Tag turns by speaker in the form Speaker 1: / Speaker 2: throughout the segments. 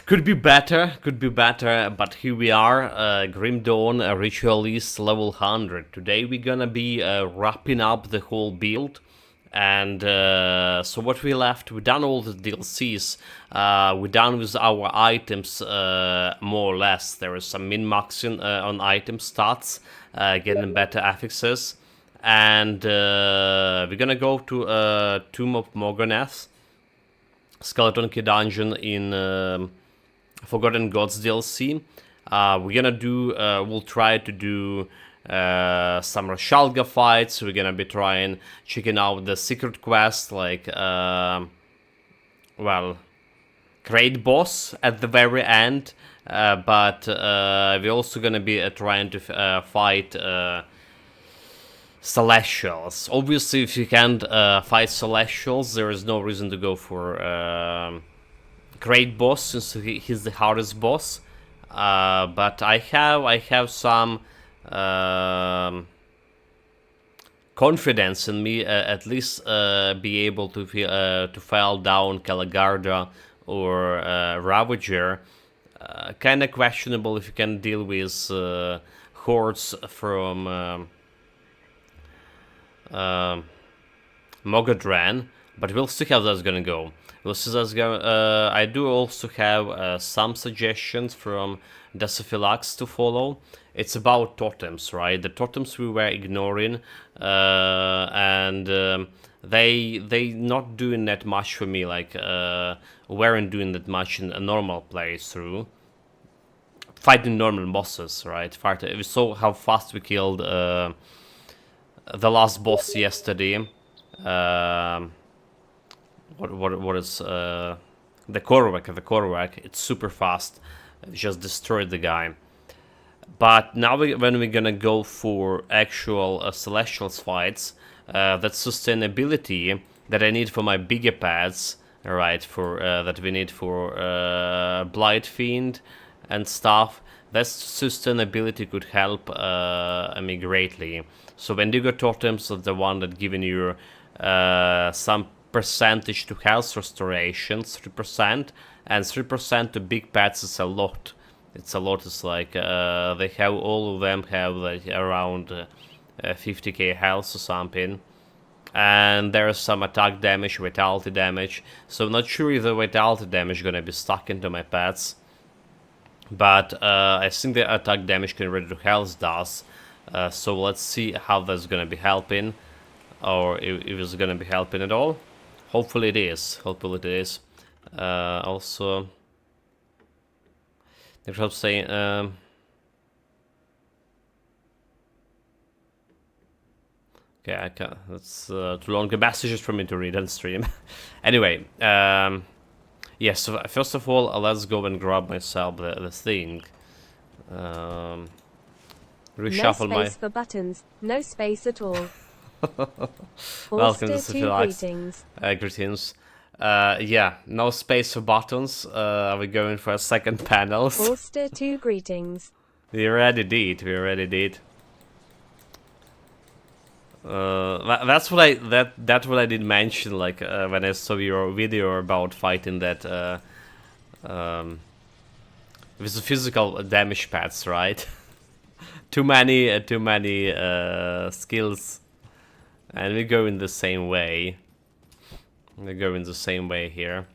Speaker 1: Could be better, but here we are, Grim Dawn, Ritualist, level 100. Today we're gonna be wrapping up the whole build, and so what we left, we done all the DLCs, we're done with our items, more or less. There is some min-maxing on item stats, getting better affixes, and we're gonna go to Tomb of Morganeth, Skeleton Key Dungeon in Forgotten Gods DLC. We're gonna do, we'll try to do some Rashalga fights. We're gonna be checking out the secret quest, like, well, great boss at the very end. But we're also gonna be trying to fight Celestials. Obviously, if you can't fight Celestials, there is no reason to go for great boss, since he's the hardest boss. But I have some confidence in me, at least be able to file down Calagarda or Ravager. Kind of questionable if you can deal with hordes from Mogadran, but we'll see how that's gonna go. I do also have some suggestions from Deciphilax to follow. It's about totems, right? The totems we were ignoring, and they not doing that much for me. Like, weren't doing that much in a normal playthrough. Fighting normal bosses, right? We saw how fast we killed the last boss yesterday. What is the Korvac? It's super fast. It just destroyed the guy. But now when we're gonna go for actual Celestials fights, that sustainability that I need for my bigger pads, right? For that we need for Blight Fiend and stuff. That sustainability could help me greatly. So when you got totems of the one that giving you some percentage to health restoration, 3%, and 3% to big pets is a lot. It's a lot. It's like they have, all of them have like around 50k health or something, and there's some attack damage, vitality damage. So I'm not sure if the vitality damage is gonna be stuck into my pets, but I think the attack damage converted to health does. So let's see how that's gonna be helping, or if it's gonna be helping at all. Hopefully it is. Also, I'm saying, okay, I can't. That's too long messages for me to read on stream. Anyway, yeah. So first of all, let's go and grab myself the thing. Reshuffle
Speaker 2: no space for buttons. No space at all.
Speaker 1: Welcome to
Speaker 2: greetings.
Speaker 1: Greetings. Yeah, no space for buttons. We're going for a second panel.
Speaker 2: Forster 2 greetings.
Speaker 1: We already did. That's what I did mention. Like when I saw your video about fighting that with the physical damage pads, right? too many skills. And we go in the same way. Here.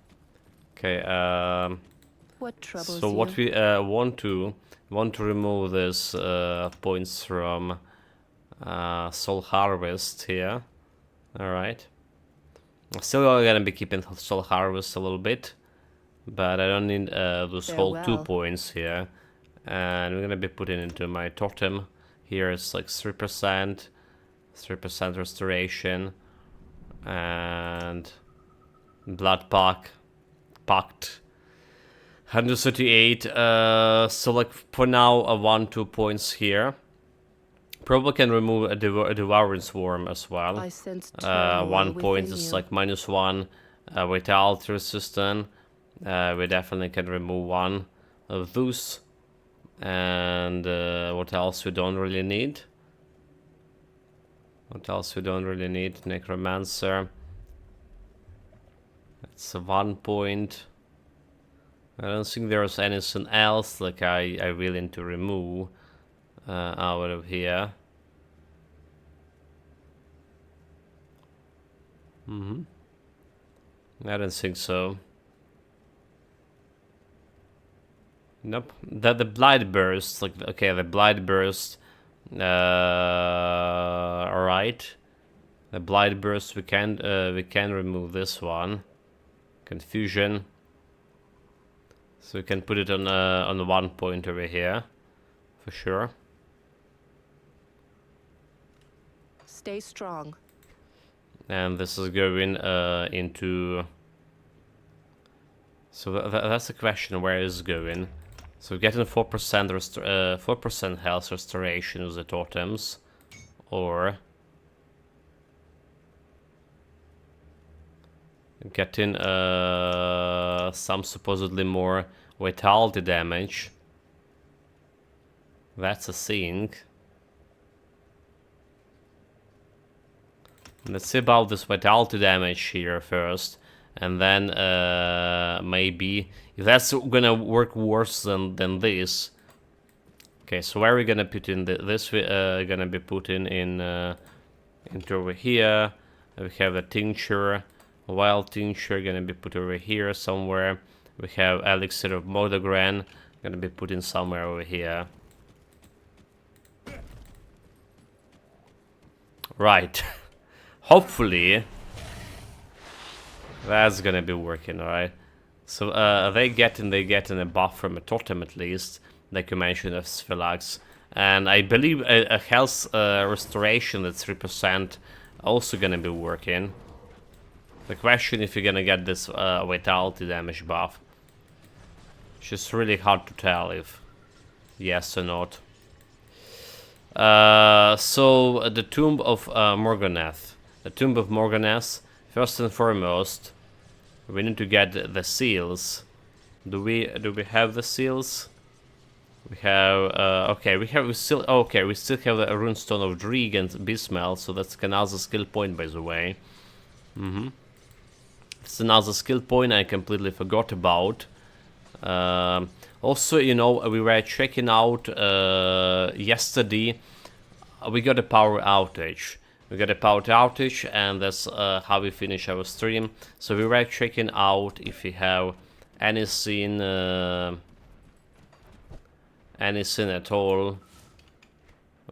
Speaker 1: Okay.
Speaker 2: What troubles
Speaker 1: so what we want to remove this points from Soul Harvest here. All right. Still gonna be keeping Soul Harvest a little bit, but I don't need those whole 2 points here. And we're gonna be putting into my totem. Here it's like 3%. 3% restoration, and blood pact 138. So like for now, 1-2 points here. Probably can remove a devouring swarm as well. 1 point is like -1 vitality resistance. We definitely can remove one of those. And what else we don't really need? Necromancer. It's a 1 point. I don't think there's anything else like I really need to remove out of here. I don't think so. Nope. That the blight burst, like okay, the blight burst. Alright. The blight burst. We can remove this one. Confusion. So we can put it on the 1 point over here, for sure.
Speaker 3: Stay strong.
Speaker 1: And this is going into. So that's the question. Where is it going? So we're getting 4% health restoration with the totems, or getting some supposedly more vitality damage. That's a thing. Let's see about this vitality damage here first, and then maybe if that's gonna work worse than this. Okay, so where are we gonna put in this? We gonna be putting in into over here. We have a tincture, a wild tincture gonna be put over here somewhere. We have elixir of Modogran gonna be put in somewhere over here. Right. Hopefully that's gonna be working, alright? So they get in a buff from a totem at least, like you mentioned of Sphilax. And I believe a health restoration at 3% also gonna be working. The question if you're gonna get this vitality damage buff. It's just really hard to tell if yes or not. So the Tomb of Morganeth. The Tomb of Morganeth, first and foremost, we need to get the seals. Do we have the seals? We have we still have the Runestone of Dreeg and Bismel, so that's another skill point, by the way. It's another skill point I completely forgot about. Also, you know, we were checking out yesterday. We got a power outage. And that's how we finish our stream. So we were checking out if we have anything at all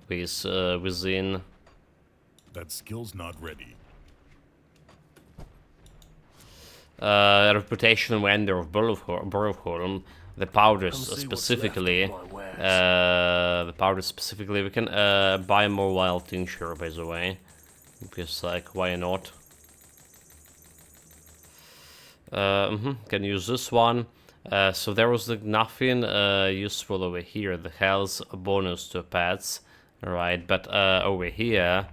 Speaker 1: with within.
Speaker 4: That skill's not ready.
Speaker 1: Reputation vendor of Borofholm. The powders specifically. The powders specifically. We can buy more wild tincture, by the way. Because, like, why not? Can use this one. So there was like nothing useful over here. The health bonus to pets, right? But over here,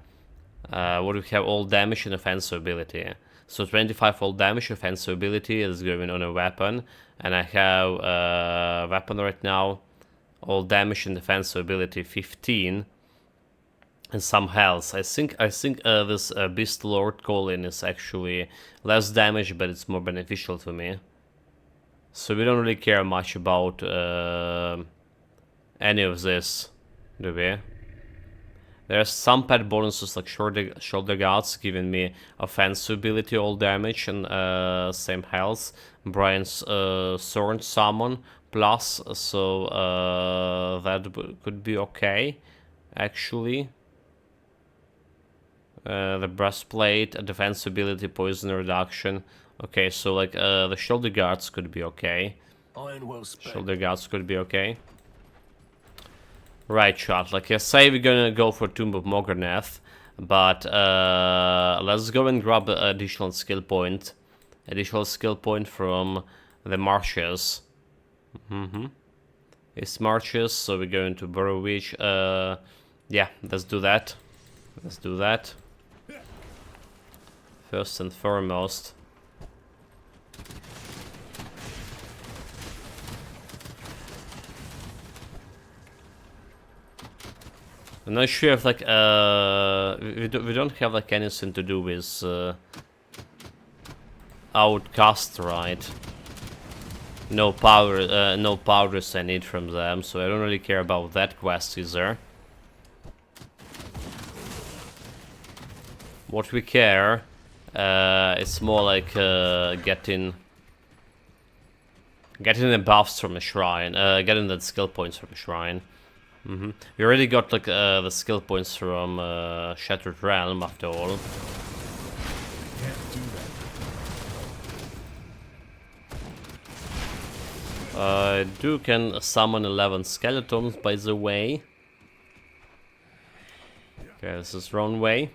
Speaker 1: what do we have? All damage and offensive ability. So 25 all damage, offensive ability is going on a weapon, and I have a weapon right now. All damage and defensive ability 15. And some health. I think this Beast Lord Colin is actually less damage, but it's more beneficial to me. So we don't really care much about any of this, do we? There's some pet bonuses like shoulder guards giving me offensive ability, all damage, and same health. Brian's sword summon plus, so that could be okay, actually. The breastplate, a defense ability, poison reduction. Okay, so like the shoulder guards could be okay. Shoulder guards could be okay. Right, chat. Like I say, we're gonna go for Tomb of Mogerneth, but let's go and grab the additional skill point. Additional skill point from the marshes. It's marshes, so we're going to Burrowwich. Yeah, let's do that. Let's do that. First and foremost. I'm not sure if like we don't have like anything to do with Outcast, right? no powders I need from them, so I don't really care about that quest either. What we care, it's more like getting the buffs from a shrine, getting the skill points from a shrine. We already got like the skill points from Shattered Realm after all.
Speaker 4: Can't do that.
Speaker 1: I can summon 11 skeletons, by the way. Okay, this is wrong way.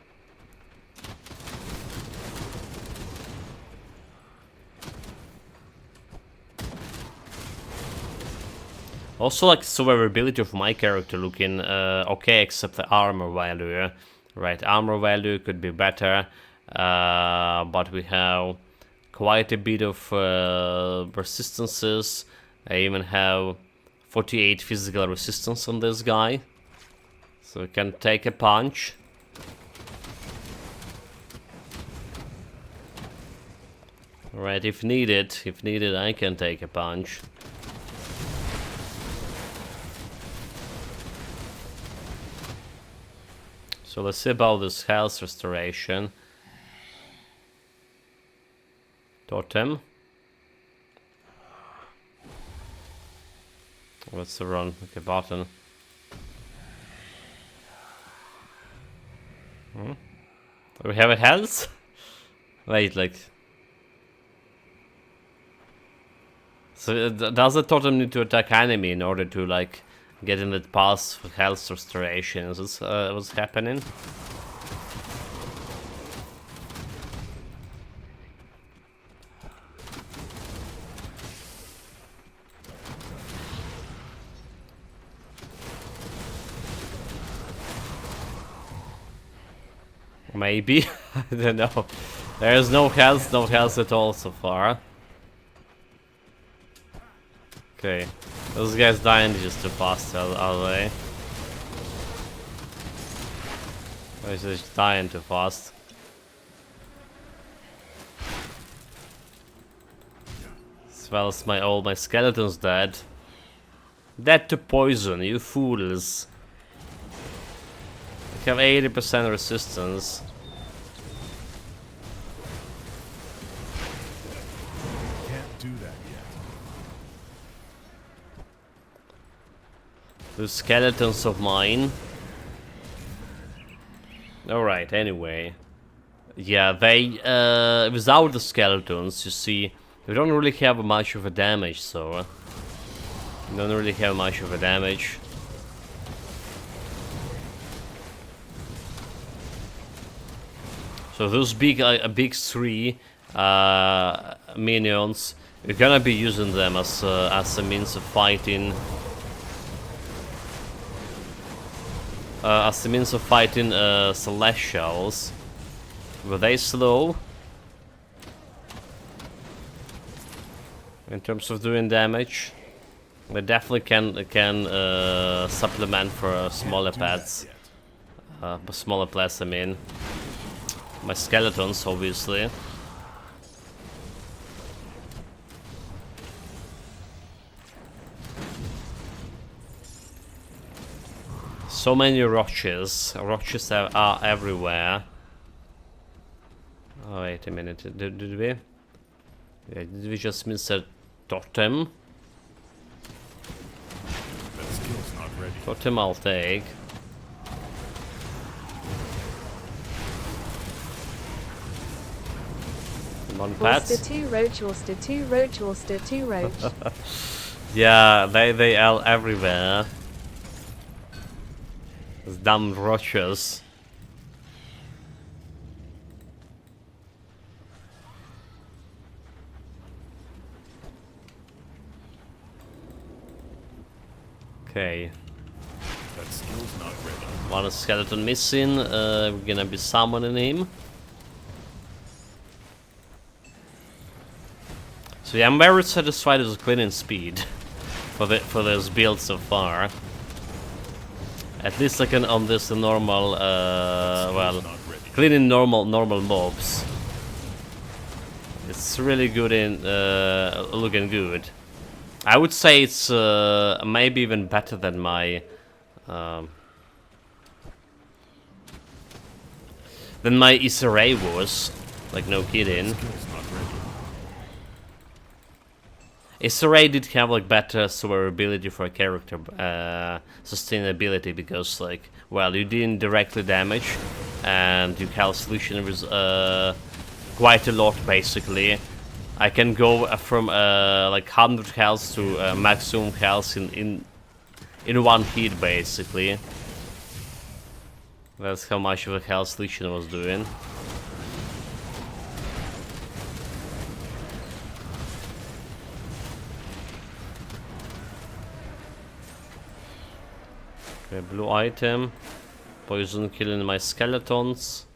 Speaker 1: Also, like, survivability of my character looking okay, except the armor value. Right, armor value could be better, but we have quite a bit of resistances. I even have 48 physical resistance on this guy, so we can take a punch. Right, if needed, I can take a punch. So let's see about this health restoration. Totem. What's the run? Okay, button. Do we have a health? Wait, like... So does the totem need to attack enemy in order to, like, get in that path for health restoration? Is this what's happening? Maybe. I don't know. There's no health at all so far. Okay. Those guys dying just too fast, are they? They're just dying too fast. As well as all my skeletons dead. Dead to poison, you fools. I have 80% resistance.
Speaker 4: Can't do that yet.
Speaker 1: The skeletons of mine. Alright, anyway. Yeah, they, without the skeletons, you see, we don't really have much of a damage, so... We don't really have much of a damage. So those big three minions, we're gonna be using them as a means of fighting. As a means of fighting celestials. Were they slow? In terms of doing damage? They definitely can supplement for smaller pets. Smaller pets, I mean. My skeletons, obviously. So many roaches. Roaches are everywhere. Oh, wait a minute. Did we? Yeah, did we just miss a totem?
Speaker 4: That skill's not ready.
Speaker 1: Totem I'll take. Come on,
Speaker 2: Worcester
Speaker 1: pets.
Speaker 2: 2 roach, Worcester 2 roach, Worcester 2 roach.
Speaker 1: Yeah, they are everywhere. Those dumb roaches. Okay.
Speaker 4: That skill's not ready.
Speaker 1: One skeleton missing. We're gonna be summoning him. So yeah, I'm very satisfied with the cleaning speed for this build so far. At least I can on this normal, well,
Speaker 4: Not ready.
Speaker 1: cleaning normal mobs. It's really good in looking good. I would say it's maybe even better than my um, Issa Rae was. Like, no kidding.
Speaker 4: Skill's not ready.
Speaker 1: Issa Rae did have like better survivability for a character, sustainability, because like, well, you didn't directly damage, and your health solution was quite a lot basically. I can go from like 100 health to maximum health in one hit basically. That's how much of a health solution was doing. Okay, blue item. Poison killing my skeletons.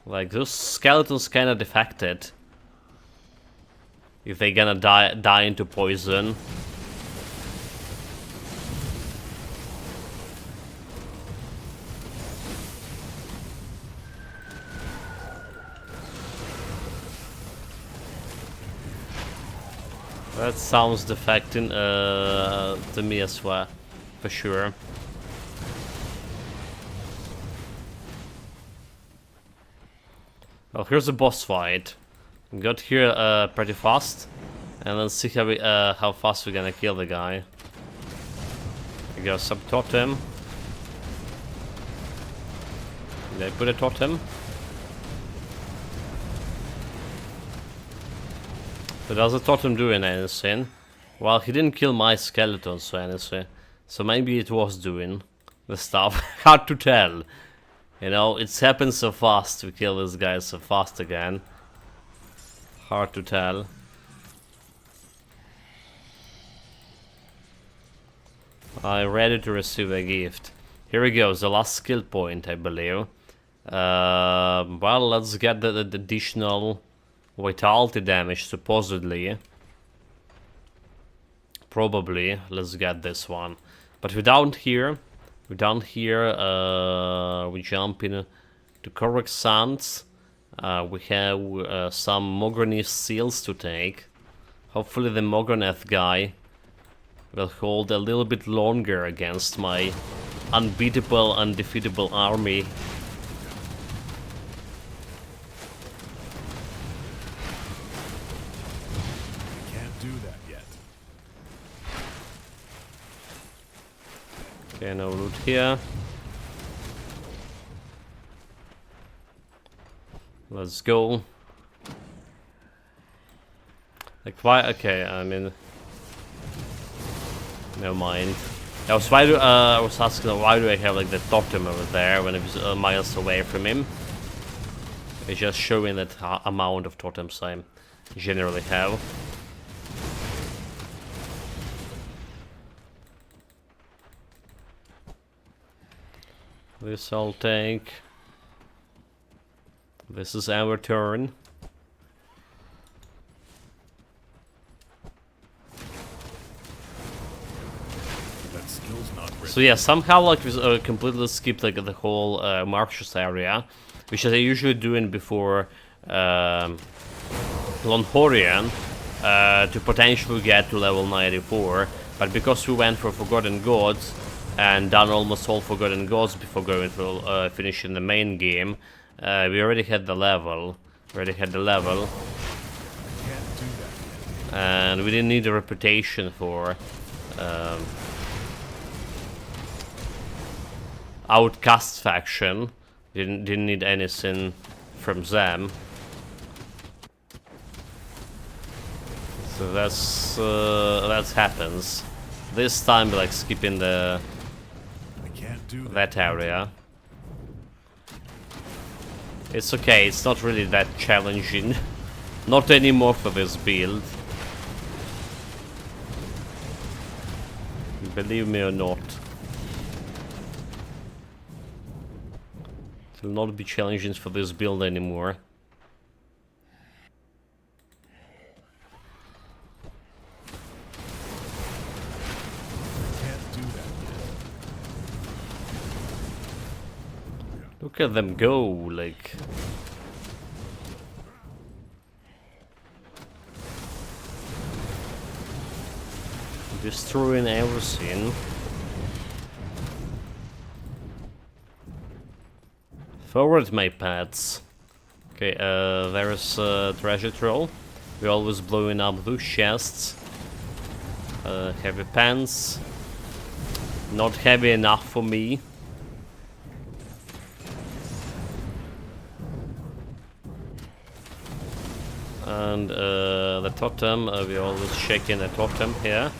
Speaker 1: Like, those skeletons kinda defected. If they gonna die into poison. That sounds defecting to me as well, for sure. Well, here's a boss fight. We got here pretty fast, and then see how fast we're gonna kill the guy. We got some totem. Did I put a totem? But does the totem do anything? Well, he didn't kill my skeletons or anything, so maybe it was doing the stuff. Hard to tell. You know, it's happened so fast to kill this guy so fast again. Hard to tell. I'm ready to receive a gift. Here we go, the last skill point, I believe. Well, let's get the additional vitality damage, supposedly. Probably, let's get this one. But we're down here. We jump in to Korok Sands. We have some Mogranith seals to take. Hopefully the Mogranith guy will hold a little bit longer against my unbeatable, undefeatable army.
Speaker 4: Can't do that yet.
Speaker 1: Okay, no loot here. Let's go. Like, why? Okay, I mean, never mind. I was asking why do I have like the totem over there when it was miles away from him. It's just showing that amount of totems I generally have. This I'll take. This is our turn.
Speaker 4: That skill's not ready.
Speaker 1: So yeah, somehow like we completely skipped like the whole Martius area, which I usually doing before Longhorian to potentially get to level 94. But because we went for Forgotten Gods and done almost all Forgotten Gods before going to finishing the main game, we already had the level.
Speaker 4: Can't do that yet.
Speaker 1: And we didn't need a reputation for Outcast faction. Didn't need anything from them. So that happens. This time we're like skipping
Speaker 4: I can't do
Speaker 1: that area. It's okay, it's not really that challenging. Not anymore for this build. Believe me or not. It will not be challenging for this build anymore.
Speaker 4: Can't do that yet.
Speaker 1: Look at them go, like... Destroying everything. Forward, my pets. Okay, there's a treasure troll. We're always blowing up those chests. Heavy pants. Not heavy enough for me. And the totem, we're always checking the totem here.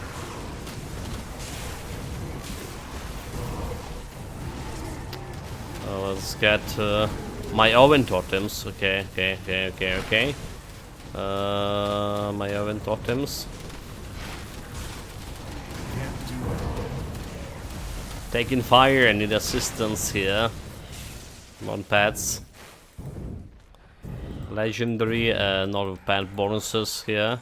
Speaker 1: Let's get my oven totems. Okay. My oven totems.
Speaker 4: Can't do it.
Speaker 1: Taking fire, I need assistance here. Come on, pets. Legendary, not pet bonuses here.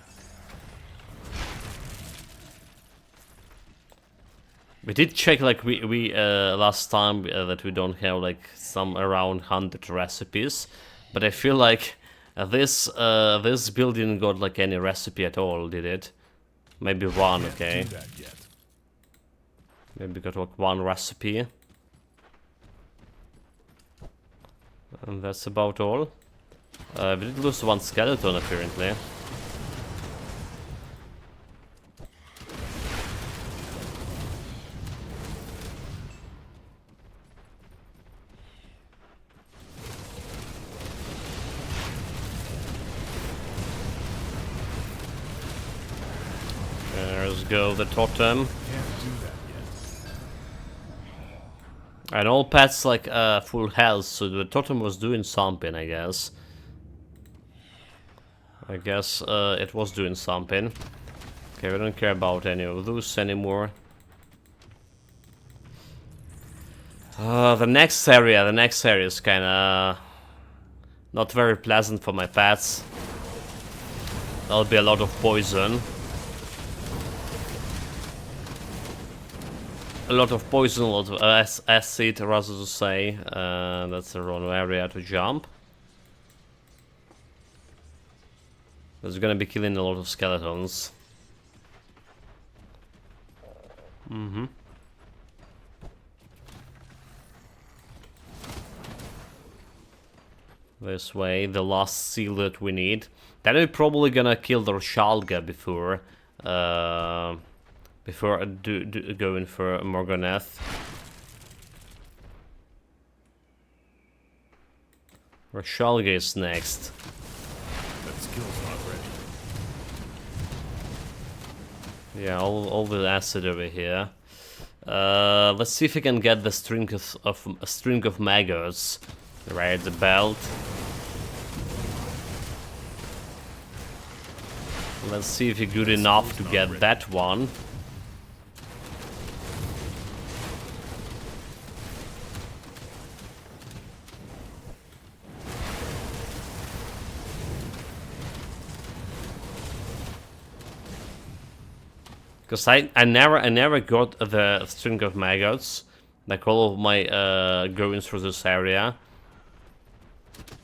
Speaker 1: We did check, like we last time that we don't have like some around 100 recipes, but I feel like this build didn't got like any recipe at all, did it? Maybe one,
Speaker 4: Can't
Speaker 1: okay.
Speaker 4: do that yet.
Speaker 1: Maybe got like one recipe. And that's about all. We did lose one skeleton apparently. Let's go the totem.
Speaker 4: Can't do that yet.
Speaker 1: And all pets like full health, so the totem was doing something, I guess. It was doing something. Okay, we don't care about any of those anymore. The next area is kinda not very pleasant for my pets. There'll be a lot of poison. A lot of poison, a lot of acid, rather to say. That's the wrong area to jump. There's gonna be killing a lot of skeletons. This way, the last seal that we need. Then we're probably gonna kill the Ritualist before going for Morganeth. Ritualist is next.
Speaker 4: That skill's not ready.
Speaker 1: Yeah, all the acid over here. Let's see if we can get the string of maggots. Right, the belt. Let's see if you're good enough to get that one. Because I never got the string of maggots, like all of my goings through this area,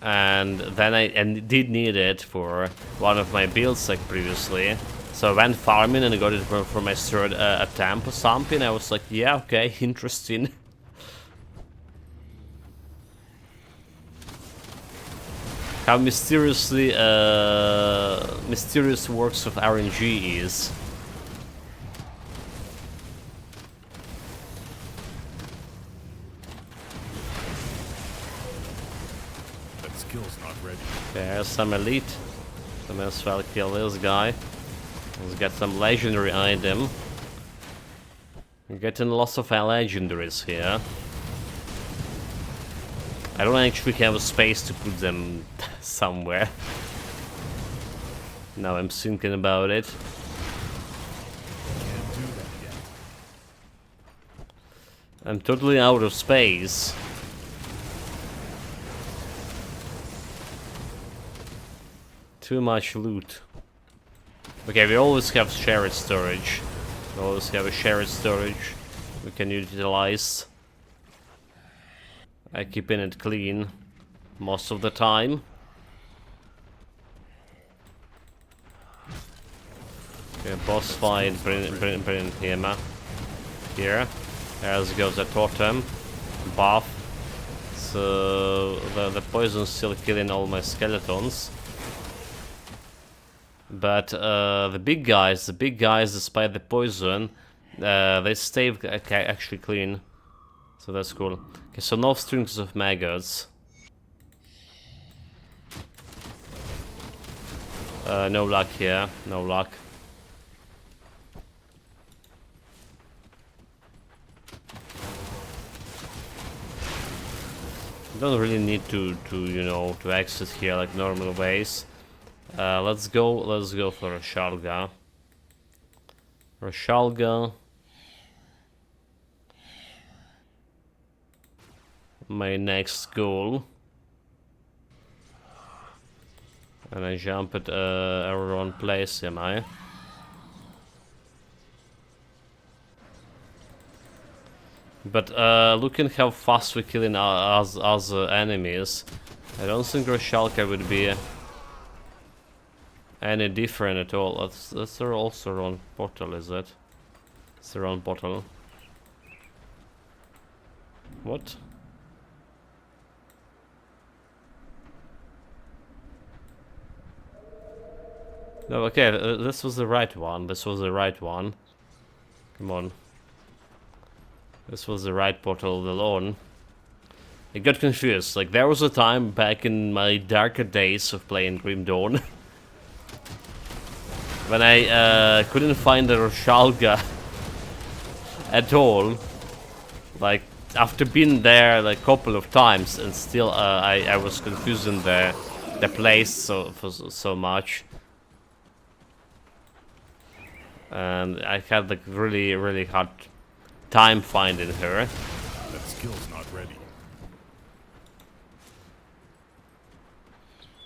Speaker 1: and then I did need it for one of my builds like previously. So I went farming and I got it for my third attempt or something. I was like, yeah, okay, interesting. How mysteriously mysterious works of RNG is.
Speaker 4: Skill's not ready.
Speaker 1: There's some elite. So may as well kill this guy. Let's get some legendary item. We're getting lots of legendaries here. I don't actually have a space to put them somewhere. Now I'm thinking about it.
Speaker 4: Can't do that yet.
Speaker 1: I'm totally out of space. Too much loot. Okay, we always have shared storage. We always have a shared storage we can utilize. I keeping it clean most of the time. Okay, boss fight, bring him here. There goes the totem. Buff. So the poison's still killing all my skeletons. But the big guys, despite the poison, they stay actually clean. So that's cool. Okay, so no strings of maggots. No luck here, no luck. Don't really need to you know, to exit here like normal ways. Let's go for Rashalga. Rashalga. My next goal. And I jump at a wrong place, am I? But looking how fast we're killing us enemies, I don't think Rashalka would be any different at all. That's also wrong portal, is it? It's the wrong portal. What? No, okay, this was the right one. This was the right one. Come on. This was the right portal alone. I got confused. Like, there was a time back in my darker days of playing Grim Dawn when I couldn't find the Rashalga at all. Like, after being there like a couple of times, and still I was confusing the place so much. And I had like really hard time finding her.
Speaker 4: That skill's not ready.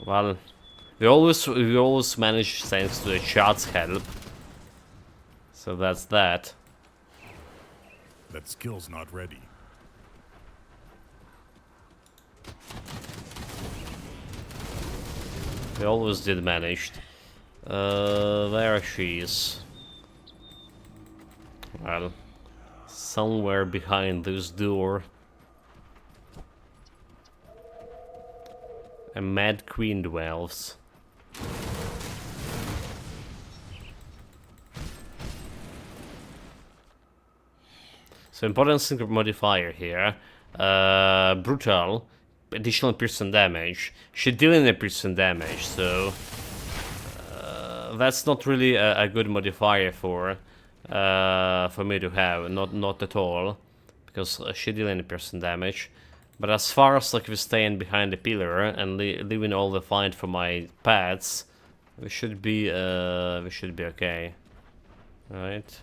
Speaker 1: Well, we always manage thanks to the chat's help. So that's that.
Speaker 4: That skill's not ready.
Speaker 1: We always did manage. There she is. Well, somewhere behind this door. A mad queen dwells. So important sync modifier here. Brutal. Additional piercing damage. She's dealing a piercing damage, so that's not really a good modifier for me to have. Not at all, because she's dealing a piercing damage. But as far as like we staying behind the pillar and leaving all the fight for my pets, we should be okay, right?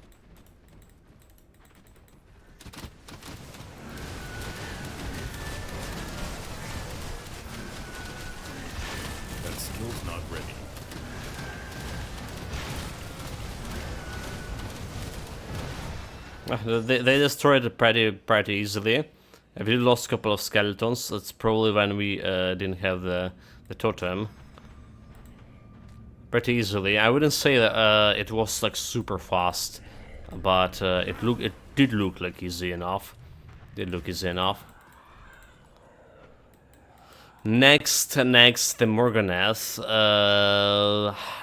Speaker 4: That skill's not ready.
Speaker 1: They destroyed it pretty easily. I really lost a couple of skeletons. That's probably when we didn't have the totem. Pretty easily. I wouldn't say that it was like super fast, but it did look like easy enough. Did look easy enough. Next, the Morganeth.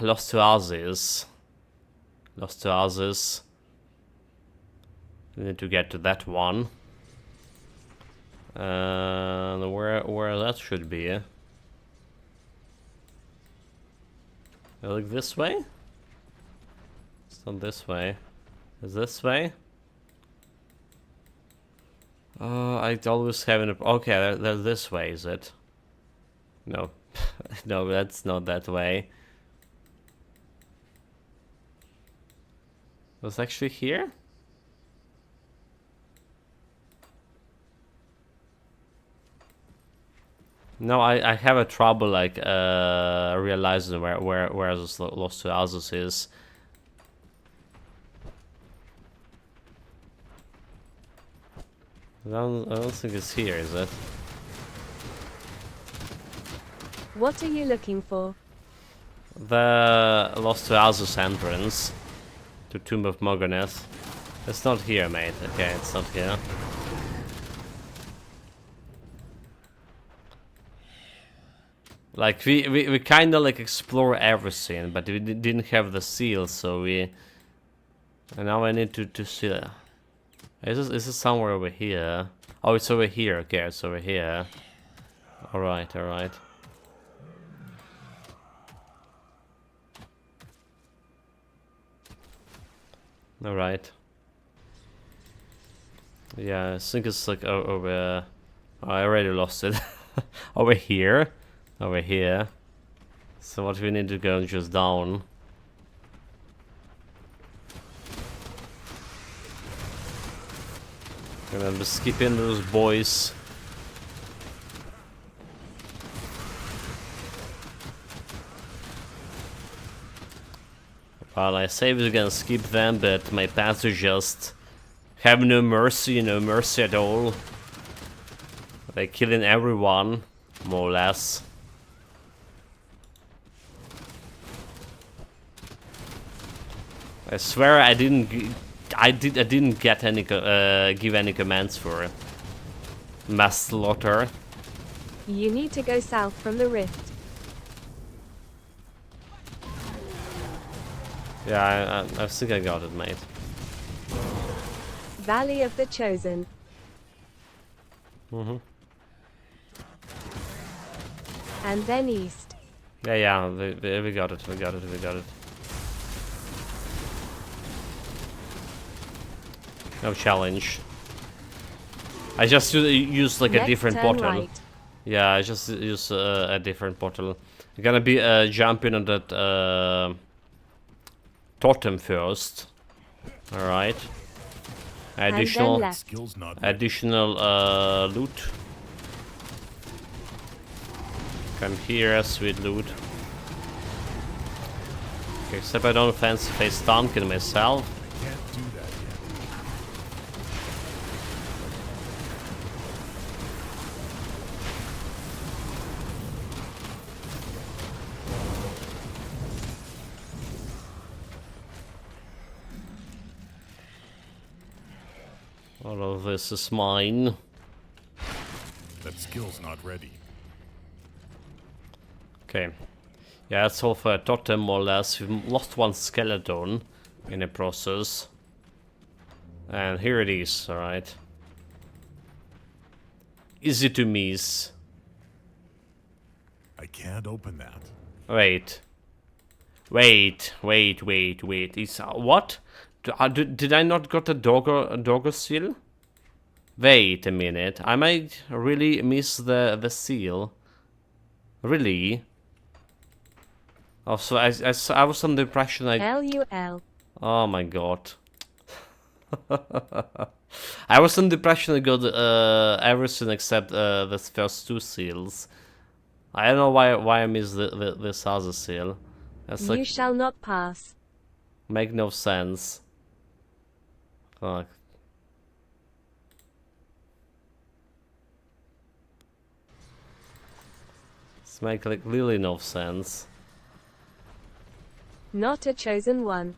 Speaker 1: Lost to Aziz. Lost to Aziz. We need to get to that one. Where that should be? Like this way? It's not this way. Is this way? I always have an... Okay, there's this way, is it? No. No, that's not that way. Was actually here? No, I have a trouble like realizing where this Lost to Azus is. I don't think it's here, is it?
Speaker 2: What are you looking for?
Speaker 1: The Lost to Azus entrance. To Tomb of Mogoneth. It's not here, mate. Okay, it's not here. Like, we kinda like explore everything, but we didn't have the seal, so we... And now I need to see... Is this somewhere over here? Oh, it's over here. Okay, it's over here. Alright, alright. Alright. Yeah, I think it's like over... Oh, I already lost it. Over here. Over here. So what we need to go just down. Gonna be skipping those boys. Well, I say we're gonna skip them, but my paths are just have no mercy at all. They're killing everyone, more or less. I swear I didn't get any give any commands for mass slaughter.
Speaker 2: You need to go south from the rift.
Speaker 1: Yeah, I think I got it, mate.
Speaker 2: Valley of the Chosen.
Speaker 1: Mm-hmm.
Speaker 2: And then east.
Speaker 1: Yeah, we got it, we got it, we got it. No challenge. I just use like
Speaker 2: Next,
Speaker 1: a different
Speaker 2: turn
Speaker 1: portal.
Speaker 2: right.
Speaker 1: Yeah, I just use a different portal. I'm gonna be jumping on that totem first. All right. Additional
Speaker 2: left.
Speaker 4: Skills not ready.
Speaker 1: additional loot. Come here, sweet loot. Okay, except I don't fancy face dunking myself.
Speaker 4: Can't do that yet.
Speaker 1: All of this is mine.
Speaker 4: That skill's not ready.
Speaker 1: Okay. Yeah, that's all for a totem, more or less. We've lost one skeleton in the process. And here it is, alright. Easy to miss.
Speaker 4: I can't open that.
Speaker 1: Wait. Wait. Is what? Did I not got a doggo seal? Wait a minute. I might really miss the seal. Really? Oh, so I was under the impression I...
Speaker 2: LUL.
Speaker 1: Oh my god. I was under the impression I got everything except the first two seals. I don't know why I missed this other seal. That's
Speaker 2: You
Speaker 1: like...
Speaker 2: shall not pass.
Speaker 1: Make no sense. Fuck. It's make like really no sense.
Speaker 2: Not a chosen one.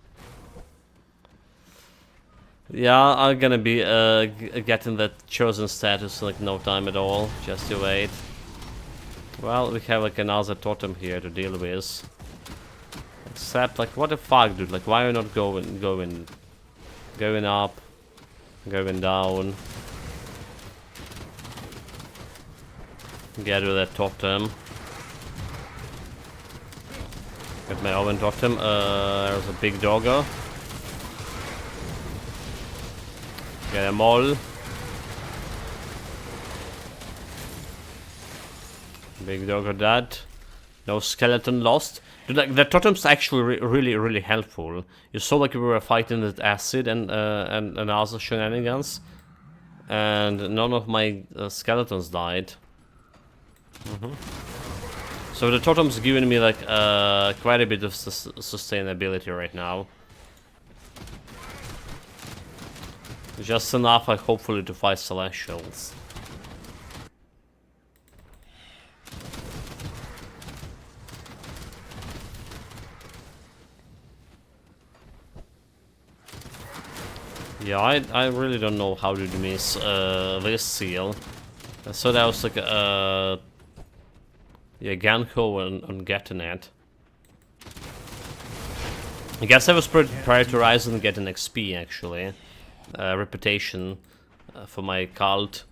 Speaker 1: Yeah, I'm gonna be getting that chosen status in like no time at all. Just you wait. Well, we have like another totem here to deal with. Except like what the fuck, dude? Like why are you not going up, going down? Get rid of that totem. Get my own totem. There's a big doggo. Get them all. Big doggo dead. No skeleton lost. Dude, like the totem's actually really helpful. You saw like we were fighting with acid and other shenanigans, and none of my skeletons died. So the totem's giving me like quite a bit of sustainability right now. Just enough, like hopefully, to fight celestials. Yeah, I really don't know how to miss this seal. So that was like yeah, Ganho on getting it. I guess I was prioritizing getting XP actually, reputation for my cult.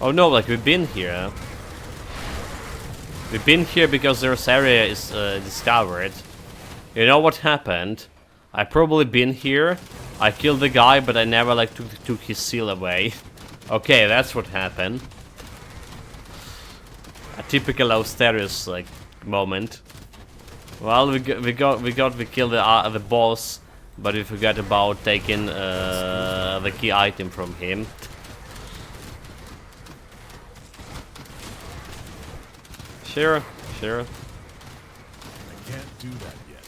Speaker 1: Oh no, like we've been here. We've been here because this area is discovered. You know what happened? I probably been here. I killed the guy, but I never like took his seal away. Okay, that's what happened. A typical Austerius like moment. Well, we killed the boss, but we forgot about taking the key item from him. Sure.
Speaker 4: I can't do that yet.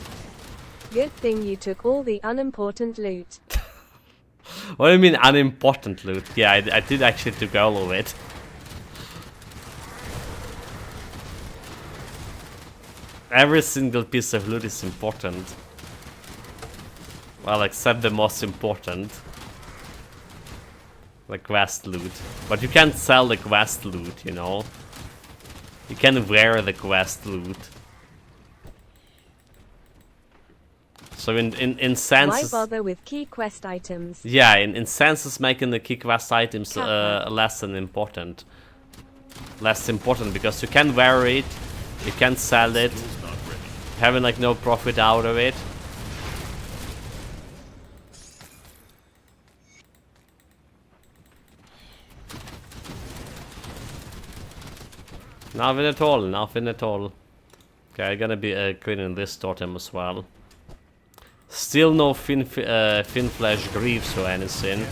Speaker 2: Good thing you took all the unimportant loot.
Speaker 1: What do you mean unimportant loot? Yeah, I did actually took all of it. Every single piece of loot is important. Well, except the most important. The quest loot. But you can't sell the quest loot, you know? You can wear the quest loot. So in
Speaker 2: Why
Speaker 1: senses...
Speaker 2: bother with key quest items?
Speaker 1: Yeah, in senses making the key quest items
Speaker 2: Kappa.
Speaker 1: less than important. Less important because you can wear it, you can sell it,
Speaker 4: Skill's not ready.
Speaker 1: having like no profit out of it. Nothing at all, nothing at all. Okay, I'm gonna be cleaning this totem as well. Still no fin flesh greaves or anything.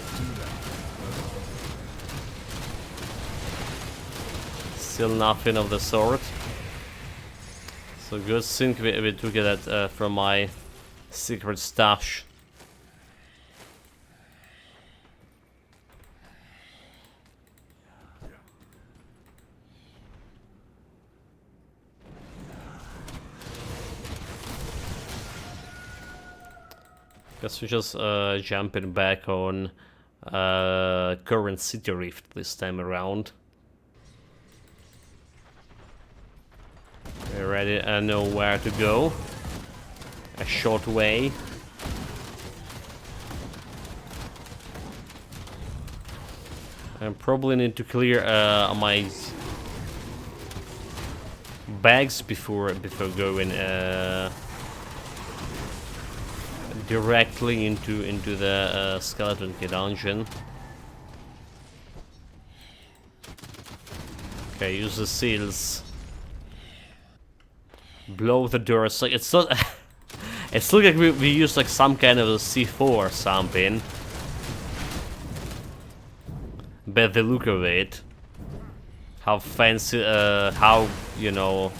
Speaker 1: Still nothing of the sort. So good thing we took it from my secret stash. Guess we're just jumping back on current city rift this time around. We're ready. I know where to go. A short way. I probably need to clear my bags before going directly into the skeleton key dungeon. Okay, use the seals. Blow the doors. Like it's not. It's looking like we use like some kind of a C4 or something. But the look of it, how fancy, how you know,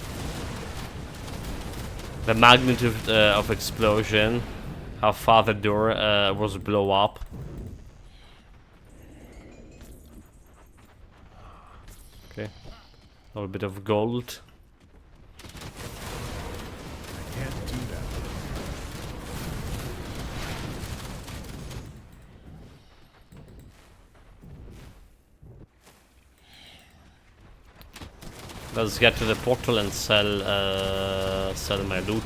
Speaker 1: the magnitude of explosion, how far the door was blow up. Okay, a little bit of gold.
Speaker 4: Can't do that.
Speaker 1: Let's get to the portal and sell my loot.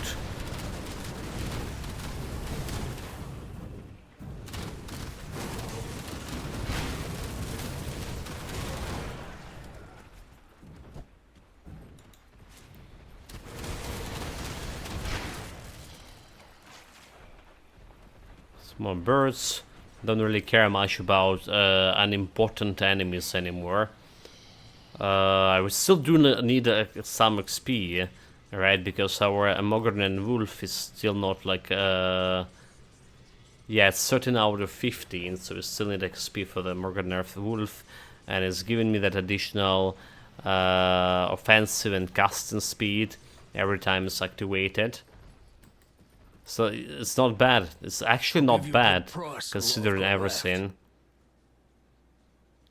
Speaker 1: Some more birds. Don't really care much about unimportant enemies anymore. I would still need some XP, right? Because our Mogornen Wolf is still not like yeah, it's 13 out of 15, so we still need XP for the Mogornen Wolf, and it's giving me that additional offensive and casting speed every time it's activated. So it's not bad. It's actually not bad considering everything.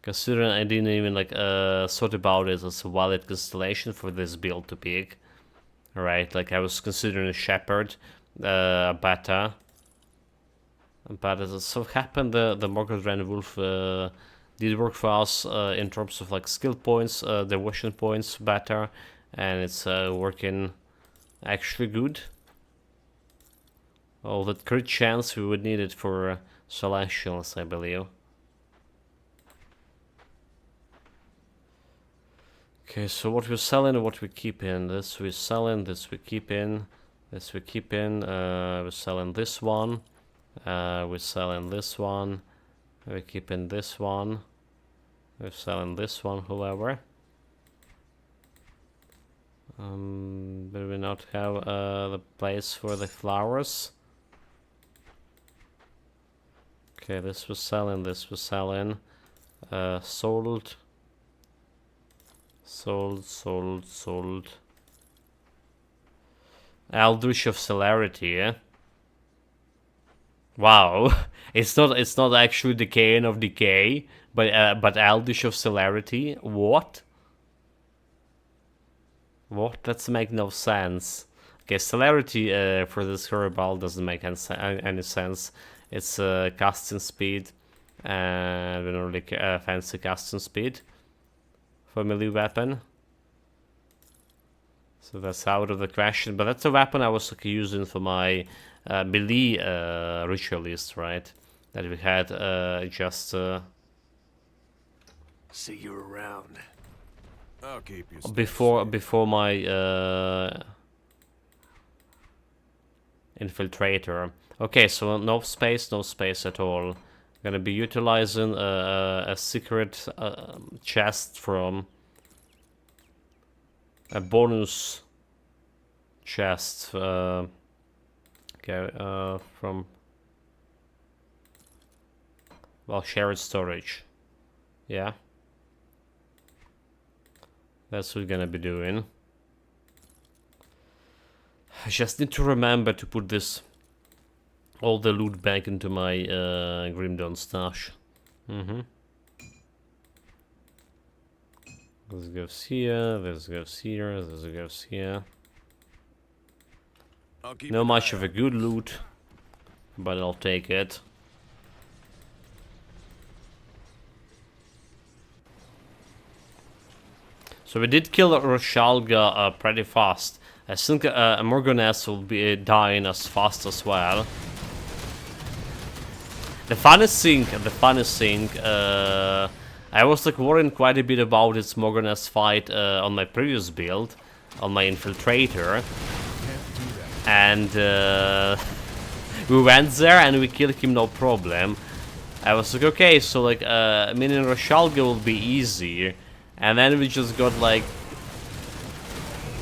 Speaker 1: Considering I didn't even like thought about it as a valid constellation for this build to pick. right? Like I was considering a shepherd, beta, but as it so happened, the Morgan Ren Wolf did work for us in terms of like skill points, devotion points better, and it's working actually good. Oh, that crit chance we would need it for Celestials, I believe. Okay, so what we're selling and what we keep in. This we're selling, this we keep in, this we keep in. We're selling this one. We're selling this one. We're keeping this one. We're selling this one, however. Do we not have the place for the flowers? Okay, this was selling, this was selling. Sold. Sold. Eldritch of Celerity, eh? Wow, it's not actually Decaying of Decay, but Eldritch of Celerity. What? What? That make no sense. Okay, Celerity for this herbal doesn't make any sense. It's casting speed, and we don't really fancy casting speed for melee weapon. So that's out of the question. But that's a weapon I was like, using for my melee ritualist, right? That we had just
Speaker 4: See you around. I'll keep you
Speaker 1: before my infiltrator. Okay, so no space at all. Gonna be utilizing a secret chest from a bonus chest. From shared storage. Yeah, that's what we're gonna be doing. I just need to remember to put all the loot back into my Grimdawn stash. This goes here, this goes here, this goes here. Not much of a good loot, but I'll take it. So we did kill Roshalga pretty fast. I think Morganess will be dying as fast as well. The funniest thing, I was like worrying quite a bit about this Morganess fight on my previous build, on my infiltrator, and we went there and we killed him no problem. I was like, okay, so like meaning Roshalga will be easy, and then we just got like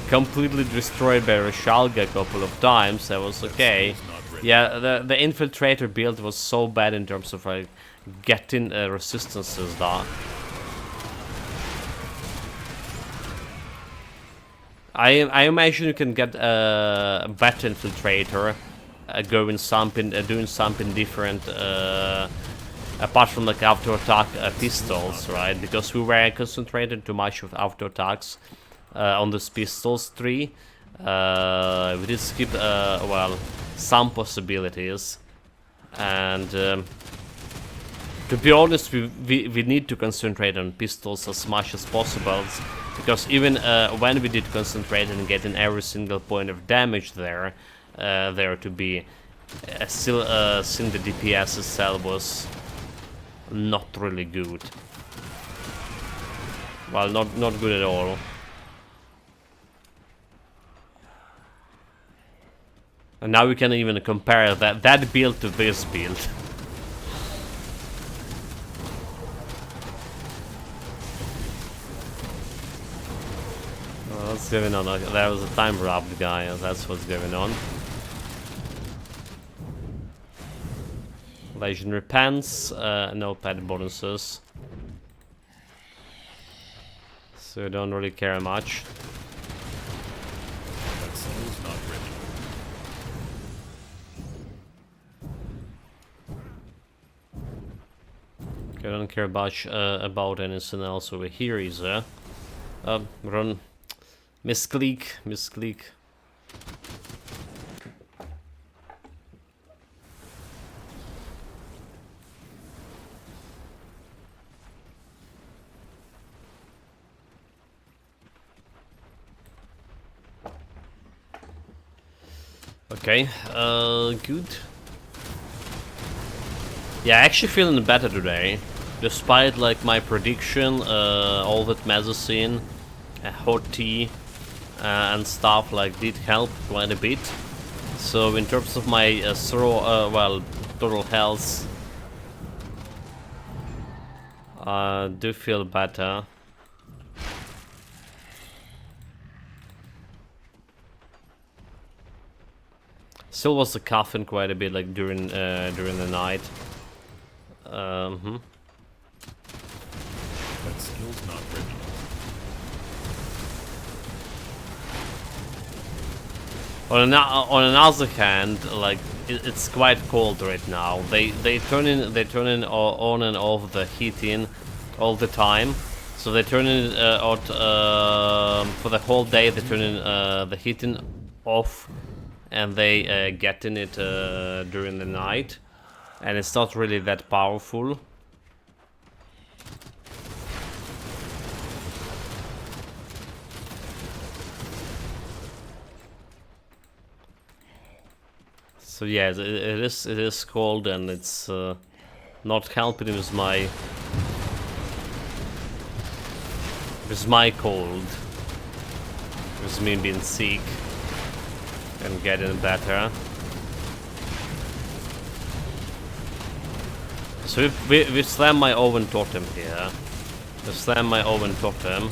Speaker 1: completely destroyed by Roshalga a couple of times. I was okay. Yeah, the infiltrator build was so bad in terms of like getting resistances down. I imagine you can get a better infiltrator doing something different apart from like auto attack pistols, right? Because we were concentrated too much with auto attacks on this pistols tree. We did skip well, some possibilities, and to be honest, we need to concentrate on pistols as much as possible, because even when we did concentrate on getting every single point of damage there to be still seeing the DPS itself was not really good. Well, not good at all. And now we can even compare that build to this build. What's going on? Okay, that was a time robbed guy. That's what's going on. Legendary pants, no pet bonuses, so I don't really care much.
Speaker 4: That soul's not ready.
Speaker 1: Okay, I don't care much about anything else over here either. Run, misclick. Okay, good. Yeah, actually feeling better today. Despite like my prediction, all that medicine, hot tea, and stuff like did help quite a bit. So in terms of my total health, do feel better. Still was coughing quite a bit like during the night.
Speaker 4: That skill's not ready.
Speaker 1: On another hand, like it's quite cold right now. They turn in on and off the heating all the time. So they turn in for the whole day. They turn in the heating off, and they get in it during the night, and it's not really that powerful. So yeah, it is cold, and it's not helping with my cold, with me being sick and getting better. So we slam my oven totem here. We slam my oven totem,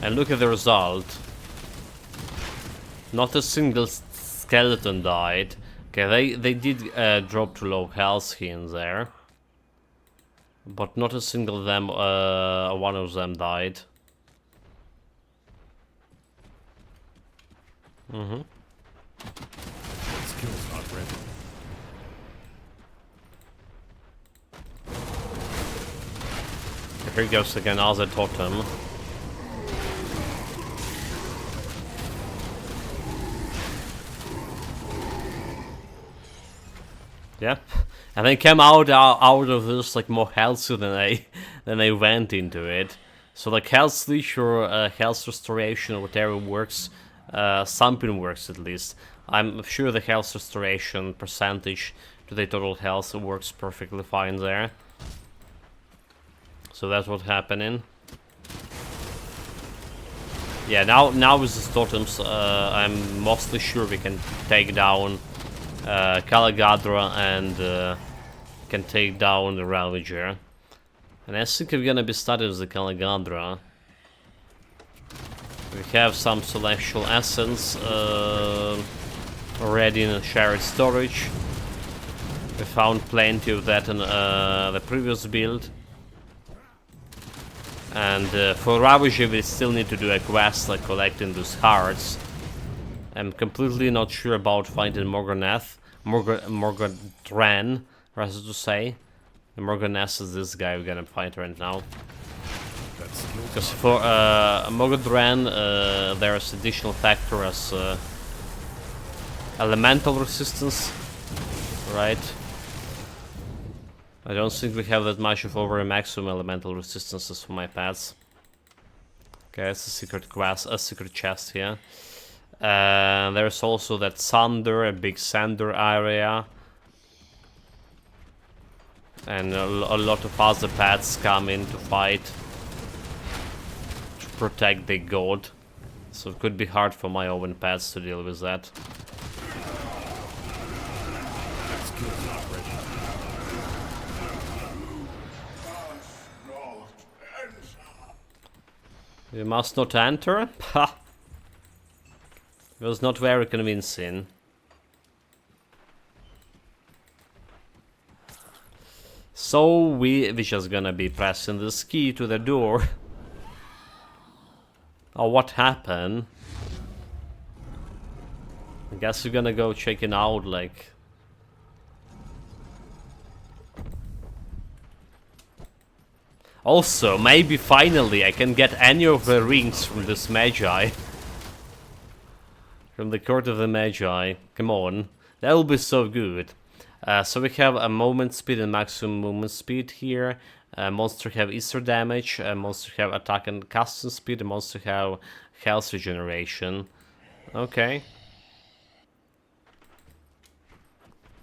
Speaker 1: and look at the result. Not a single skeleton died. Okay, they did drop to low health here and there, but not a single one of them died.
Speaker 4: That skill's not ready.
Speaker 1: Here goes again, other totem. Yep, and they came out of this like more healthy than they went into it. So like health leech or health restoration or whatever works, something works at least. I'm sure the health restoration percentage to the total health works perfectly fine there. So that's what's happening. Yeah, now with the totems, I'm mostly sure we can take down Calagadra and can take down the Ravager. And I think we're gonna be starting with the Calagadra. We have some Celestial Essence already in shared storage. We found plenty of that in the previous build. And for Ravager we still need to do a quest like collecting those hearts. I'm completely not sure about finding Morganeth, Morgadran, rather to say. The Morganeth is this guy we're gonna fight right now. Because for Morgadran, there's additional factor as elemental resistance, right? I don't think we have that much of over a maximum elemental resistances for my pets. Okay, it's a secret quest, a secret chest here. There's also that Sander, a big Sander area. And a lot of other pets come in to fight. To protect the god. So it could be hard for my own pets to deal with that. You must not enter? Ha! It was not very convincing. So we just gonna be pressing this key to the door. Oh, what happened? I guess we're gonna go check it out, like... Also, maybe finally I can get any of the rings from this Magi. From the Court of the Magi. Come on. That will be so good. So we have a movement speed and maximum movement speed here. Monster have Easter damage. Monster have attack and casting speed. And monster have health regeneration. Okay.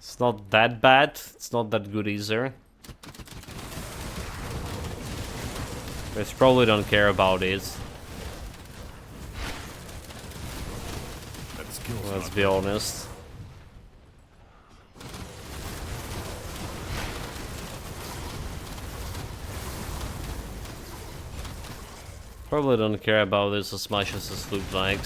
Speaker 1: It's not that bad. It's not that good either. They probably don't care about it.
Speaker 4: That skill's
Speaker 1: Let's
Speaker 4: not
Speaker 1: be honest. Probably don't care about this as much as this looked like.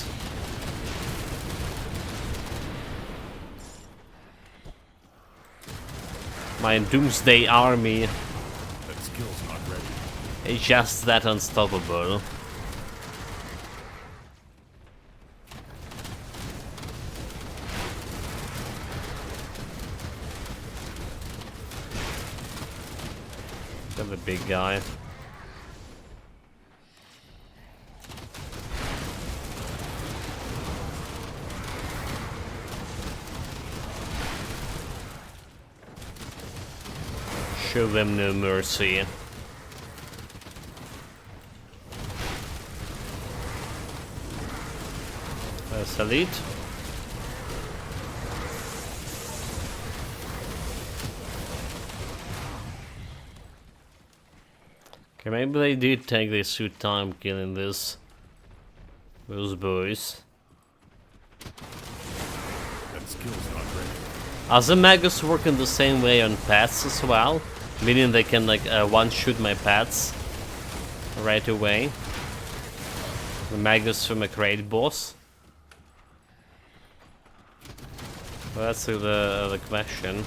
Speaker 1: My Doomsday army
Speaker 4: That skill's not ready.
Speaker 1: is just that unstoppable. Got the big guy. Show them no mercy. That's elite. Okay, maybe they did take their sweet time killing those boys.
Speaker 4: That skill's not ready.
Speaker 1: As the Magus work in the same way on pets as well, meaning they can like one-shoot my pets right away. The Magus from a great boss. Well, that's the question.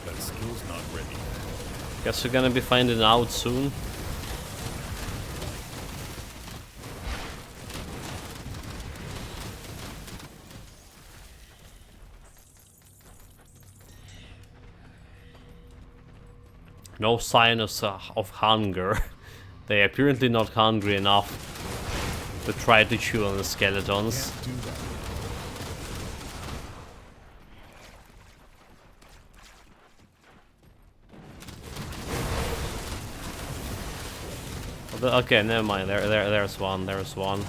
Speaker 4: That skill's not ready.
Speaker 1: Guess we're gonna be finding out soon. No sign of hunger. They are apparently not hungry enough to try to chew on the skeletons.
Speaker 4: Can't do that.
Speaker 1: Okay, never mind. There's one. There's one.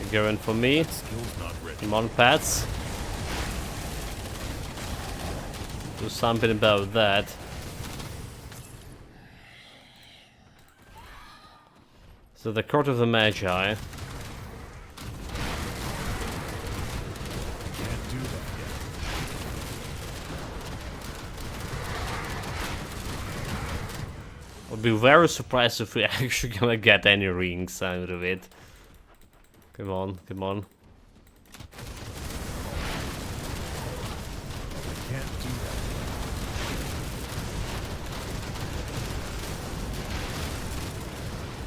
Speaker 1: You're going for me.
Speaker 4: Skill's not ready.
Speaker 1: Come on, pets. Do something about that. So the Court of the Magi.
Speaker 4: Can't do that yet.
Speaker 1: I'll be very surprised if we actually gonna get any rings out of it. Come on, come on.
Speaker 4: Can't do that.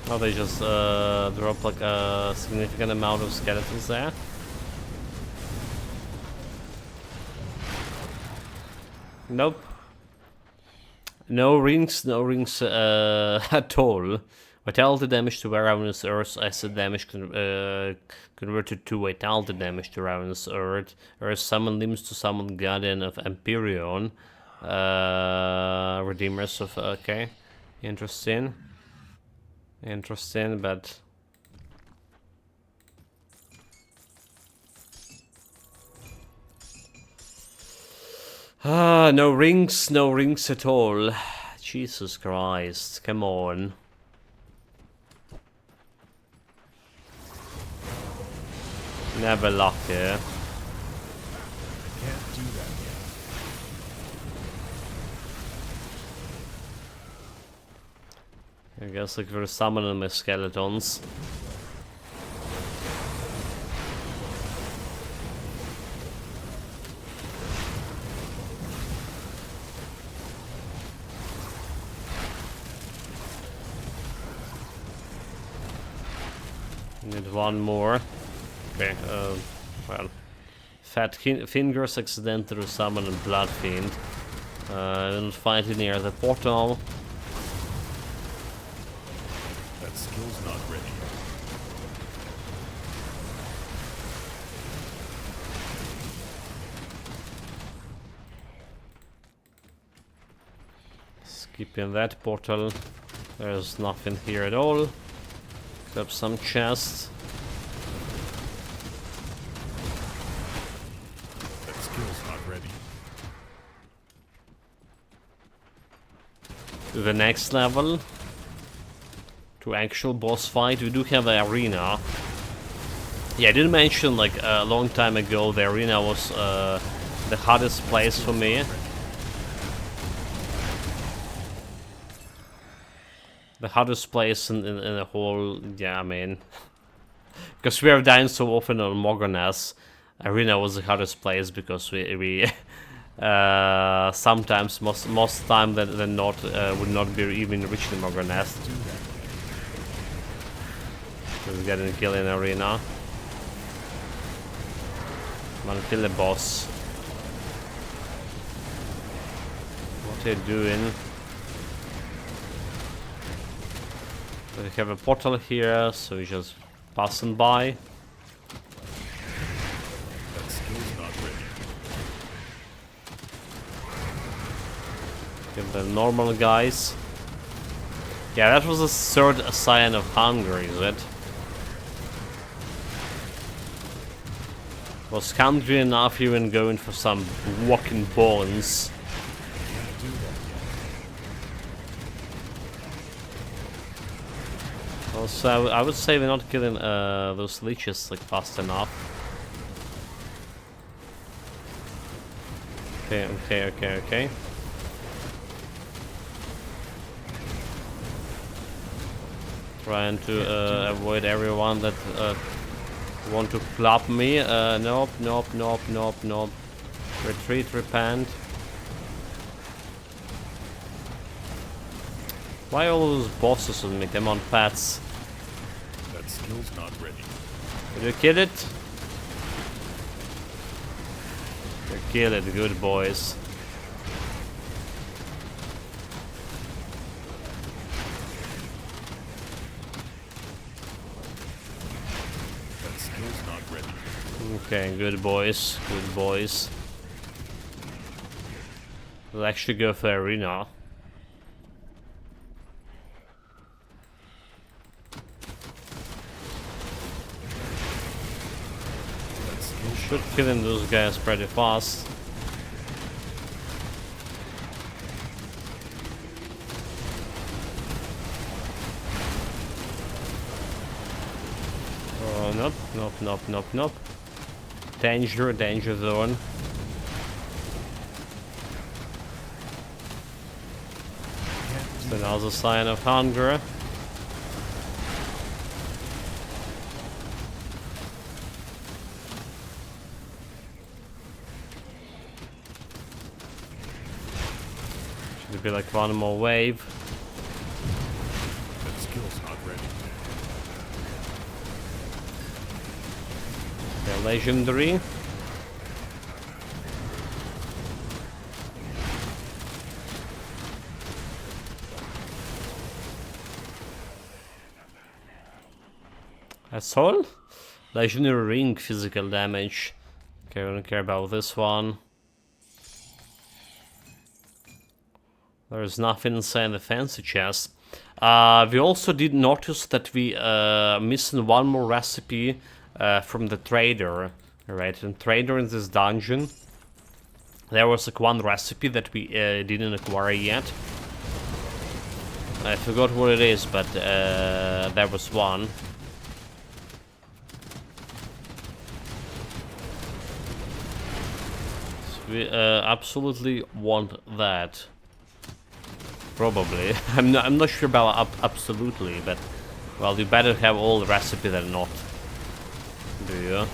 Speaker 1: Oh, they just drop like a significant amount of skeletons there. Nope. No rings at all. Vitality damage to Ravenous Earth, acid damage converted to vitality damage to Ravenous Earth. Earth summon limbs to summon Guardian of Empyrean. Redeemers of... okay. Interesting. Interesting, but... no rings at all. Jesus Christ, come on. Never luck here.
Speaker 4: Can't do that yet.
Speaker 1: I guess like we're summoning my skeletons. Need one more. Okay, well. Fat Fingers accidentally summon a Blood Fiend. We'll fight it near the portal.
Speaker 4: That skill's not ready.
Speaker 1: Skipping that portal. There's nothing here at all. Except some chests.
Speaker 4: ready.
Speaker 1: To the next level. To actual boss fight. We do have an arena. Yeah, I did mention like a long time ago the arena was the hardest place for me. The hardest place in the whole, yeah, I mean, because we are dying so often on Mogonas, arena was the hardest place because we sometimes most time than not would not be even reaching Mogonas. Just getting kill in arena. Come on, kill the boss. What are you doing? We have a portal here, so we're just passing by.
Speaker 4: That skill's not ready.
Speaker 1: Give the normal guys. Yeah, that was a third sign of hunger, is it? Was hungry enough even going for some walking bones. Also, I would say we're not killing those leeches like fast enough. Okay. Trying to avoid everyone that want to plop me. Nope. Retreat, repent. Why all those bosses with me? Come on, pets.
Speaker 4: That skill's not ready.
Speaker 1: Did you kill it? You kill it, good boys.
Speaker 4: That skill's not ready.
Speaker 1: Okay, good boys, good boys. We'll actually go for arena. Should killing those guys pretty fast. Oh, nope. Danger zone. It's another sign of hunger. Should be like one more wave.
Speaker 4: That skill's not ready.
Speaker 1: They're legendary. That's all? Legendary ring physical damage. Okay, I don't care about this one. There's nothing inside the fancy chest. We also did notice that we missing one more recipe from the trader. Right, and trader in this dungeon. There was like one recipe that we didn't acquire yet. I forgot what it is, but there was one. So we absolutely want that. Probably. I'm not sure about absolutely, but well, you better have all the recipe than not. Do you?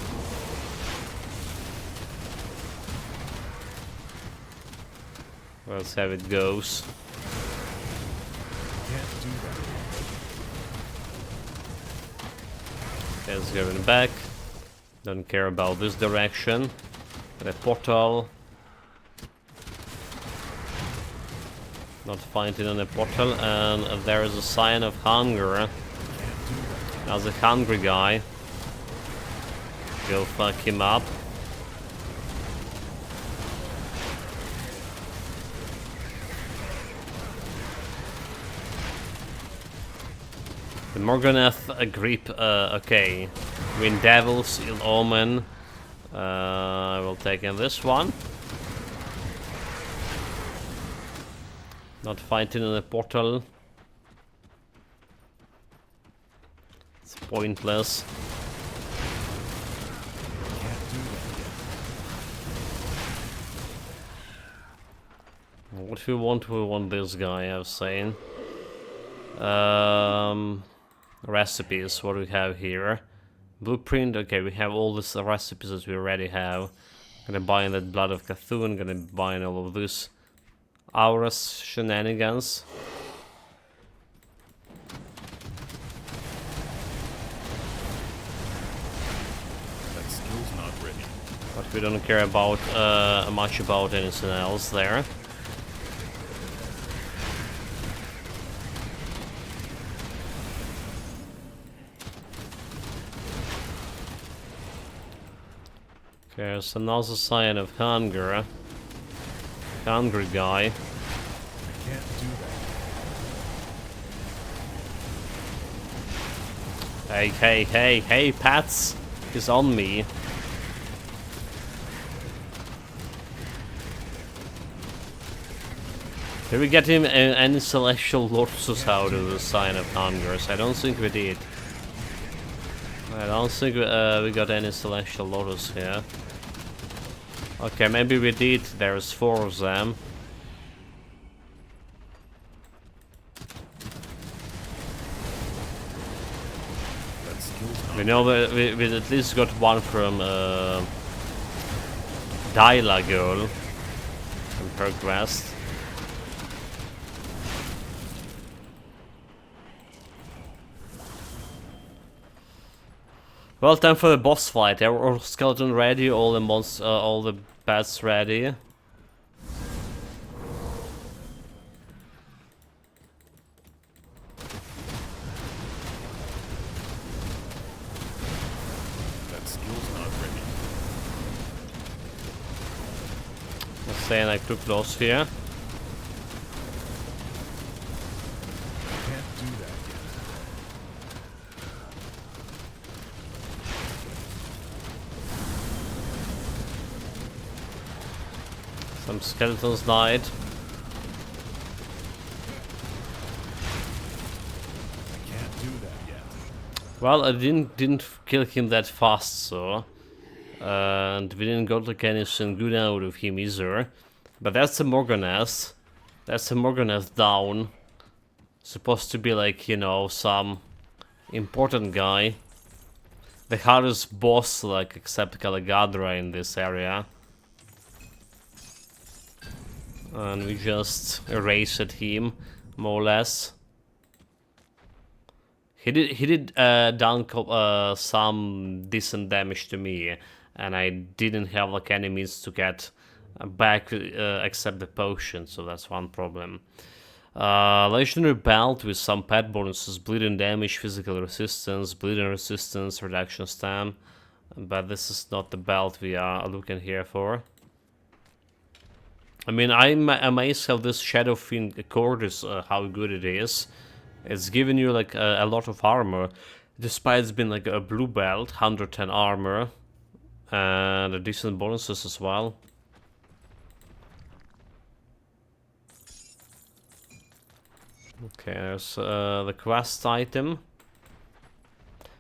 Speaker 1: Let's see how it goes.
Speaker 4: Can't do that.
Speaker 1: It's going back. Don't care about this direction. The portal. Not finding on the portal, and there is a sign of hunger. As a hungry guy. Go fuck him up. The Morganeth grip, okay. Wind Devils, Ill Omen. I will take in this one. Not fighting in the portal. It's pointless.
Speaker 4: Can't do that yet.
Speaker 1: What we want this guy, I was saying. Recipes, what do we have here? Blueprint, okay, we have all these recipes that we already have. Gonna buy in that Blood of Cthulhu, gonna buy in all of this Aura's shenanigans.
Speaker 4: That skill's not ready.
Speaker 1: But we don't care about much about anything else there. Okay, so another sign of hunger. Hungry guy.
Speaker 4: I can't do that.
Speaker 1: Hey, Pats! He's on me. Did we get him any celestial lotuses out of the sign of hunger? I don't think we did. I don't think we got any celestial lotus here. Okay, maybe we did. There's 4 of them.
Speaker 4: That skill's not
Speaker 1: We know that we at least got one from Dyla girl from her quest. Well, time for the boss fight. Are all skeleton ready? All the all the bats ready?
Speaker 4: That skill's not ready.
Speaker 1: I'm saying like too close here.
Speaker 4: Can't do that yet.
Speaker 1: Some skeletons died.
Speaker 4: I can't do that yet.
Speaker 1: Well, I didn't kill him that fast, so and we didn't got like anything good out of him either. But that's a Morganeth. That's a Morganeth down. Supposed to be like, you know, some important guy. The hardest boss, like, except Caligadra in this area. And we just erased him, more or less. He did done some decent damage to me, and I didn't have like any means to get back except the potion, so that's one problem. Legendary belt with some pet bonuses: bleeding damage, physical resistance, bleeding resistance, reduction stam. But this is not the belt we are looking here for. I mean, I'm amazed how this Shadow Fiend cord is, how good it is. It's giving you like a lot of armor, despite it's been like a blue belt, 110 armor, and a decent bonuses as well. Okay, there's the quest item.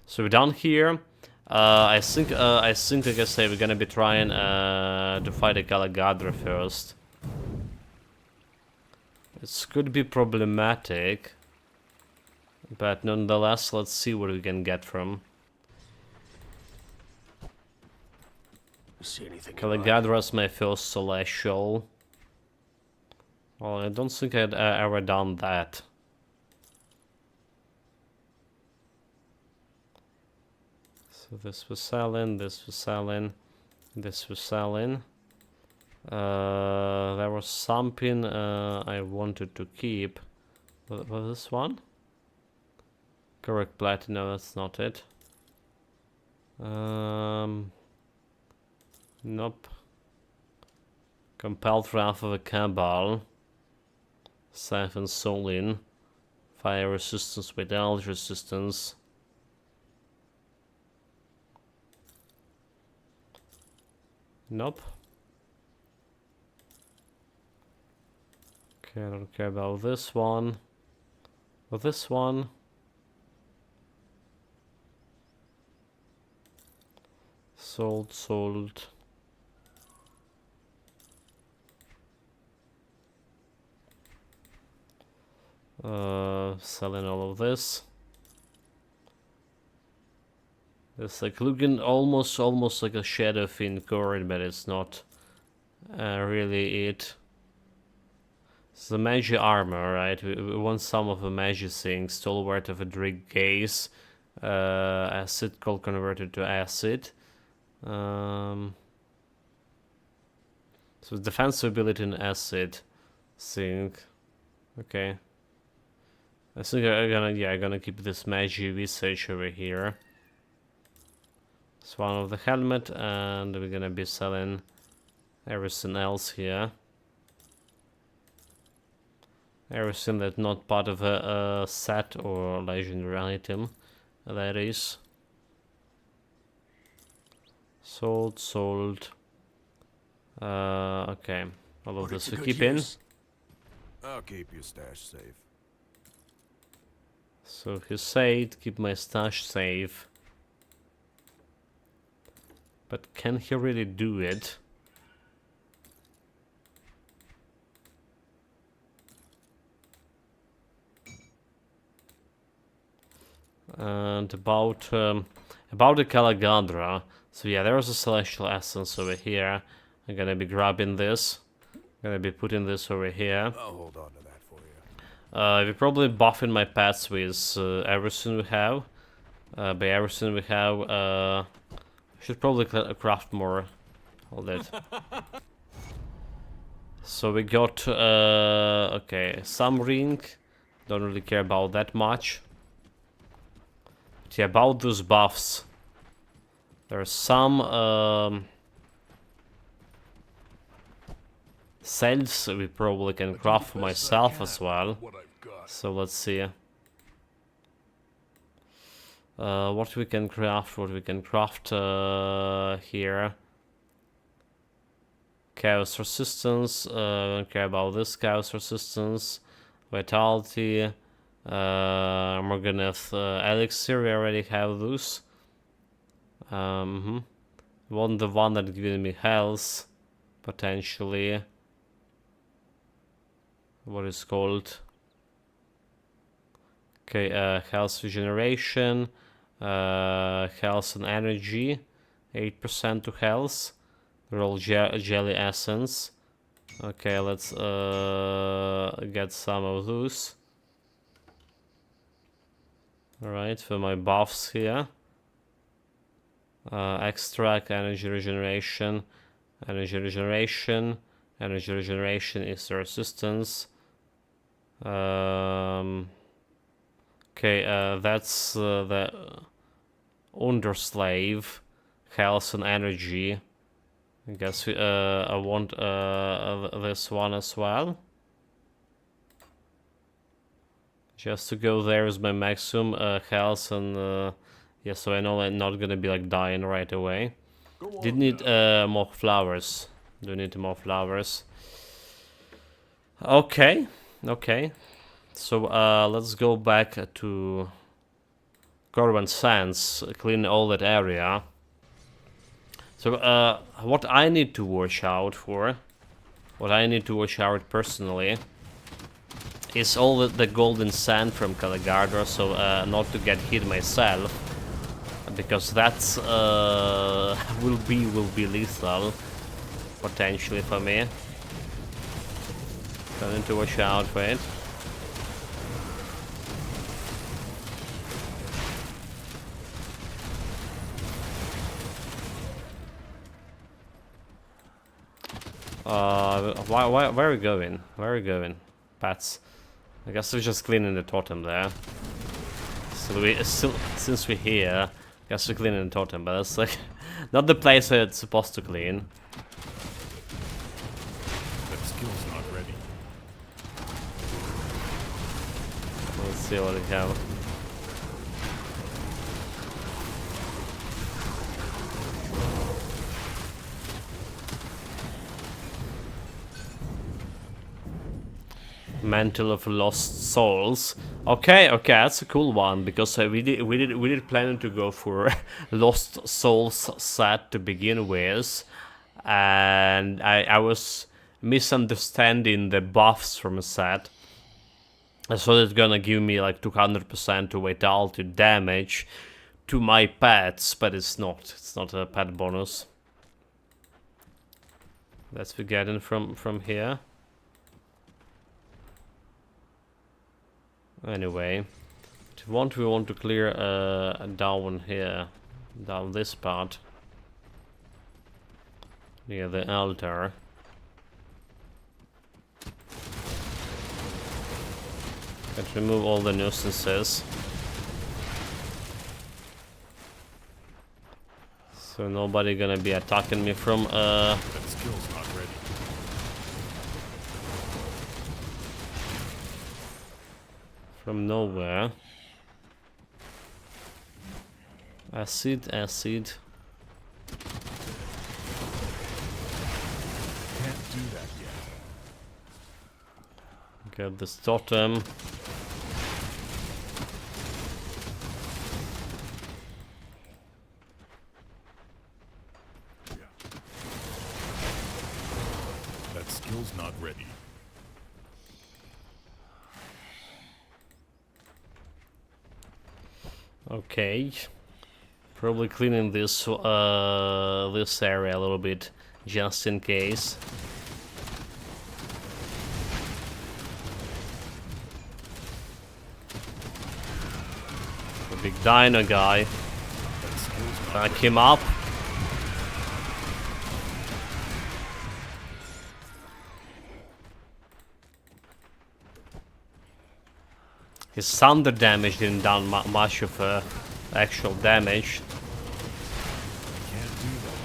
Speaker 1: So we're done here. I think, like I say, we're gonna be trying to fight a Caligadra first. This could be problematic, but nonetheless, let's see what we can get from.
Speaker 4: See anything?
Speaker 1: Caligadra's my first celestial. Well, I don't think I'd ever done that. So this was selling, this was selling, this was selling. There was something I wanted to keep. Was this one? Correct platinum, that's not it. Nope. Compelled Wrath of a Cabal. Siphon Solin. Fire resistance without resistance. Nope. Okay, I don't care about this one. But this one. Sold, sold. Selling all of this. It's like looking almost like a shadow fin cord, but it's not really it. It's the magic armor, right? We want some of the magic things. Stalwart of a Drake Gaze. Acid cold converted to acid. So defensive ability in acid. Think. Okay. I think I'm gonna keep this magic visage over here. It's one of the helmet, and we're gonna be selling everything else here. Everything that's not part of a set or legendary item, that is. Sold, sold. Okay. All of
Speaker 4: Put it
Speaker 1: this
Speaker 4: to
Speaker 1: we
Speaker 4: good
Speaker 1: keep in.
Speaker 4: use. I'll keep your stash safe.
Speaker 1: So he said, keep my stash safe. But can he really do it? And about the Calagadra. So yeah, there's a celestial essence over here. I'm gonna be grabbing this. Gonna be putting this over here.
Speaker 4: I'll hold on to that for you.
Speaker 1: We're probably buffing my pets with everything we have. By everything we have, should probably craft more. All that. So we got okay, some ring. Don't really care about that much. But yeah, about those buffs. There's some cells we probably can craft for myself as well. So let's see. What we can craft, here. Chaos resistance, don't care about this chaos resistance. Vitality, Morganeth elixir, we already have those. Want the one that giving me health, potentially. What is called? Okay, health regeneration, health and energy, 8% to health. Roll jelly essence. Okay, let's get some of those. Alright, for my buffs here. Extract, energy regeneration, energy regeneration. Energy regeneration is the resistance. Okay, that's the Underslave, health and energy. I guess I want this one as well. Just to go there is my maximum health and yeah, so I know I'm not gonna be like dying right away. Did need more flowers. Do need more flowers. Okay, okay. So let's go back to Corwin Sands, clean all that area. So what I need to watch out for, what I need to watch out personally, is all the golden sand from Calagadra, so not to get hit myself, because that's will be lethal potentially for me. So I need to watch out for it. Where are we going? Where are we going? Pats. I guess we're just cleaning the totem there. So since we're here, I guess we're cleaning the totem, but that's like not the place that it's supposed to clean.
Speaker 4: That skill's not ready.
Speaker 1: Let's see what we have. Mantle of Lost Souls. Okay, that's a cool one because we did plan to go for Lost Souls set to begin with, and I was misunderstanding the buffs from a set. I thought it's gonna give me like 200% to vitality damage to my pets, but it's not. It's not a pet bonus. That's we getting from here. Anyway, we want to clear down here, down this part, near the altar. Let's remove all the nuisances, so nobody gonna be attacking me from
Speaker 4: That skill's not ready.
Speaker 1: from nowhere. Acid.
Speaker 4: Can't do that yet.
Speaker 1: Get this totem.
Speaker 4: That skill's not ready.
Speaker 1: Okay, probably cleaning this this area a little bit just in case. The big dino guy.
Speaker 4: That skill's not
Speaker 1: Back him up. His thunder damage didn't done much of actual damage.
Speaker 4: Can't do that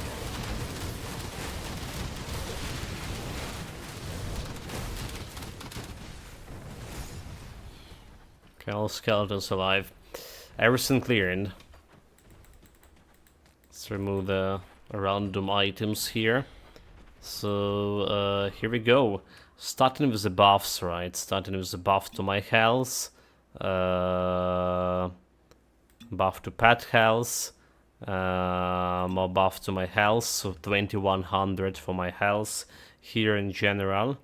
Speaker 4: yet.
Speaker 1: Okay, all skeletons alive. Everything cleared. Let's remove the random items here. So here we go. Starting with the buffs, right? Starting with the buff to my health. Buff to pet health, more buff to my health, so 2100 for my health here in general,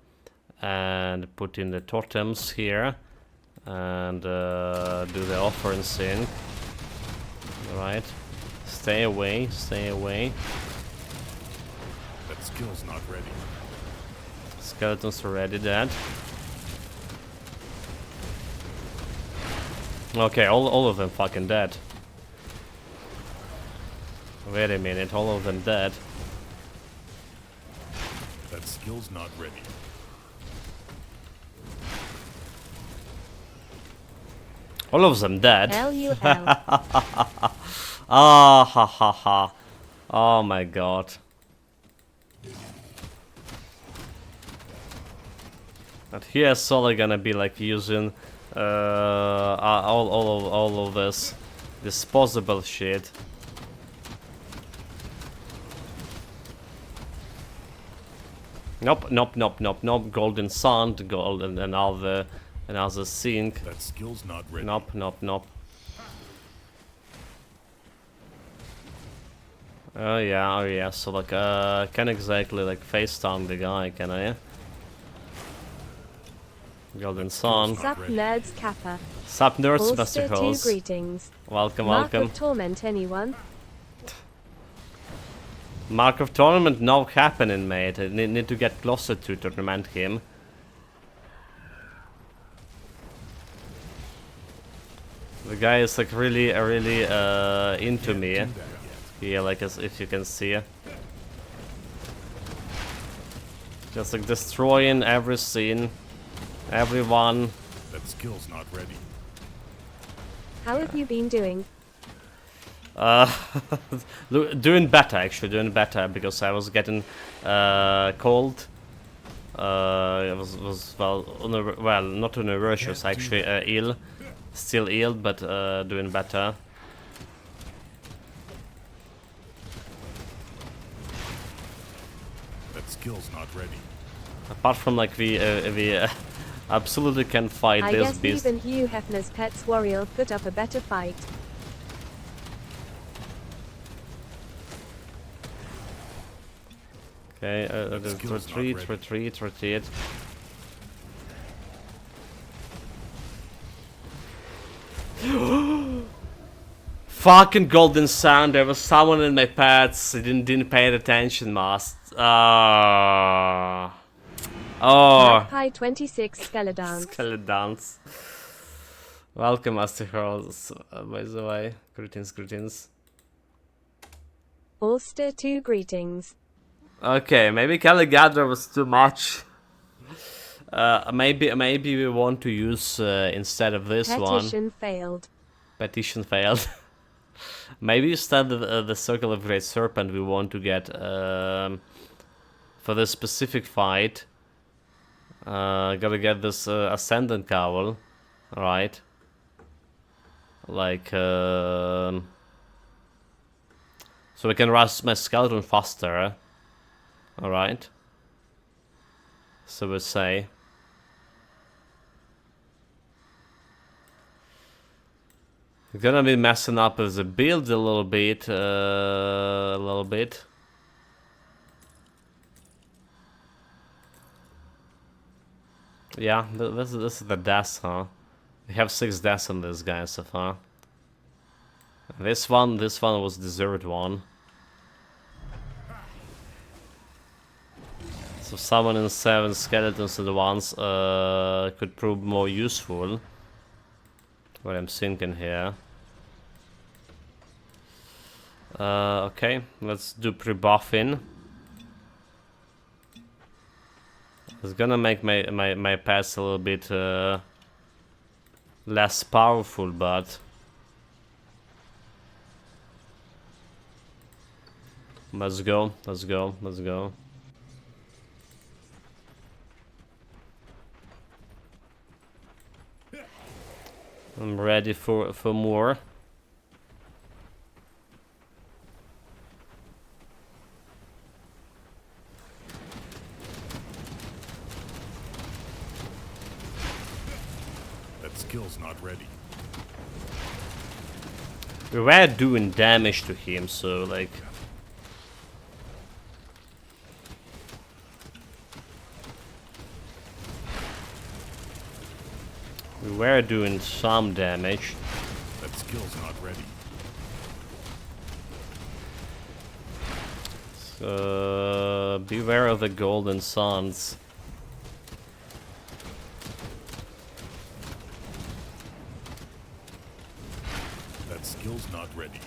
Speaker 1: and put in the totems here, and do the offering thing. Alright, stay away.
Speaker 4: That skill's not ready.
Speaker 1: Skeletons already dead. Okay, all of them fucking dead. Wait a minute, all of them dead.
Speaker 4: That skill's not ready.
Speaker 1: All of them dead.
Speaker 2: LUL.
Speaker 1: Ah, ha ha ha. Oh my god. But here's only gonna be like using all of this disposable shit. Nope. Golden sand, gold, and another zinc.
Speaker 4: That skill's not ready.
Speaker 1: Nope. Oh yeah. So like, can't exactly like face down the guy, can I? Golden Sun.
Speaker 2: Sup nerds Kappa.
Speaker 1: Sup nerds,
Speaker 2: All
Speaker 1: Master
Speaker 2: Sir
Speaker 1: Host.
Speaker 2: greetings.
Speaker 1: Welcome.
Speaker 2: Mark of Torment anyone?
Speaker 1: Mark of Tournament now happening, mate. I need to get closer to tournament him. The guy is like really into me.
Speaker 4: Do that yet.
Speaker 1: Yeah, like as if you can see. Just like destroying every scene. Everyone.
Speaker 4: That skill's not ready.
Speaker 2: How have you been doing?
Speaker 1: Doing better actually, because I was getting cold. I was well, not nervous actually, ill, still ill, but doing better.
Speaker 4: That skill's not ready.
Speaker 1: Apart from like the Absolutely can fight
Speaker 2: I
Speaker 1: this
Speaker 2: guess
Speaker 1: beast.
Speaker 2: even Hugh Hefner's Pets Warrior put up a better fight.
Speaker 1: Okay,
Speaker 4: skill's not
Speaker 1: retreat,
Speaker 4: ready.
Speaker 1: retreat, retreat. Fucking golden sound, there was someone in my paths. I didn't pay attention, Mast. Oh.
Speaker 2: Magpie 26 Skeledance.
Speaker 1: Skeledance. Welcome, Master Heralds, by the way. Greetings, greetings.
Speaker 2: Ulster 2 greetings.
Speaker 1: Okay, maybe Caligadra was too much. Maybe we want to use instead of this one.
Speaker 2: Petition failed.
Speaker 1: Petition failed. Maybe instead of the Circle of Great Serpent, we want to get for this specific fight. Gotta get this Ascendant Cowl, right? Like so we can rush my skeleton faster. All right. So we say. We're gonna be messing up with the build a little bit, Yeah, this is the deaths, huh? We have 6 deaths on this guy so far. This one was deserved one. So summoning 7 skeletons at once could prove more useful. What I'm thinking here. Okay, let's do pre-buffing. It's gonna make my pass a little bit less powerful, but let's go. I'm ready for more.
Speaker 4: That skill's not ready.
Speaker 1: We were doing damage to him, so like. We were doing some damage.
Speaker 4: That skill's not ready.
Speaker 1: So beware of the golden suns.
Speaker 4: That skill's not ready.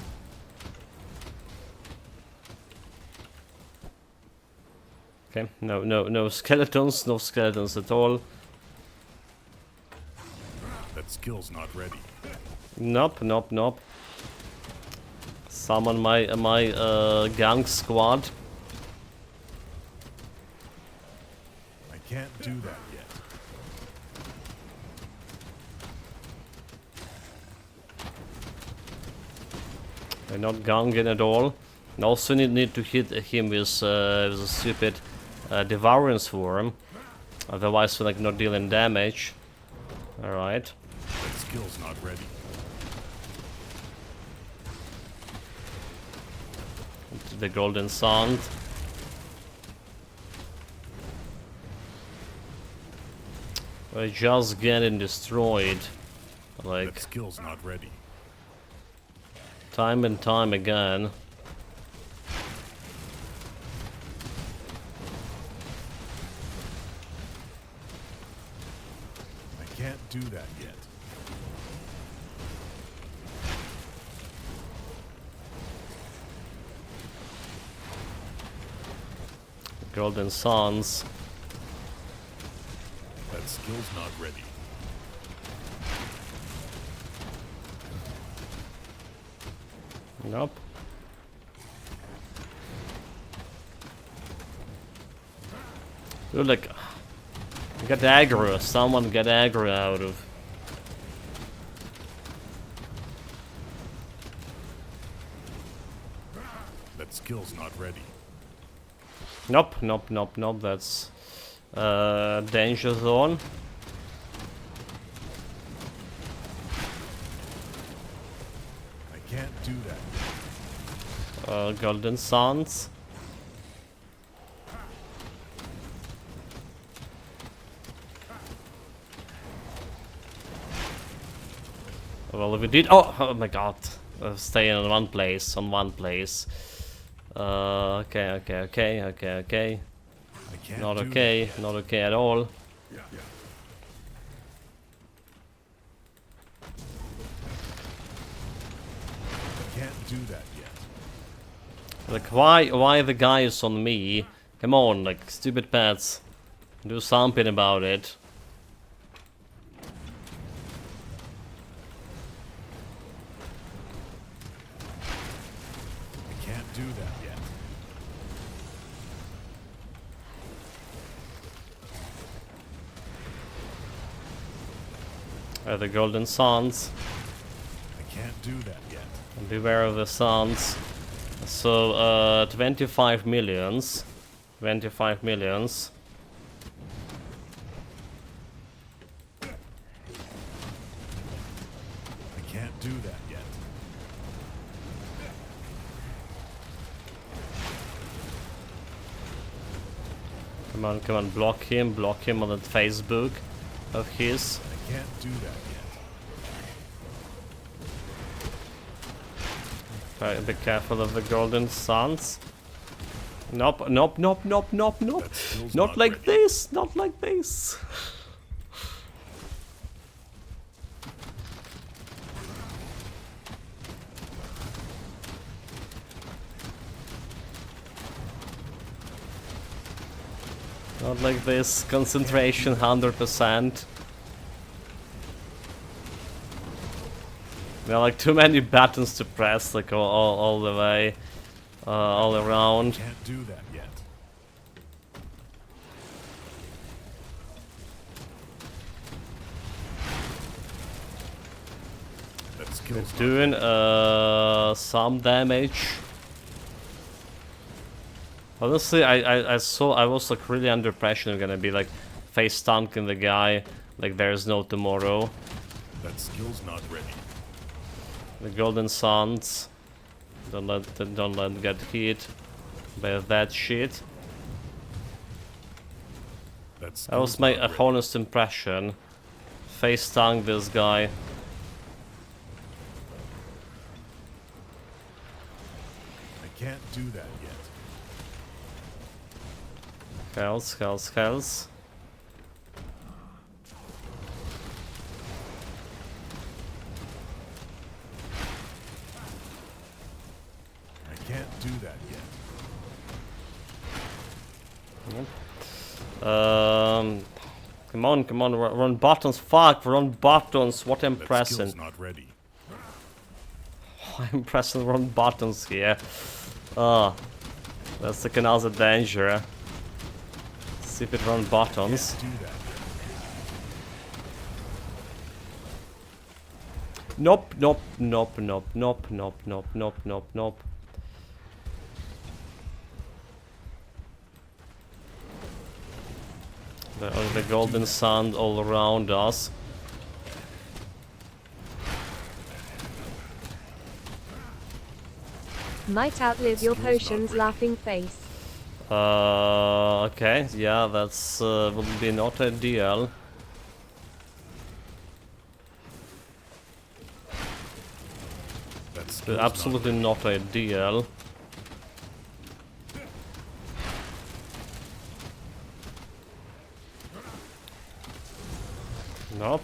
Speaker 1: Okay, no skeletons, no skeletons at all.
Speaker 4: That skill's not ready.
Speaker 1: Nope. Summon my gang squad.
Speaker 4: I can't do that yet.
Speaker 1: They're not ganging at all. And also need to hit him with a stupid devouring swarm. Otherwise, we're like not dealing damage. All right.
Speaker 4: That skill's not ready.
Speaker 1: Into the golden sand. We're just getting destroyed. Like
Speaker 4: That skill's not ready.
Speaker 1: time and time again.
Speaker 4: I can't do that yet.
Speaker 1: Golden Suns.
Speaker 4: That skill's not ready.
Speaker 1: Nope. Dude, like, get aggro. Someone get aggro out of.
Speaker 4: That skill's not ready.
Speaker 1: Nope. That's danger zone.
Speaker 4: do that.
Speaker 1: Golden Suns. Well, we did. Oh my God! Stay in one place. On one place. Okay.
Speaker 4: I can't
Speaker 1: Not
Speaker 4: do
Speaker 1: okay.
Speaker 4: that.
Speaker 1: Not okay at all.
Speaker 4: I can't do that yet.
Speaker 1: Like, why the guy is on me? Come on, like, stupid pets. Do something about it.
Speaker 4: I can't do that yet.
Speaker 1: The Golden Suns.
Speaker 4: I can't do that yet.
Speaker 1: Beware of the Suns. So, 25 millions. 25 millions.
Speaker 4: I can't do that yet.
Speaker 1: Come on, block him on that Facebook of his.
Speaker 4: I can't do that yet.
Speaker 1: Be careful of the Golden Suns. Nope.
Speaker 4: That skill's
Speaker 1: Not like
Speaker 4: ready.
Speaker 1: this, not like this. Not like this, concentration 100%. There are like too many buttons to press, like all the way, all around.
Speaker 4: Can't do that yet. That skill's not
Speaker 1: Doing some damage. Honestly, I was like really under pressure. I'm gonna be like face tanking the guy like there's no tomorrow.
Speaker 4: That skill's not ready.
Speaker 1: The Golden Suns. Don't let get hit by that shit.
Speaker 4: That
Speaker 1: That was
Speaker 4: skill's
Speaker 1: my
Speaker 4: not ready.
Speaker 1: honest impression. Face tank this guy.
Speaker 4: I can't do that yet.
Speaker 1: Hells.
Speaker 4: I can't do that yet.
Speaker 1: Come on, run buttons. Fuck, run buttons. What I'm
Speaker 4: That
Speaker 1: pressing.
Speaker 4: skill's not ready.
Speaker 1: I'm pressing wrong buttons here. That's like another danger. Stupid wrong buttons.
Speaker 4: Can't do that yet.
Speaker 1: Nope. The golden sand all around us.
Speaker 2: Might outlive your potions, laughing face.
Speaker 1: Okay, yeah, that's would be not ideal.
Speaker 4: That skill's not
Speaker 1: Absolutely
Speaker 4: ready.
Speaker 1: not ideal. Nope.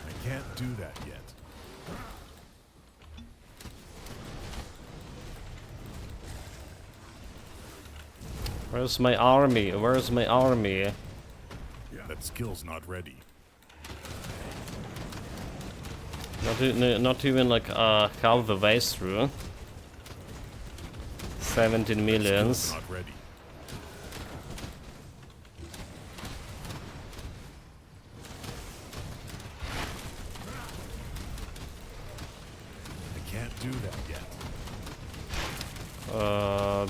Speaker 4: I can't do that yet.
Speaker 1: Where's my army? Where's my army?
Speaker 4: That skill's not ready.
Speaker 1: Not even like half the way through. 17
Speaker 4: Skill's
Speaker 1: millions.
Speaker 4: not ready. I can't do that yet.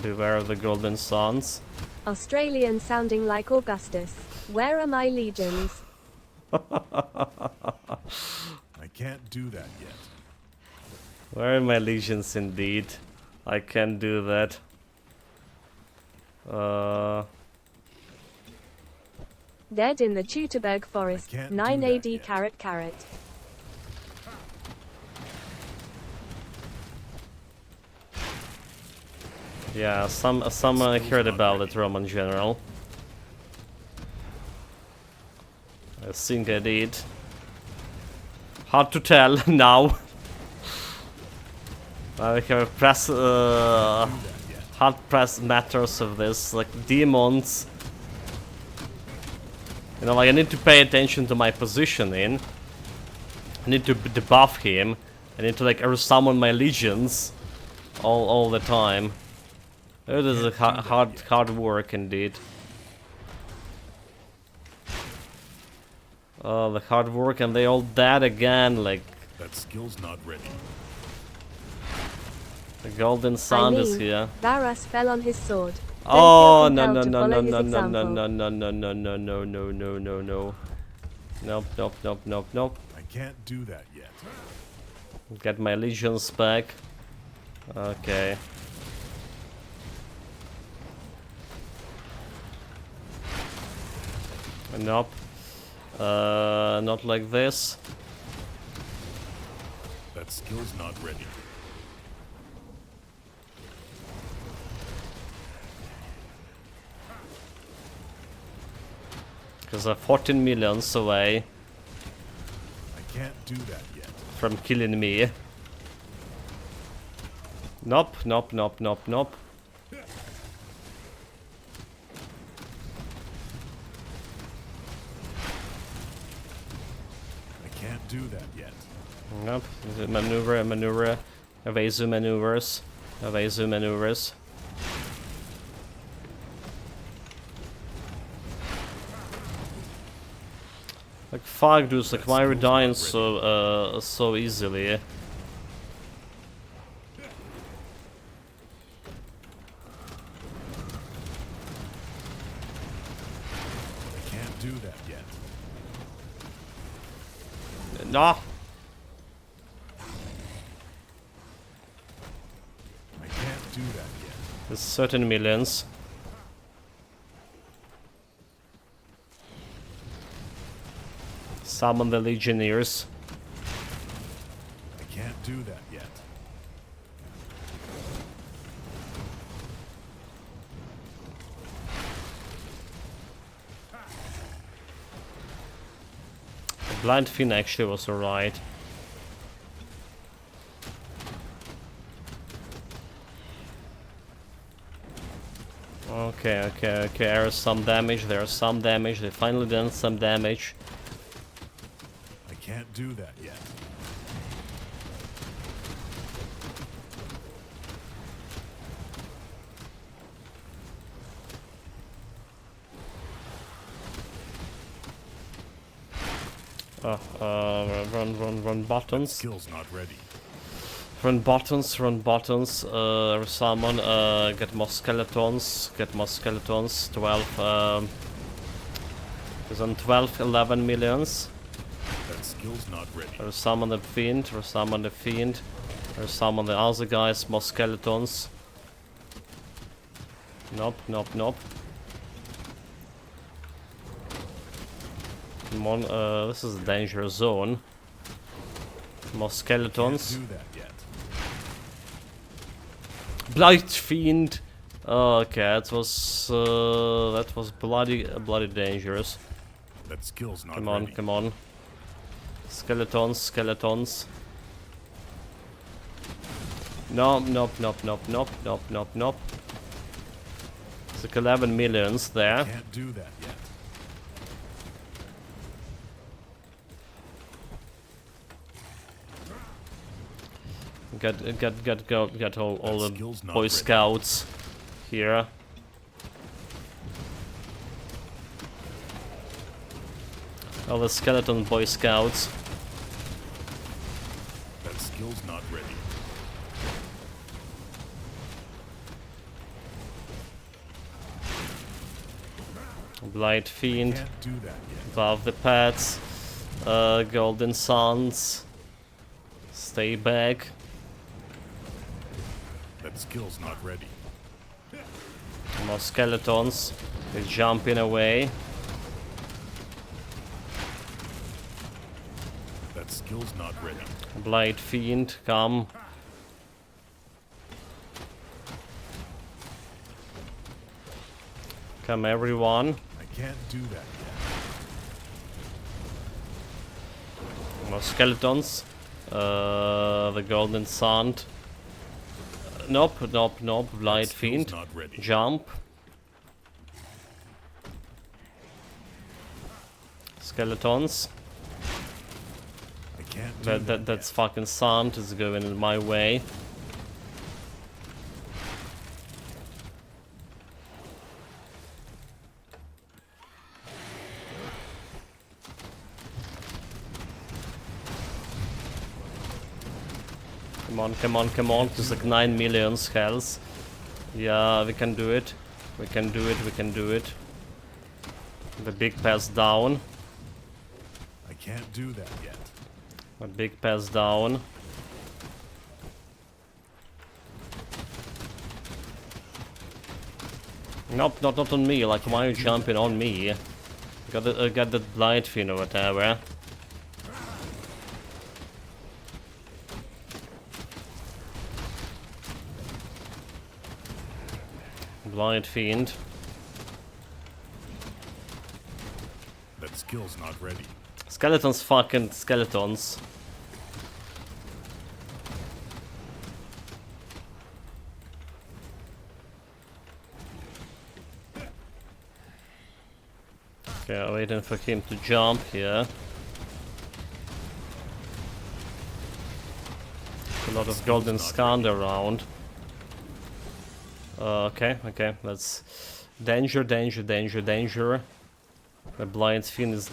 Speaker 1: Beware of the golden suns.
Speaker 2: Australian sounding like Augustus. Where are my legions?
Speaker 4: I can't do that yet.
Speaker 1: Where are my legions indeed? I can't do that.
Speaker 2: Dead in the Teutoburg forest.
Speaker 4: can't do
Speaker 2: 9
Speaker 4: that
Speaker 2: AD
Speaker 4: yet.
Speaker 2: carrot carrot.
Speaker 1: Yeah, some heard about it, Roman general. I think I did. Hard to tell now. I have press hard press matters of this, like demons. You know, like I need to pay attention to my positioning. I need to debuff him. I need to like summon my legions all the time. It is a hard work indeed. Oh, the hard work, and they all dead again. Like
Speaker 4: That skill's not ready.
Speaker 1: the golden sun is here.
Speaker 2: Varus fell on his sword.
Speaker 1: Oh
Speaker 2: Don't feel
Speaker 1: no
Speaker 2: compelled
Speaker 1: no
Speaker 2: to
Speaker 1: no
Speaker 2: follow
Speaker 1: no
Speaker 2: his
Speaker 1: no no
Speaker 2: example.
Speaker 1: no no no no no no no no no. Nope nope nope nope nope.
Speaker 4: I can't do that yet.
Speaker 1: Get my legions back. Okay. Nope. Not like this.
Speaker 4: That skill's not ready.
Speaker 1: Because I'm 14 millions away
Speaker 4: I can't do that yet.
Speaker 1: from killing me. Nope, nope, nope, nope, nope.
Speaker 4: I can't do that yet.
Speaker 1: Nope. Maneuver, maneuver. Evasive maneuvers. Evasive maneuvers. Like fuck, dude, like why are we dying so easily?
Speaker 4: I can't do that yet.
Speaker 1: No.
Speaker 4: I can't do that yet.
Speaker 1: There's certain millions. Summon the legionnaires.
Speaker 4: I can't do that yet.
Speaker 1: Blind Fin actually was alright. Okay. There's some damage, there's some damage, they finally done some damage.
Speaker 4: I can't do that yet.
Speaker 1: Run buttons.
Speaker 4: Skill's not ready.
Speaker 1: Run buttons, summon, get more skeletons, 12, there's on 12, 11 millions.
Speaker 4: That skill's not ready.
Speaker 1: Resummon the fiend, resummon the other guys, more skeletons. Nope. Come on, this is a danger zone. More skeletons.
Speaker 4: Can't do that yet.
Speaker 1: Blight fiend. Okay, that was bloody dangerous.
Speaker 4: That skill's not
Speaker 1: Come
Speaker 4: ready.
Speaker 1: on. Skeletons. Nope. It's like 11 millions there.
Speaker 4: Can't do that yet.
Speaker 1: Get all
Speaker 4: That
Speaker 1: the
Speaker 4: skill's not
Speaker 1: Boy
Speaker 4: ready.
Speaker 1: Scouts here. All the skeleton Boy Scouts.
Speaker 4: That skill's not ready.
Speaker 1: Blight Fiend.
Speaker 4: Can't do that yet.
Speaker 1: Above the pets. Golden Suns. Stay back.
Speaker 4: That skill's not ready.
Speaker 1: More skeletons. They're jumping away.
Speaker 4: That skill's not ready.
Speaker 1: Blight Fiend, come. Come everyone.
Speaker 4: I can't do that yet.
Speaker 1: More skeletons. The golden sand. Nope, nope, nope. Blight
Speaker 4: Skill's
Speaker 1: Fiend.
Speaker 4: not ready.
Speaker 1: Jump. Skeletons.
Speaker 4: I can't do that.
Speaker 1: That's fucking sand is going in my way. Come on, come on, come on. There's like 9 million health. Yeah, we can do it. We can do it, we can do it. The big pass down.
Speaker 4: I can't do that yet.
Speaker 1: A big pass down. Nope, not on me. Like, why are you jumping on me? Got the blight fiend or whatever. Blight fiend.
Speaker 4: That skill's not ready.
Speaker 1: Skeletons, fucking skeletons. Okay, I'm waiting for him to jump here. A lot of golden scand around. Okay, okay, that's danger, danger, danger, danger. The blind fiend is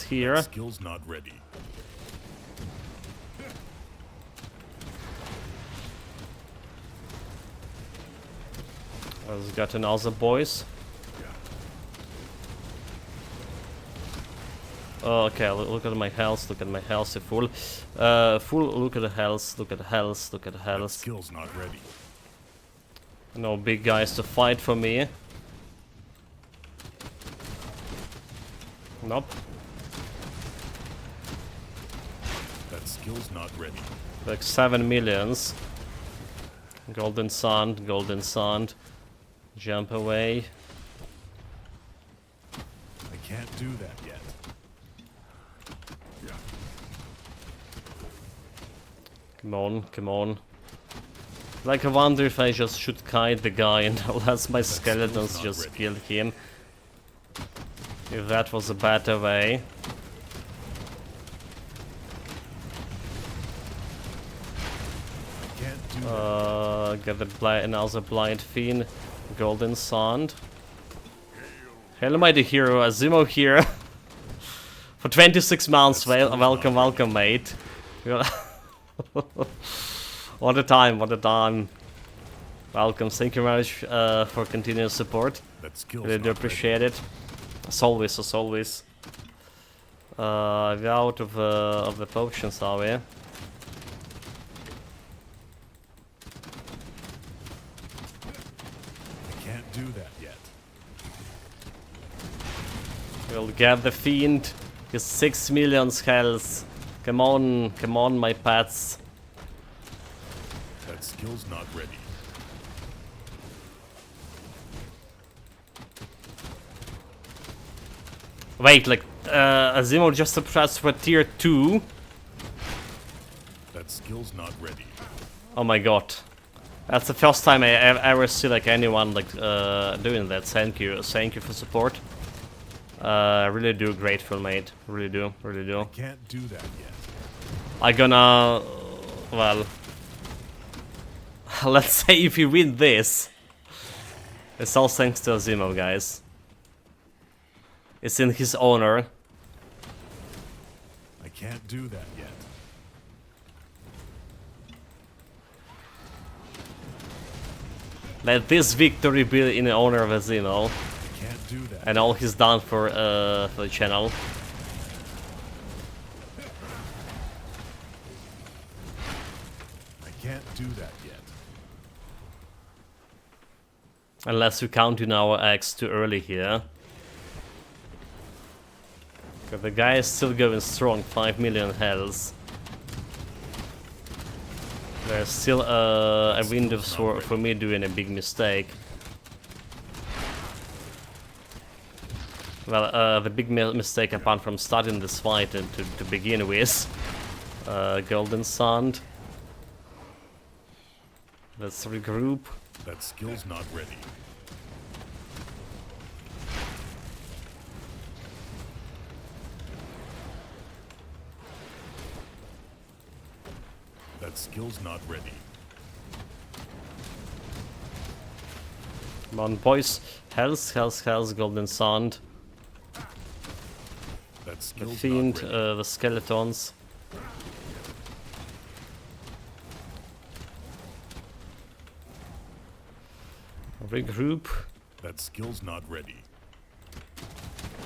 Speaker 1: here.
Speaker 4: That skill's not ready.
Speaker 1: I've got another boys. Oh, okay, look at my health, look at my health, full. Full, look at the health, look at the health, look at the
Speaker 4: That
Speaker 1: health.
Speaker 4: skill's not ready.
Speaker 1: No big guys to fight for me. Nope.
Speaker 4: That skill's not ready.
Speaker 1: Like 7 millions. Golden sand, golden sand. Jump away.
Speaker 4: I can't do that yet.
Speaker 1: Come on, come on. Like, I wonder if I just should kite the guy and let my skeletons
Speaker 4: not
Speaker 1: just
Speaker 4: ready.
Speaker 1: kill him. If that was a better way.
Speaker 4: I can't do that.
Speaker 1: Get the another blind fiend. Golden sand. Hail mighty hero, Azimo here. For 26 months, welcome, welcome, mate. What a time, what a time. Welcome, thank you very much for continuous support.
Speaker 4: That skill's
Speaker 1: Really
Speaker 4: not
Speaker 1: do
Speaker 4: ready.
Speaker 1: appreciate it. As always, as always. We're out of the potions, are we?
Speaker 4: I can't do that yet.
Speaker 1: We'll get the fiend. He's 6 million health. Come on, my pets.
Speaker 4: That skill's not ready.
Speaker 1: Wait, like, Azimo just suppressed for tier 2.
Speaker 4: That skill's not ready.
Speaker 1: Oh my god. That's the first time I ever see like anyone like doing that. Thank you for support. Really do grateful, mate. Really do, really do.
Speaker 4: Can't do that yet.
Speaker 1: I gonna, well, let's say if you win this, it's all thanks to Azimo, guys. It's in his honor.
Speaker 4: I can't do that yet.
Speaker 1: Let this victory be in honor of Azimo
Speaker 4: I can't do that.
Speaker 1: and all he's done for the channel.
Speaker 4: I can't do that yet.
Speaker 1: Unless we count in our X too early here. Okay, the guy is still going strong, 5 million health. There's still a window for me doing a big mistake. Well, the big mistake apart from starting this fight to begin with. Golden Sand. Let's regroup.
Speaker 5: That skill's not ready. That skill's not ready.
Speaker 1: Come on, boys. Health, Golden Sand.
Speaker 5: That
Speaker 1: The
Speaker 5: skill's
Speaker 1: Fiend,
Speaker 5: not ready.
Speaker 1: the Skeletons. Regroup.
Speaker 5: That skill's not ready.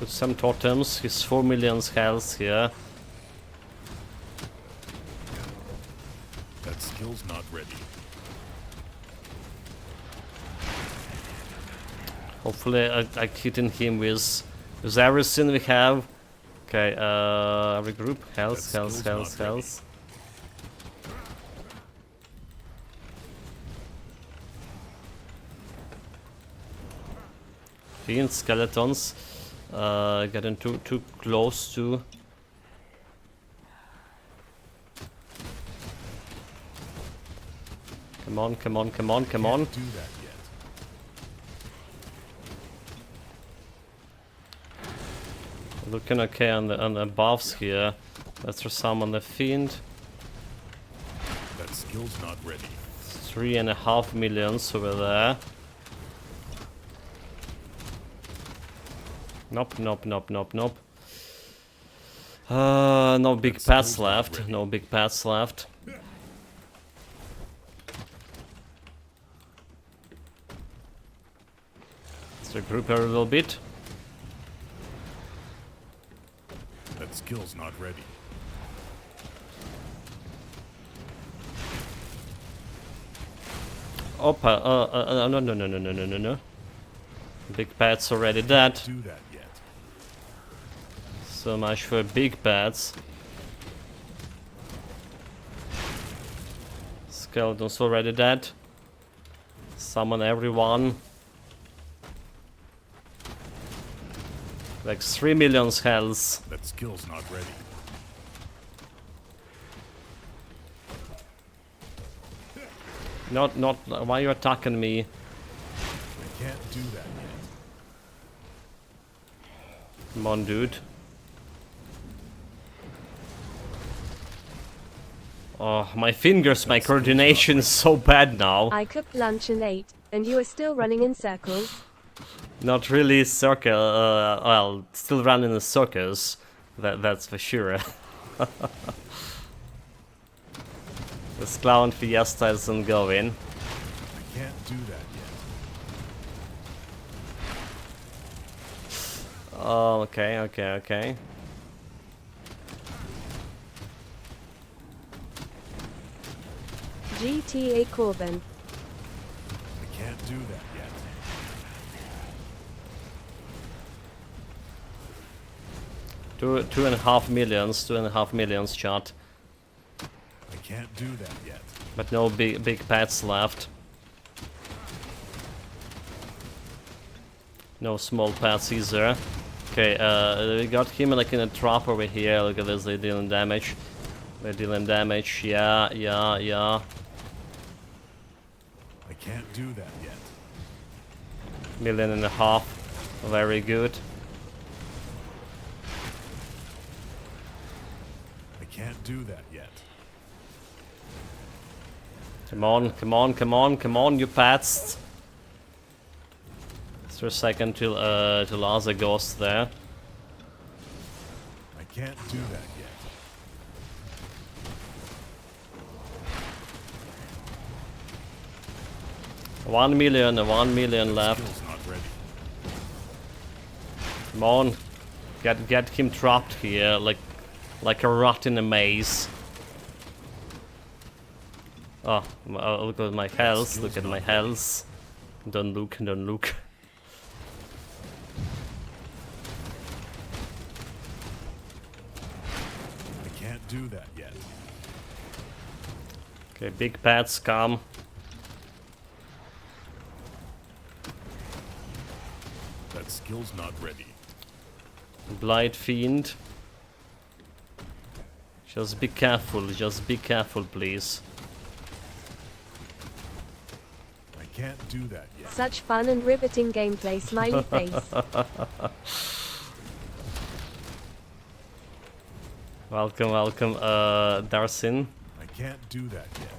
Speaker 1: Put some totems. He's 4 million health here.
Speaker 5: That skill's not ready.
Speaker 1: Hopefully I hitting him with everything we have. Okay, regroup. Health.
Speaker 5: skill's not ready.
Speaker 1: Fiend, Skeletons. Getting too close to. Come on.
Speaker 5: Can't do that yet.
Speaker 1: Looking okay on the buffs here. Let's summon the Fiend.
Speaker 5: That skill's not ready.
Speaker 1: 3.5 million over there. Nope. No big paths left. No big paths left. Let's regroup a little bit.
Speaker 5: That skill's not ready.
Speaker 1: Opa, no. Big paths already dead.
Speaker 5: Do that yet.
Speaker 1: So much for big paths. Skeletons already dead. Summon everyone. Like 3 million health.
Speaker 5: That skill's not ready.
Speaker 1: Not. Why are you attacking me?
Speaker 5: I can't do that yet.
Speaker 1: Come on, dude. Oh, my fingers, my coordination is so bad now.
Speaker 2: I cooked lunch and ate, and you are still running in circles.
Speaker 1: Not really circle. Well, still running the circus. That's for sure. This clown fiesta isn't going.
Speaker 5: I can't do that yet.
Speaker 1: Oh, okay.
Speaker 2: GTA Corbin.
Speaker 5: I can't do that yet.
Speaker 1: Two and a half millions, chat.
Speaker 5: I can't do that yet.
Speaker 1: But no big pets left. No small pets either. Okay, we got him like in a trap over here. Look at this, they're dealing damage. Yeah.
Speaker 5: I can't do that yet.
Speaker 1: 1.5 million. Very good.
Speaker 5: I can't do that yet.
Speaker 1: Come on, you pets. It's for a second till Laza goes there.
Speaker 5: I can't do that yet.
Speaker 1: $1 million left.
Speaker 5: Skill's not ready.
Speaker 1: Come on, get him trapped here like a rat in a maze. Oh, look at my health. Look at my health. Don't look, don't look.
Speaker 5: I can't do that yet.
Speaker 1: Okay, big pets come.
Speaker 5: That skill's not ready.
Speaker 1: Blight Fiend. Just be careful, please.
Speaker 5: I can't do that yet.
Speaker 2: Such fun and riveting gameplay, smiley face.
Speaker 1: Welcome, welcome, Darsin.
Speaker 5: I can't do that yet.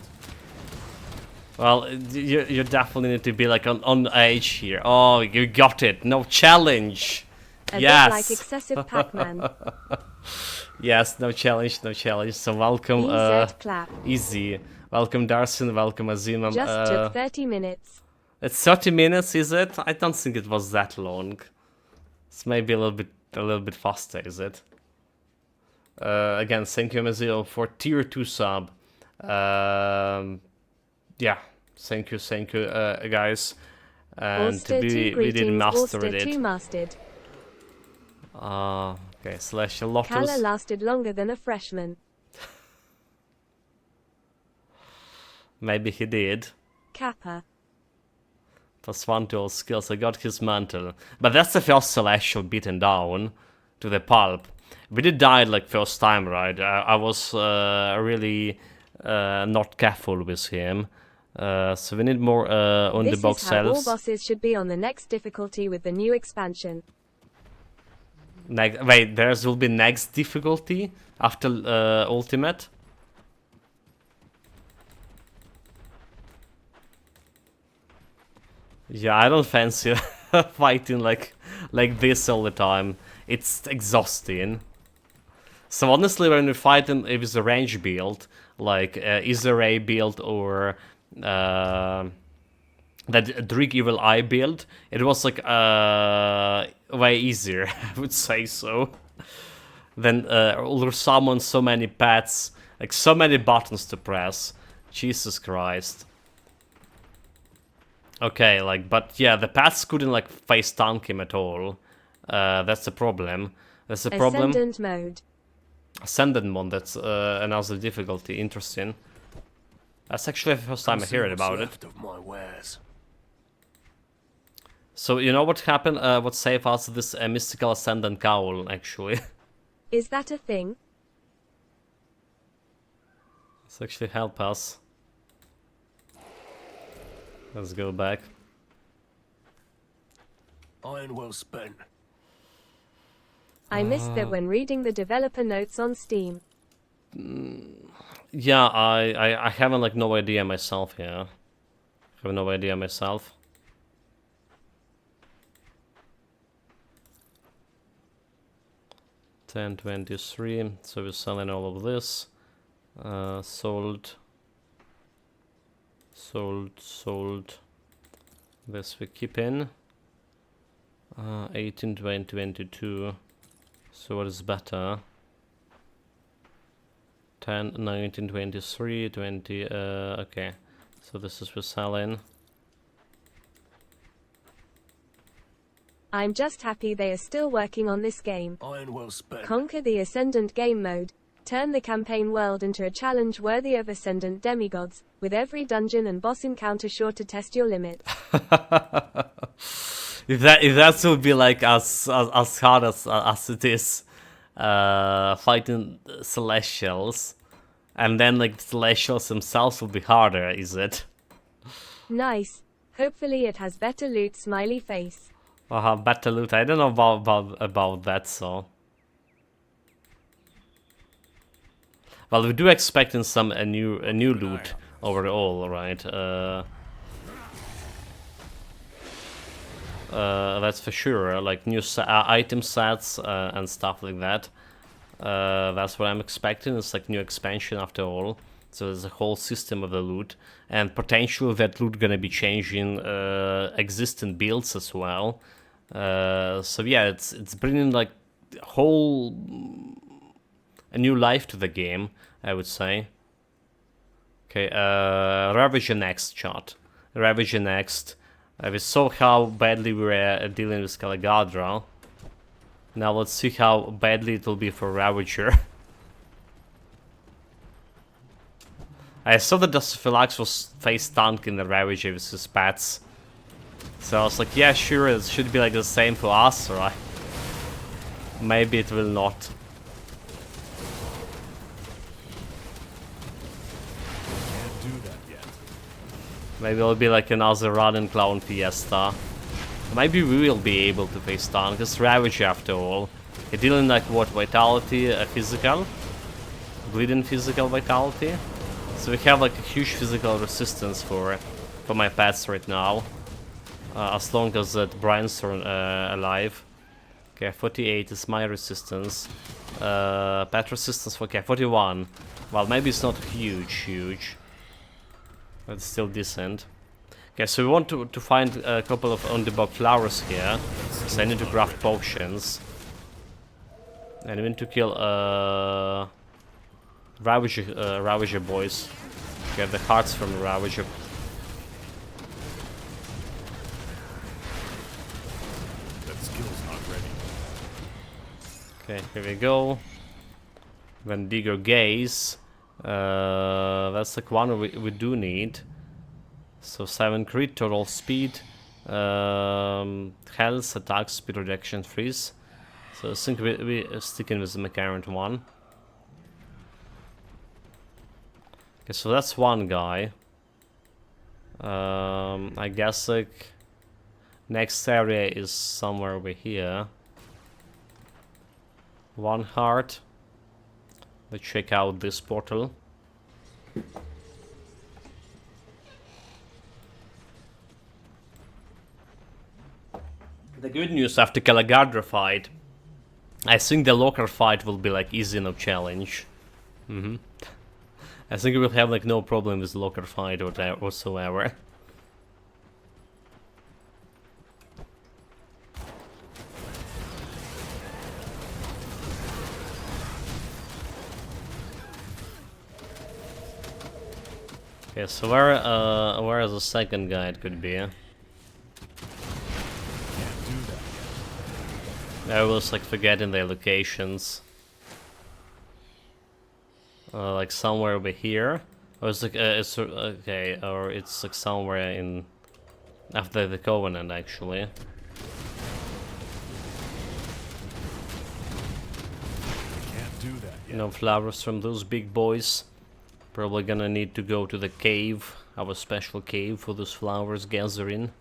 Speaker 1: Well, you definitely need to be like on edge here. Oh, you got it. No challenge.
Speaker 2: A
Speaker 1: Yes.
Speaker 2: bit like excessive Pac-Man.
Speaker 1: Yes, no challenge, no challenge. So welcome,
Speaker 2: EZ clap.
Speaker 1: easy. Welcome, Darsin. Welcome, Azimam.
Speaker 2: Just took 30 minutes.
Speaker 1: It's 30 minutes, is it? I don't think it was that long. It's maybe a little bit faster, is it? Again, thank you, Mazio, for tier 2 sub. Yeah, thank you, guys. And
Speaker 2: Auster
Speaker 1: we
Speaker 2: 2
Speaker 1: did
Speaker 2: greetings,
Speaker 1: master
Speaker 2: Auster 2
Speaker 1: it.
Speaker 2: mastered.
Speaker 1: Okay, Celestial Lotus.
Speaker 2: Kala lasted longer than a freshman.
Speaker 1: Maybe he did.
Speaker 2: Kappa.
Speaker 1: +1 to all skills. I got his mantle. But that's the first Celestial beaten down to the pulp. We did die like first time, right? I was really not careful with him. So we need more on the box
Speaker 2: This is how all
Speaker 1: cells.
Speaker 2: bosses should be on the next difficulty with the new expansion.
Speaker 1: Wait, there will be next difficulty after ultimate. Yeah, I don't fancy fighting like this all the time. It's exhausting. So honestly, when you fight them, if it's a range build, like either a build or that Drig Evil Eye build, it was like way easier, I would say so. Then there's summon so many pads, like so many buttons to press. Jesus Christ. Okay, like, but yeah, the pads couldn't like face tank him at all. That's the problem. That's the problem.
Speaker 2: Ascendant mode.
Speaker 1: Ascendant mode, that's another difficulty. Interesting. That's actually the first time I hear it about it.
Speaker 4: Of my wares.
Speaker 1: So you know what happened? What saved us this mystical ascendant cowl, actually.
Speaker 2: Is that a thing?
Speaker 1: This actually help us. Let's go back.
Speaker 4: Iron well spent.
Speaker 2: I missed that when reading the developer notes on Steam.
Speaker 1: Yeah, I haven't like no idea myself here. I have no idea myself. $10.23. So we're selling all of this. Sold. This we keep in. 18, 20, 22. So what is better? 10, 19, 23, 20. Okay. So this is we're selling.
Speaker 2: I'm just happy they are still working on this game.
Speaker 4: Iron well spent.
Speaker 2: Conquer the Ascendant game mode. Turn the campaign world into a challenge worthy of Ascendant demigods, with every dungeon and boss encounter sure to test your limits.
Speaker 1: If that would be like as hard as it is fighting Celestials, and then like the Celestials themselves will be harder, is it?
Speaker 2: Nice. Hopefully it has better loot, smiley face.
Speaker 1: Better loot. I don't know about that, so. Well, we do expect in some a new loot overall, right? That's for sure. Like new item sets and stuff like that. That's what I'm expecting. It's like new expansion after all. So there's a whole system of the loot, and potentially that loot gonna be changing existing builds as well. So yeah, it's bringing like a new life to the game, I would say. Okay, Ravager next, chat. Ravager next. We saw how badly we were dealing with Caligadra. Now let's see how badly it will be for Ravager. I saw that Dosophilax was face tanking the Ravager with his pets. So I was like, yeah, sure, it should be like the same for us, right? Maybe it will not.
Speaker 5: Can't do that yet.
Speaker 1: Maybe it'll be like another Run and Clown Fiesta. Maybe we will be able to face tank, because Ravager after all. You're dealing like what, Vitality, physical? Bleeding physical Vitality? So we have like a huge physical resistance for my pets right now. As long as that Brian's alive. Okay, 48 is my resistance. Pet resistance for 41. Well, maybe it's not huge. But it's still decent. Okay, so we want to find a couple of on-the-box flowers here. So I need to craft potions. And we need to kill Ravager boys. Get the hearts from the Ravager.
Speaker 5: That skill's not ready.
Speaker 1: Okay, here we go. Vendigo Gaze. That's like one we do need. So 7 crit, total speed, health, attack, speed, rejection, freeze. So I think we're sticking with the current one. Okay, so that's one guy. I guess like next area is somewhere over here. One heart. Let's check out this portal. The good news after Caligadra fight, I think the locker fight will be like easy enough challenge. I think we will have like no problem with the locker fight whatsoever. Okay, so where is the second guy it could be?
Speaker 5: Can't do that yet.
Speaker 1: I was like forgetting their locations. Like somewhere over here, or it's like it's okay, or it's like somewhere in after the Covenant actually.
Speaker 5: Can't do that yet.
Speaker 1: No flowers from those big boys. Probably gonna need to go to the cave, our special cave for those flowers gathering.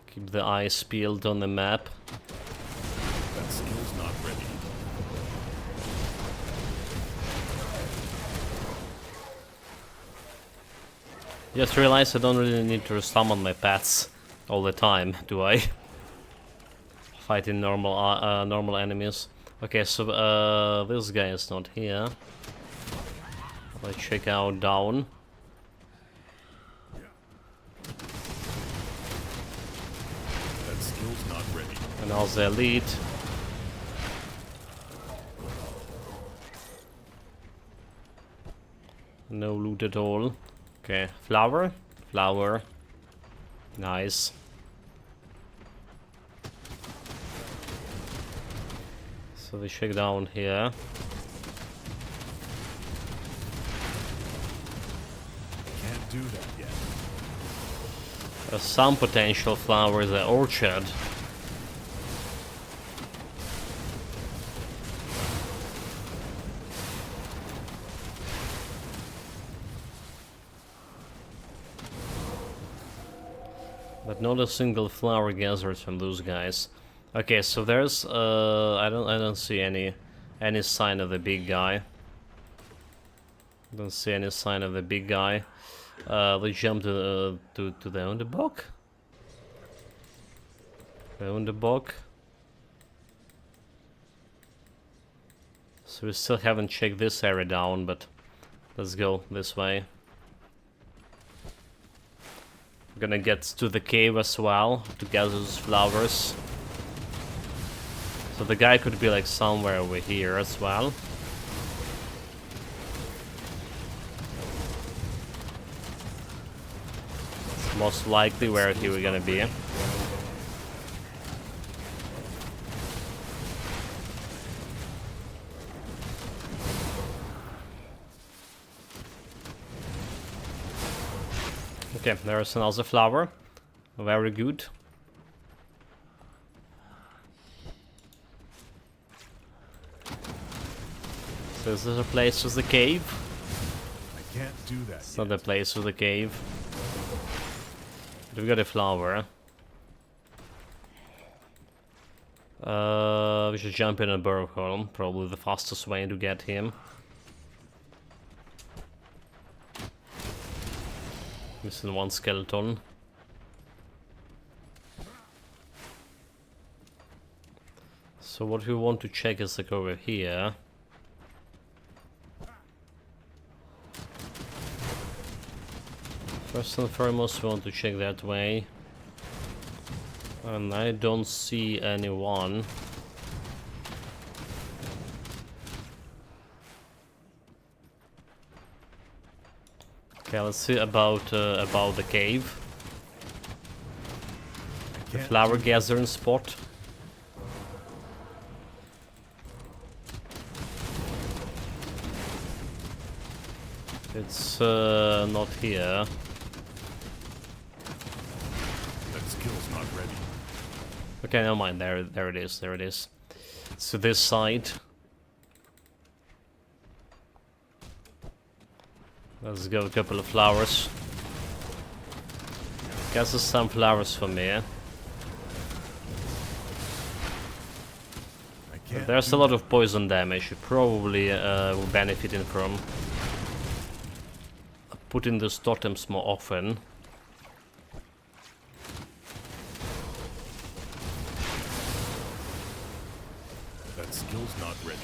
Speaker 1: Keep the eyes peeled on the map.
Speaker 5: That skill's not ready.
Speaker 1: Just realized I don't really need to summon my pets all the time, do I? Fighting normal enemies. Okay, so this guy is not here. Let's check out down.
Speaker 5: That skill's not ready.
Speaker 1: And now the elite. No loot at all. Okay, flower. Nice. So we check down here.
Speaker 5: Can't do that yet.
Speaker 1: There's some potential flowers in the orchard. But not a single flower gathered from those guys. Okay, so there's I don't see any sign of the big guy. Don't see any sign of the big guy. Let's jump to the Underbook. The Underbook. So we still haven't checked this area down, but let's go this way. Gonna get to the cave as well to gather those flowers. So the guy could be like somewhere over here as well. most likely where he was gonna be. Okay, there's another flower. Very good. So this is a place with the cave.
Speaker 5: I can't do that
Speaker 1: It's
Speaker 5: yet.
Speaker 1: not the place with the cave. But we got a flower. We should jump in a burrow, probably the fastest way to get him. Missing one skeleton. So what we want to check is like over here. First and foremost, we want to check that way. And I don't see anyone. Okay, let's see about the cave. The flower gathering spot. It's not here.
Speaker 5: That skill's not ready.
Speaker 1: Okay, never mind. There it is. There it is. So this side. Let's go a couple of flowers. Guess there's some flowers for me.
Speaker 5: I can't
Speaker 1: There's
Speaker 5: do
Speaker 1: a lot
Speaker 5: that.
Speaker 1: of poison damage. You probably will benefiting from putting those totems more often.
Speaker 5: That skill's not ready.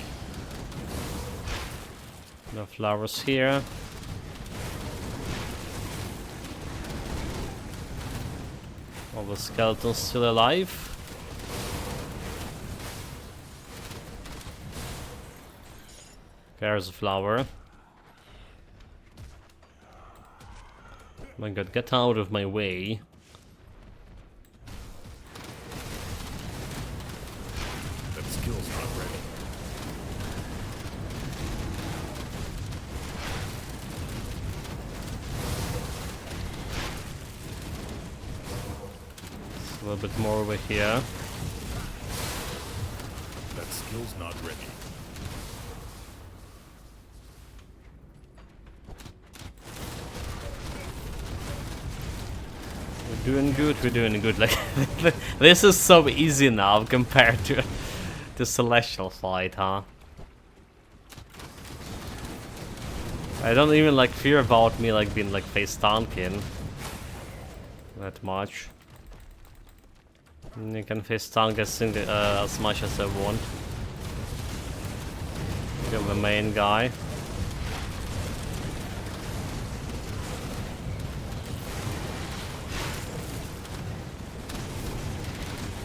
Speaker 1: No flowers here. All the skeletons still alive. There's a flower. My god, get out of my way.
Speaker 5: That skill's not ready.
Speaker 1: A little bit more over here.
Speaker 5: That skill's not ready.
Speaker 1: We're doing good, we're doing good. Like this is so easy now compared to the celestial fight, huh? I don't even like fear about me like being like face tanking that much. You can face tank as much as I want. Kill the main guy.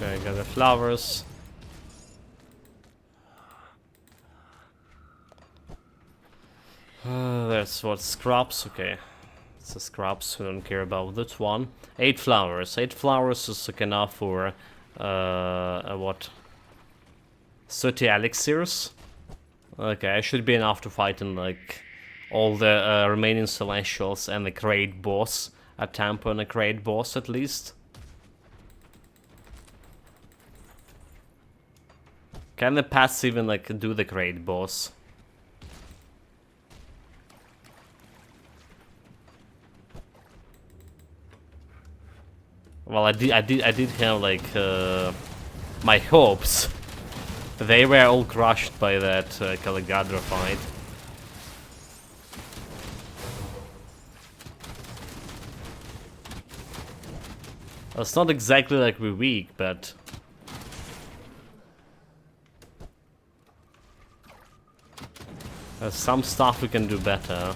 Speaker 1: Okay, got the flowers. That's what scraps. Okay, it's the scraps. We don't care about that one. 8 flowers. 8 flowers is like enough for what? 30 elixirs. Okay, I should be enough to fight in like all the remaining celestials and the great boss. A tempo and a great boss at least. Can the pass even like do the great boss? Well, I did have like my hopes. They were all crushed by that Caligadra fight. It's not exactly like we're weak, but there's some stuff we can do better.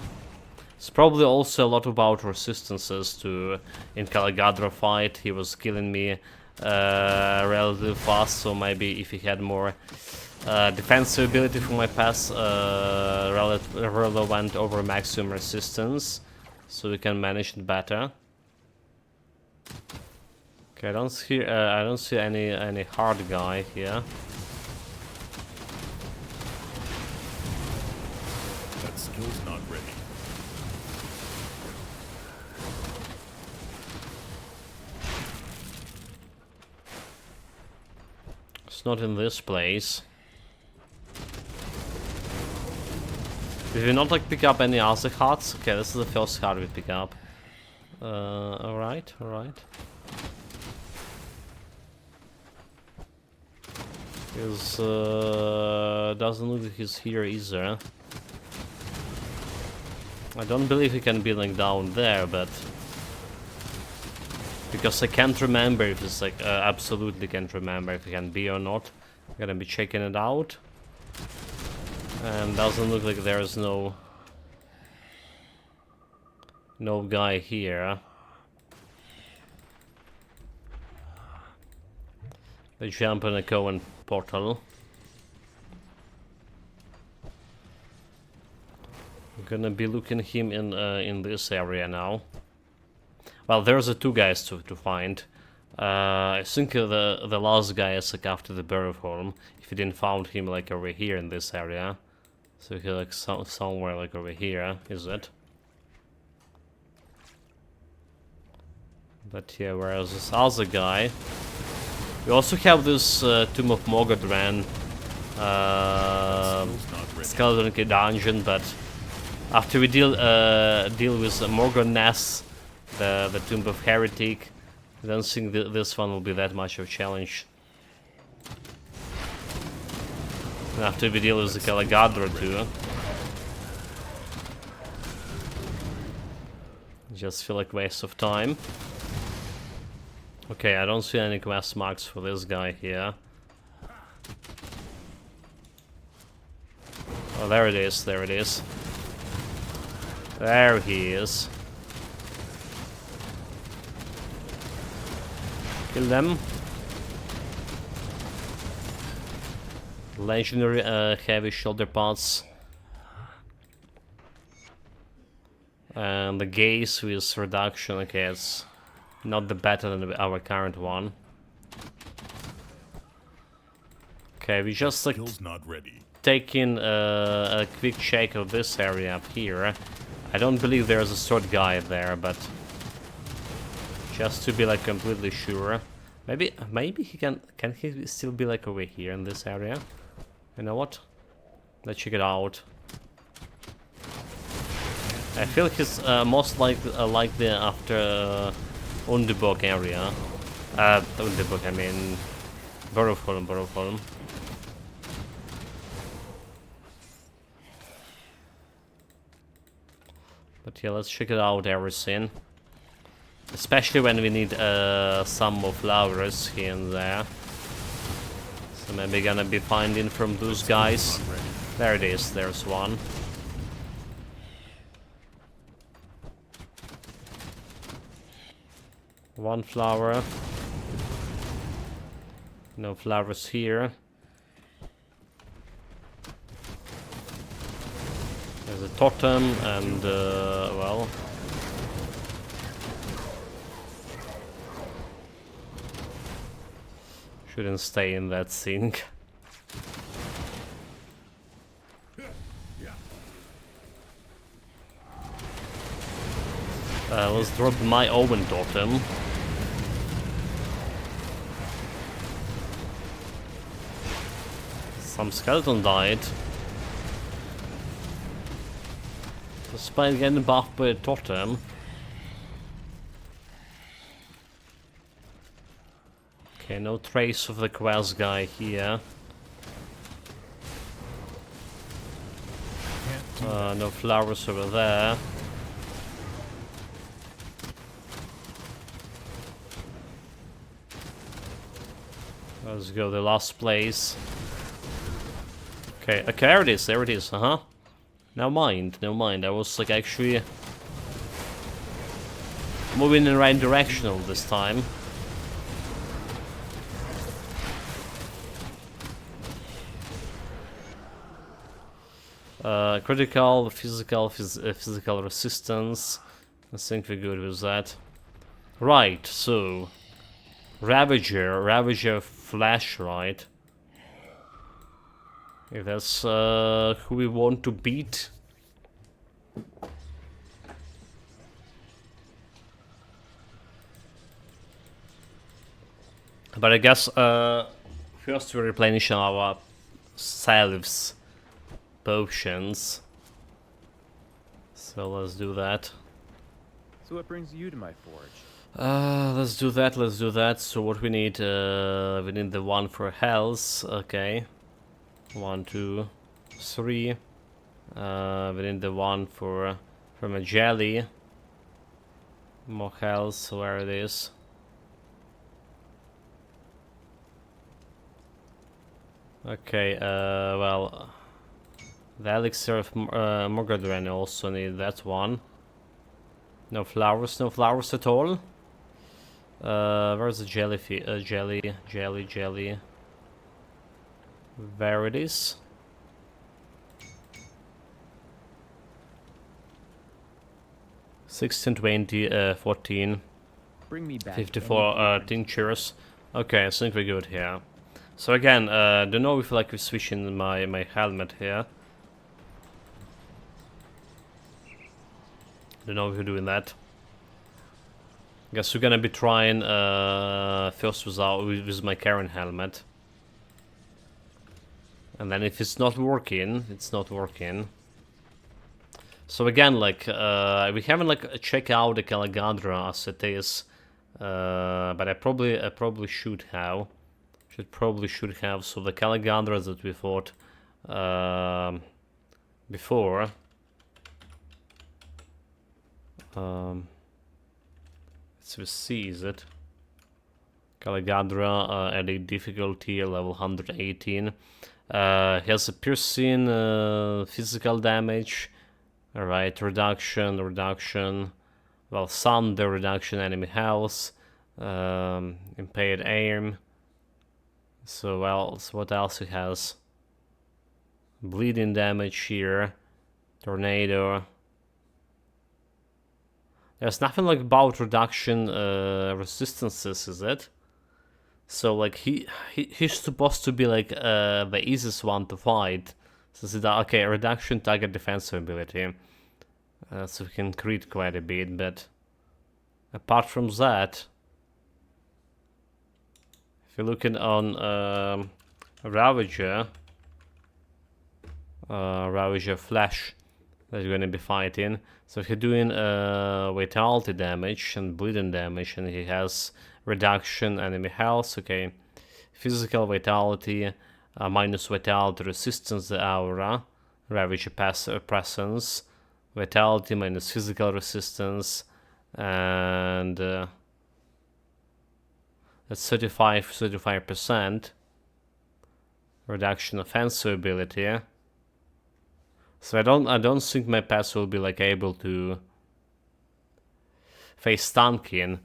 Speaker 1: It's probably also a lot about resistances to in Caligadra fight. He was killing me relatively fast, so maybe if he had more defensive ability for my pass relevant over maximum resistance, so we can manage it better. Okay, I don't see any hard guy here.
Speaker 5: That skill's not ready.
Speaker 1: It's not in this place. Did we not like pick up any other cards? Okay, this is the first card we pick up. Alright, alright. Because doesn't look like he's here either. I don't believe he can be like down there, but because I can't remember if it's like absolutely can't remember if he can be or not. I'm gonna be checking it out. And doesn't look like there's no guy here. They jump in a Cohen portal. I'm gonna be looking him in this area now. Well, there's two guys to find. I think the last guy is like after the burial form. If you didn't found him like over here in this area, so he like somewhere like over here, is it? But yeah, whereas this other guy, we also have this Tomb of Mogodran skeleton key dungeon, but after we deal with Morgan Ness, the Tomb of Heretic, I don't think this one will be that much of a challenge. And after we deal with the Calagadra too. Just feel like waste of time. Okay, I don't see any quest marks for this guy here. Oh, there it is, there it is. There he is. Kill them. Legendary heavy shoulder pads. And the gaze with reduction, okay, it's not the better than our current one. Okay, we just like
Speaker 5: Not ready.
Speaker 1: taking a quick check of this area up here. I don't believe there's a sword guy there, but just to be like completely sure. Maybe he can he still be like over here in this area? You know what? Let's check it out. I feel he's most likely after Underbog area. Underbog, I mean Borrowholm. But yeah, let's check it out everything. Especially when we need some more flowers here and there. So maybe gonna be finding from those guys. There it is, there's one. One flower. No flowers here. There's a totem and, well... shouldn't stay in that sink. Let's drop my Owen totem. Some skeleton died. Despite getting buffed by a totem. Okay, no trace of the quest guy here. No flowers over there. Let's go the last place. Okay, there it is, Now mind, I was like actually moving in the right direction all this time. Critical, physical resistance. I think we're good with that. Right, so Ravager Flash, right? If that's who we want to beat. But I guess first we replenish our salves, potions. So let's do that.
Speaker 6: So what brings you to my forge?
Speaker 1: Let's do that. So what we need the one for health. Okay. 1, 2, 3. We need the one for from a jelly. More health, where it is. Okay, well, the elixir of Mogadren also need that one. No flowers at all. Where's the jelly? There it is. $16, 20, 14,
Speaker 6: Bring me back
Speaker 1: 54 tinctures. Okay, I think we're good here. So again, don't know if like we're switching my helmet here. Don't know if we're doing that. Guess we're gonna be trying first with my current helmet. And then if it's not working, it's not working. So again, like we haven't like checked out the Calagadra as it is, but I probably should have. Should have. So the Calagadra that we fought before. Let's see, is it? Calagadra at a difficulty level 118. Has a piercing physical damage. Alright, reduction. Well, thunder reduction, enemy health. Impaired aim. So, well, so what else it has? Bleeding damage here. Tornado. There's nothing like about reduction resistances, is it? So like he's supposed to be like the easiest one to fight. So okay, reduction target defensive ability. So we can crit quite a bit, but apart from that, if you're looking on Ravager Flash that you're gonna be fighting. So if you're doing vitality damage and bleeding damage, and he has reduction enemy health, okay. Physical vitality, minus vitality resistance, the aura. Ravager presence. Vitality minus physical resistance. And that's 35%. Reduction offensive ability. So I don't think my pass will be like able to face Stunkin.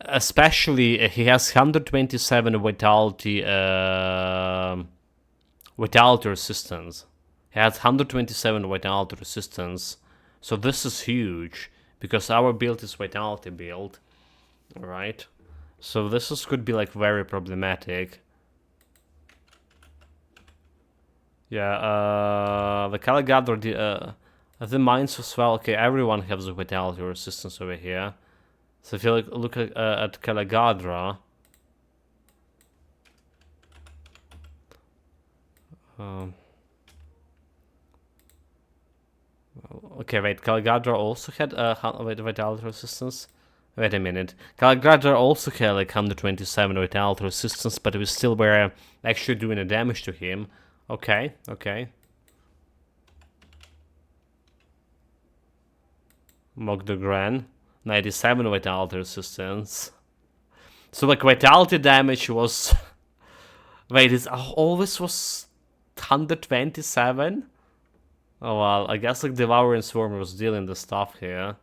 Speaker 1: Especially he has 127 vitality resistance. He has 127 vitality resistance. So this is huge because our build is vitality build. Alright. So this could be like very problematic. Yeah, the Calagadra, the mines as well. Okay, everyone has the vitality resistance over here. So if you look at Calagadra, okay, wait, Calagadra also had vitality resistance. Wait a minute, Calagadra also had like 127 vitality resistance, but we still were actually doing a damage to him. Okay. Mogdogran, 97 vitality resistance. So like vitality damage was... Wait, it always was 127? Oh well, I guess like Devouring Swarm was dealing the stuff here.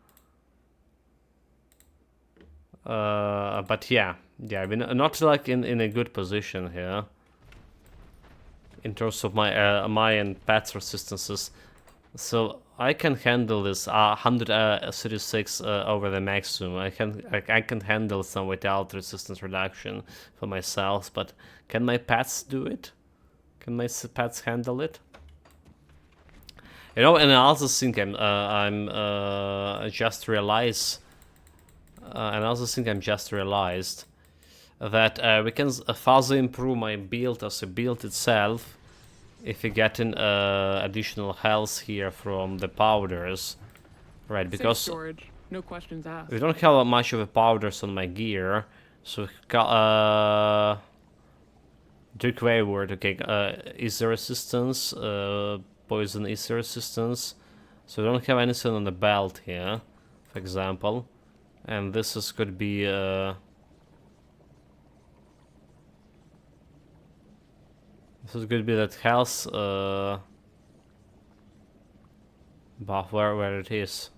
Speaker 1: But yeah, we're not like in a good position here. In terms of my and Pat's resistances. So I can handle this 136 over the maximum. I can handle some without resistance reduction for myself, but can my pets do it? Can my pets handle it? You know, and I also think I just realized that we can further improve my build as a build itself if we get in additional health here from the powders, right? Because
Speaker 7: storage, no questions asked.
Speaker 1: we don't have much of a powders on my gear, so Drink Wayward, okay, is there resistance? Poison is there resistance? So we don't have anything on the belt here, for example. And this is could be this is could be that health buff where it is.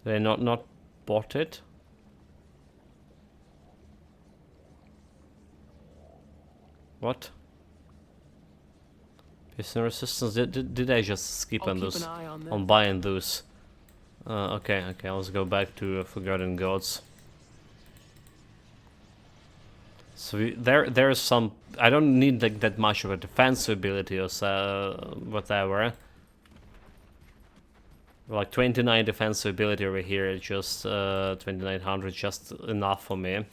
Speaker 1: They not bought it. What? Poison resistance? Did I just skip
Speaker 7: I'll
Speaker 1: on
Speaker 7: keep
Speaker 1: those?
Speaker 7: an eye on this.
Speaker 1: On buying those. Okay, let's go back to Forgotten Gods. So there's some. I don't need like that much of a defensive ability or whatever. Like 29 defensive ability over here, just 2900, just enough for me.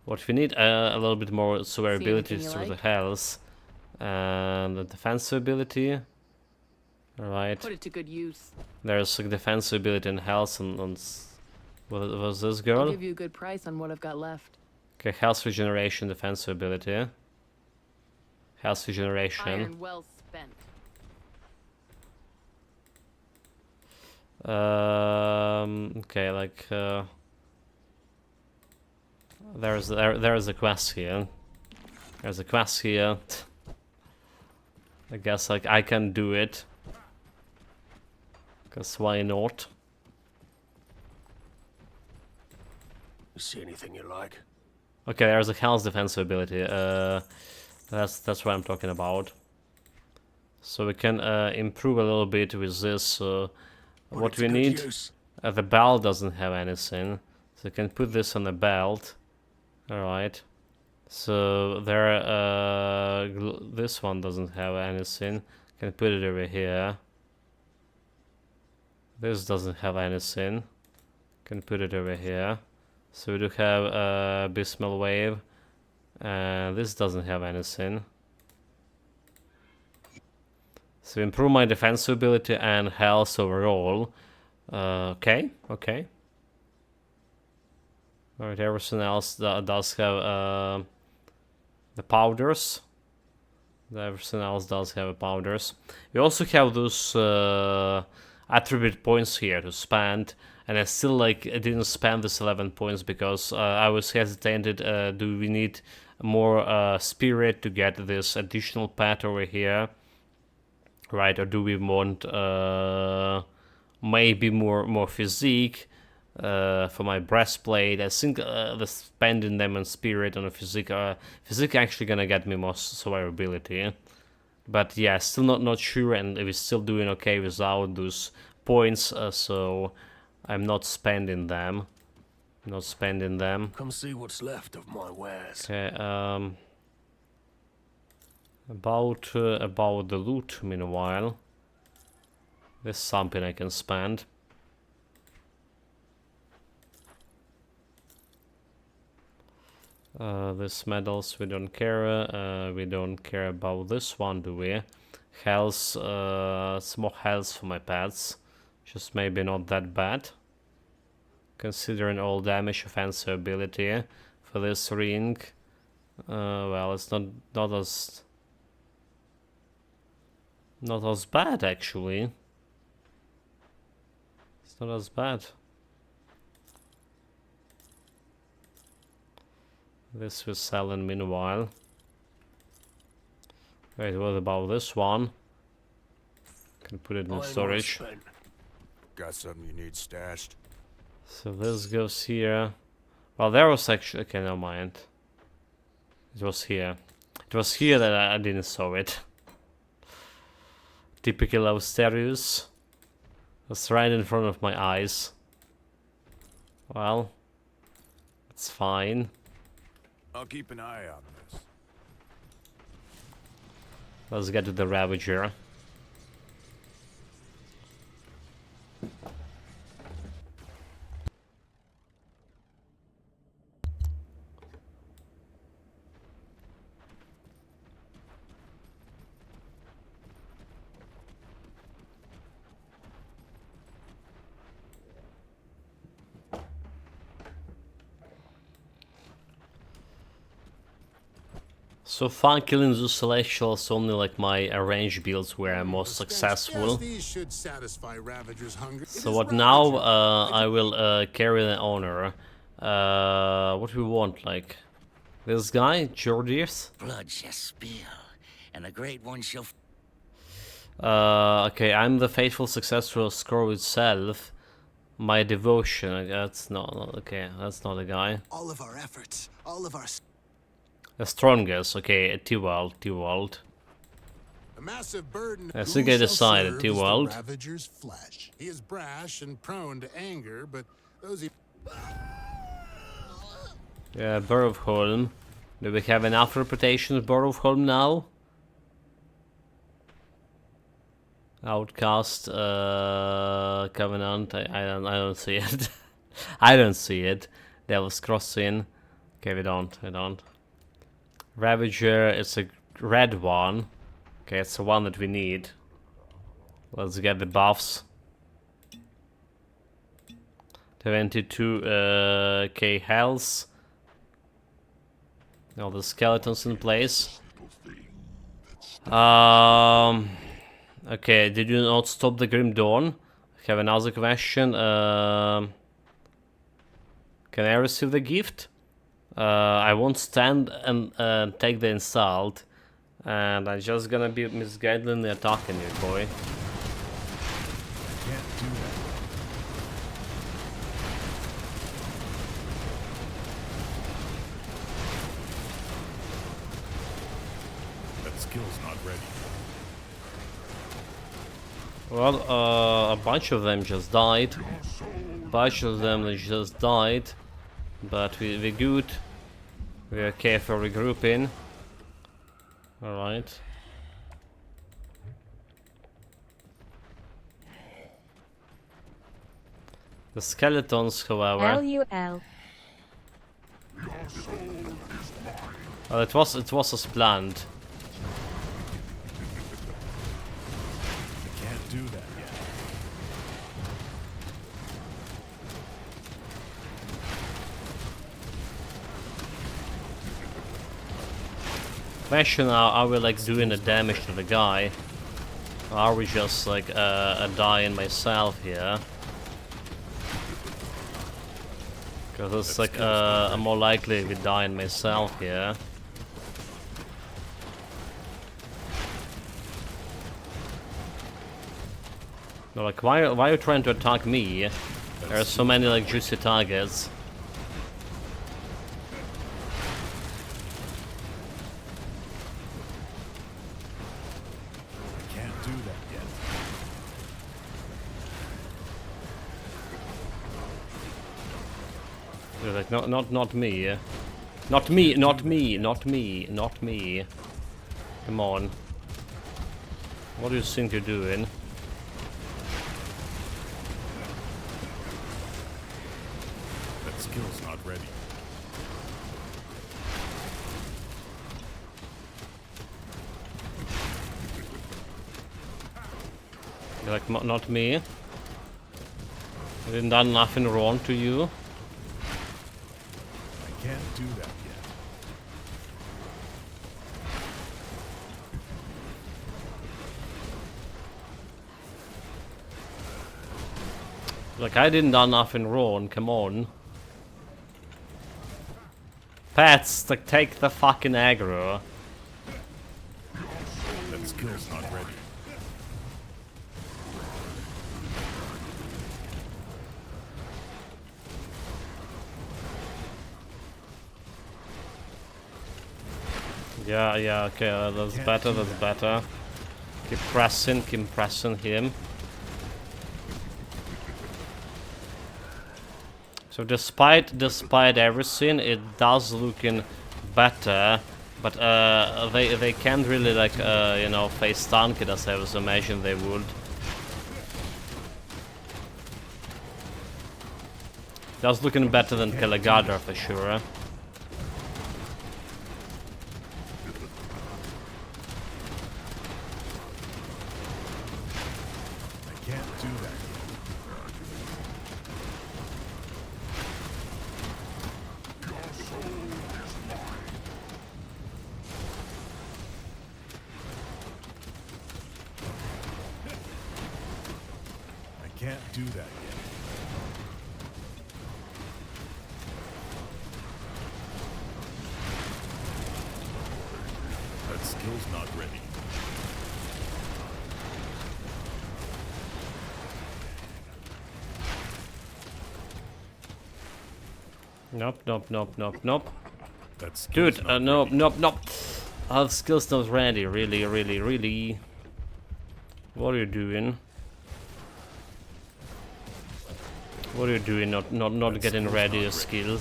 Speaker 1: What we need a little bit more survivability through the health and the defensive ability. Alright.
Speaker 7: Put it to good use.
Speaker 1: There's like defensive ability and health on what was this girl?
Speaker 7: I'll give you a good price on what I've got left.
Speaker 1: Okay, health regeneration, defensive ability. Health regeneration.
Speaker 7: Iron well spent.
Speaker 1: Okay, like there's a quest here. There's a quest here. I guess like I can do it. Cause why not?
Speaker 4: You see anything you like?
Speaker 1: Okay, there's a health defensive ability. That's what I'm talking about. So we can improve a little bit with this. What we need, the belt doesn't have anything, so we can put this on the belt. All right. So there, this one doesn't have anything. Can put it over here. This doesn't have anything. Can put it over here. So we do have Abysmal Wave, and this doesn't have anything. So improve my defensive ability and health overall. Okay. Alright, everything else does have the powders. Everything else does have powders. We also have those attribute points here to spend. And I still I didn't spend this 11 points because I was hesitated. Do we need more spirit to get this additional pet over here? Right, or do we want maybe more physique for my breastplate? I think the spending them on spirit on a physique actually gonna get me more survivability. But yeah, still not sure, and we're still doing okay without those points. So I'm not spending them.
Speaker 4: Come see what's left of my wares.
Speaker 1: Okay. About the loot, meanwhile, there's something I can spend. This medals we don't care. We don't care about this one, do we? Health, small health for my pets, just maybe not that bad. Considering all damage, offensive ability for this ring. Well, it's not as bad, actually. It's not as bad. This was selling meanwhile. Wait, what about this one? Can put it in storage.
Speaker 4: Got something you need stashed?
Speaker 1: So this goes here. Well, there was actually... Okay, never mind. It was here. It was here that I didn't saw it. Typical Austerius. That's right in front of my eyes. Well, it's fine.
Speaker 4: I'll keep an eye on this.
Speaker 1: Let's get to the Ravager. So far, killing the Celestials only like my arranged builds where I'm most successful.
Speaker 8: These should satisfy Ravager's hunger.
Speaker 1: So what now? I will carry the honor. What we want, like this guy, Jordius.
Speaker 9: Blood shall spill, and the great one shall.
Speaker 1: Okay, I'm the faithful successor of Scroll itself. My devotion. That's not okay. That's not a guy.
Speaker 8: All of our efforts, all of our.
Speaker 1: The strongest. Okay, T-World.
Speaker 8: A massive burden.
Speaker 1: I think I decided,
Speaker 8: serve
Speaker 1: T-World.
Speaker 8: as the Ravager's flesh. He is brash and prone to anger, but those.
Speaker 1: Yeah, Borrowholm. Do we have enough reputation of Borrowholm now? Outcast, Covenant. I don't see it. I don't see it. Devil's Crossing. Okay, we don't. Ravager, it's a red one. Okay, it's the one that we need. Let's get the buffs. 22 K health. All the skeletons in place. Okay, did you not stop the Grim Dawn? I have another question. Can I receive the gift? I won't stand and take the insult. And I'm just gonna be misguidedly attacking you, boy.
Speaker 5: Can't do that. That skill's not ready.
Speaker 1: Well, a bunch of them just died. But we're good. We're okay for regrouping. Alright. The skeletons, however.
Speaker 2: LUL.
Speaker 1: Well, it was as planned.
Speaker 5: I can't do that yet.
Speaker 1: Question: are we like doing the damage to the guy? Or are we just like dying myself here? Because it's like I'm more likely to die myself here. No, like why are you trying to attack me? There are so many like juicy targets.
Speaker 5: I can't do that yet.
Speaker 1: You're like not me. Not me. Come on. What do you think you're doing?
Speaker 5: That skill's not ready.
Speaker 1: You're like not me. I didn't done nothing wrong to you.
Speaker 5: I can't do that yet.
Speaker 1: Like I didn't done nothing wrong, come on. Pets, like take the fucking aggro.
Speaker 5: That skill's not ready.
Speaker 1: Yeah, okay, that's better. Keep pressing him. So despite everything, it does looking better, but they can't really like you know, face tank it as I was imagining they would. That's looking better than Kalagadra for sure.
Speaker 5: I can't do that yet. I can't do that yet. That skill's not ready.
Speaker 1: Nope.
Speaker 5: That skill's
Speaker 1: Dude,
Speaker 5: not
Speaker 1: nope. Our skill's not ready, really. What are you doing? What are you doing? Not getting ready your skill.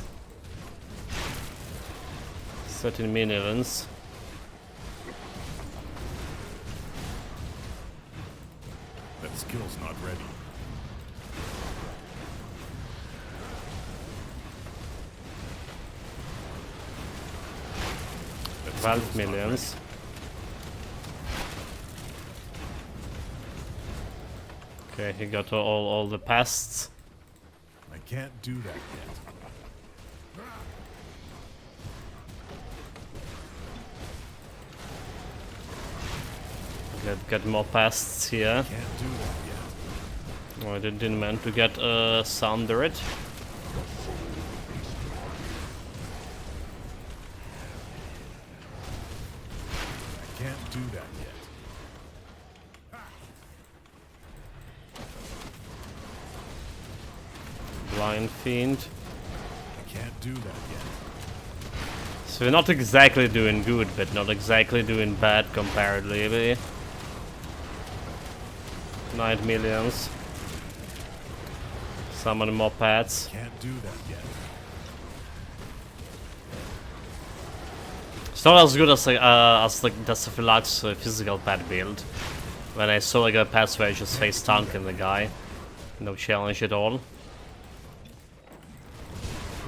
Speaker 1: 13 minions.
Speaker 5: That skill's not ready. That
Speaker 1: 12
Speaker 5: skill's not
Speaker 1: millions. Okay, he got all the pests.
Speaker 5: ready. I can't do that yet.
Speaker 1: Get more pests here.
Speaker 5: Can't do that yet.
Speaker 1: Oh, I didn't meant to get Sundered.
Speaker 5: I can't do that yet.
Speaker 1: Blind Fiend.
Speaker 5: I can't do that yet.
Speaker 1: So we're not exactly doing good, but not exactly doing bad comparatively. 9 millions. Summon more pets.
Speaker 5: Can't do that yet.
Speaker 1: It's not as good as like the Cephalux physical pet build. When I saw like a pets where I just face tanking the guy. No challenge at all.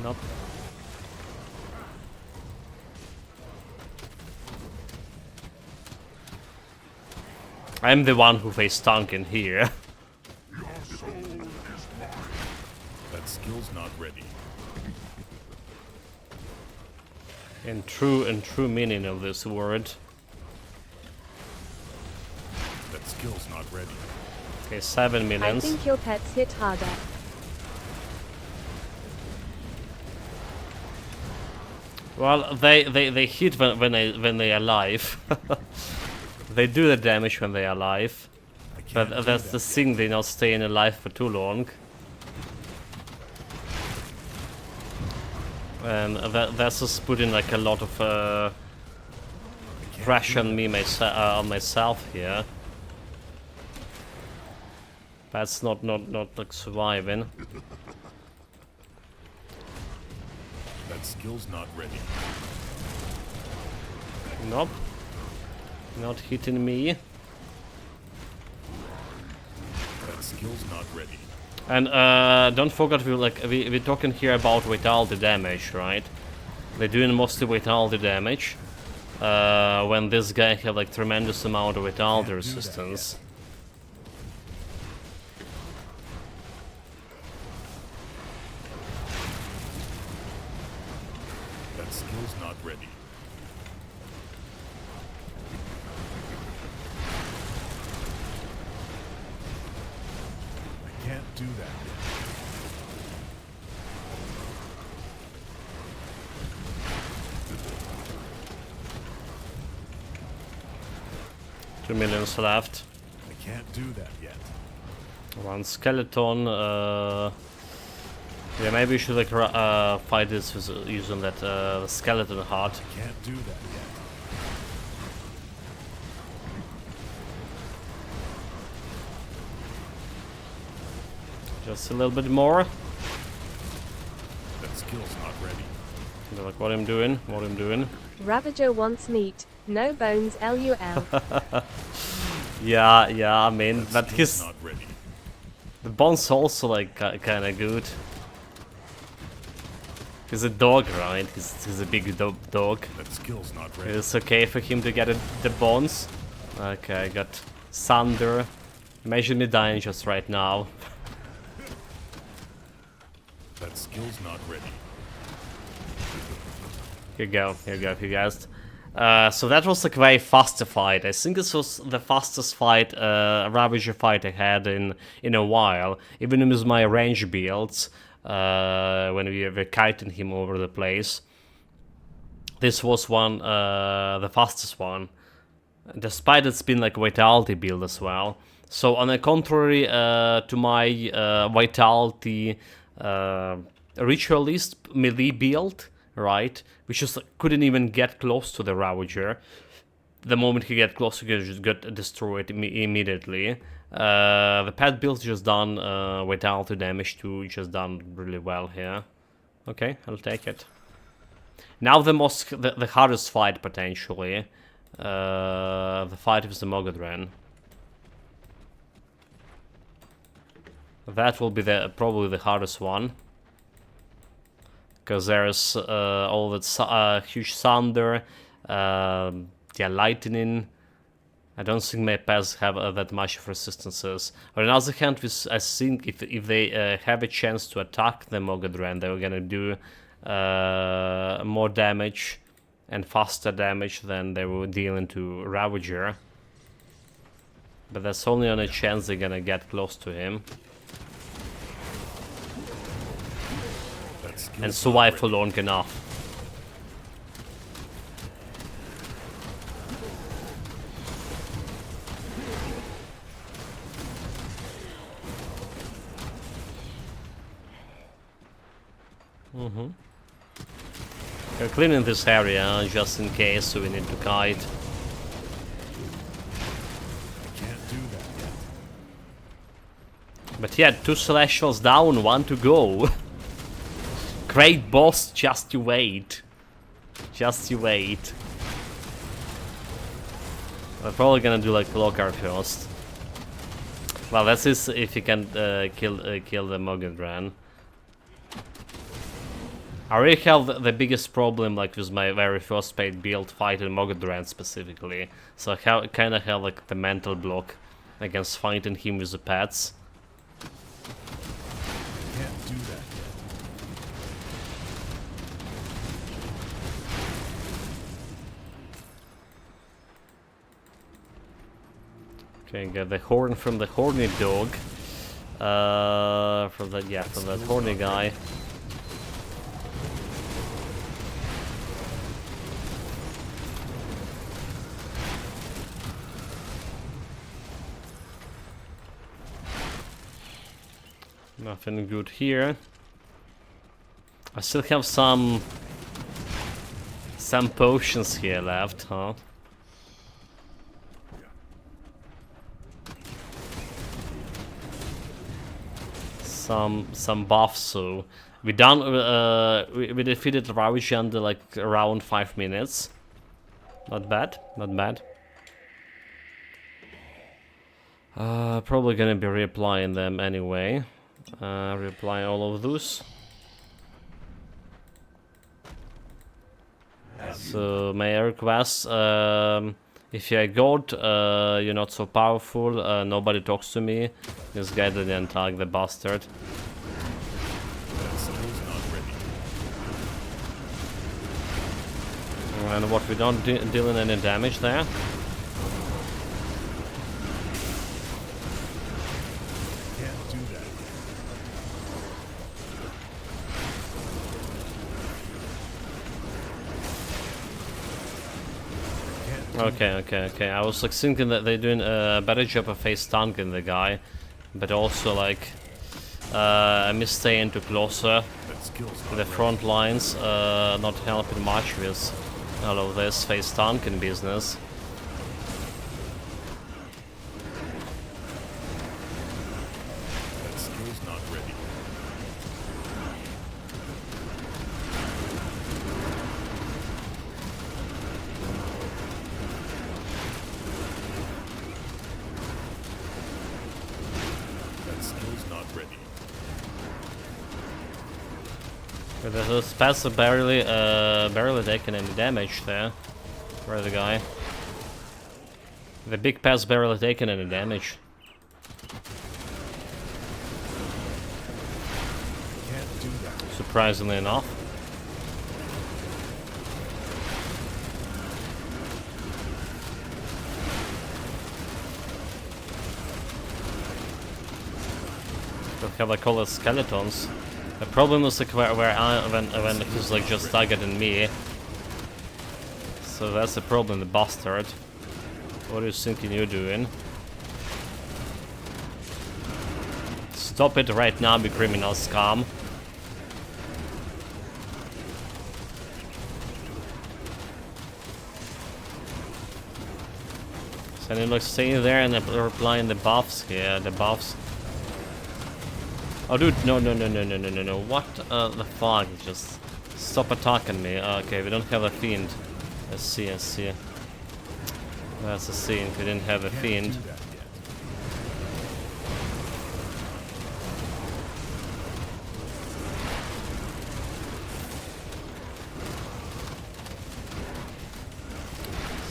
Speaker 1: Nope. I'm the one who faced tanking here.
Speaker 5: That skill's not ready.
Speaker 1: In true meaning of this word.
Speaker 5: That skill's not ready.
Speaker 1: Okay, 7
Speaker 2: I
Speaker 1: millions.
Speaker 2: think your pets hit harder.
Speaker 1: Well, they hit when they are alive. They do the damage when they are alive.
Speaker 5: I can't
Speaker 1: But
Speaker 5: do
Speaker 1: that's
Speaker 5: that
Speaker 1: the thing, they're not staying alive for too long. And that's just putting like a lot of pressure on me on myself here. That's not like surviving.
Speaker 5: That skill's not ready.
Speaker 1: Nope. Not hitting me.
Speaker 5: That skill's not ready.
Speaker 1: And don't forget, we're talking here about without the damage, right? They're doing mostly without the damage. When this guy have like tremendous amount of without the resistance.
Speaker 5: That skill's not ready. I can't do that yet.
Speaker 1: Two millions left.
Speaker 5: I can't do that yet.
Speaker 1: One skeleton. Yeah, maybe we should like fight this with, using that skeleton heart.
Speaker 5: Can't do that yet.
Speaker 1: Just a little bit more.
Speaker 5: That skill's not ready.
Speaker 1: Like what I'm doing,
Speaker 2: Ravager wants meat, no bones, LUL.
Speaker 1: Yeah, I mean,
Speaker 5: That
Speaker 1: but
Speaker 5: skill's
Speaker 1: his
Speaker 5: not ready.
Speaker 1: the bones also like kind of good. He's a dog, right? He's a big dog.
Speaker 5: That skill's not ready.
Speaker 1: It's okay for him to get the bones. Okay, I got Thunder. Imagine me dying just right now.
Speaker 5: That skill's not ready.
Speaker 1: Here you go, you guys. So that was like a very faster fight. I think this was the fastest fight, Ravager fight I had in a while. Even with my range builds, when we were kiting him over the place. This was the fastest one. Despite it's been like Vitality build as well. So on the contrary to my Vitality Ritualist melee build, right, which just couldn't even get close to the Ravager. The moment he get close, he just got destroyed immediately. The pet build just done Vitality damage too, just done really well here. Okay, I'll take it. Now the hardest fight potentially. The fight with the Mogadran. That will be probably the hardest one. Because there's all that huge thunder, yeah, lightning. I don't think my pets have that much of resistances. On the other hand, I think if they have a chance to attack the Mogadran, they're gonna do more damage and faster damage than they were dealing to Ravager. But that's only on a chance they're gonna get close to him. And survive for long enough. We're cleaning this area just in case, so we need to kite.
Speaker 5: I can't do that yet.
Speaker 1: But yeah, 2 Celestials down, 1 to go. Great boss, just you wait. Just you wait. We're probably gonna do like Lockar first. Well, that's if you can kill the Mogadran. I really have the biggest problem like with my very first paid build fighting Mogadran specifically. So I kind of have like the mental block against fighting him with the pets.
Speaker 5: Can't do that
Speaker 1: Okay, get the horn from the horny dog. From that horny guy. Nothing good here. I still have some potions here left, huh? Some buffs. So we we defeated Ravager under like around 5 minutes. Not bad, not bad. Probably gonna be reapplying them anyway. Reapply all of those. So my request, if you're a god, you're not so powerful, nobody talks to me. This guy didn't attack the bastard.
Speaker 5: That skill's not ready.
Speaker 1: And what, we don't dealing any damage there?
Speaker 5: Can't do that
Speaker 1: Okay. I was like thinking that they're doing a better job of face tanking the guy, but also like I miss staying too closer to the front lines, not helping much with all of this face tanking business.
Speaker 5: That skill's not ready.
Speaker 1: But this pass barely taking any damage there. Where the guy? The big pass barely taking any damage.
Speaker 5: Can't do that.
Speaker 1: Surprisingly enough. Don't have like all the skeletons. The problem is like when he's like just targeting me. So that's the problem, the bastard. What are you thinking you're doing? Stop it right now, you criminal scum. So you're like staying there and applying the buffs here, the buffs. Oh dude, no. What the fuck? Just stop attacking me. Okay, we don't have a fiend. I see. That's a scene. We didn't have a fiend.
Speaker 5: Do that yet.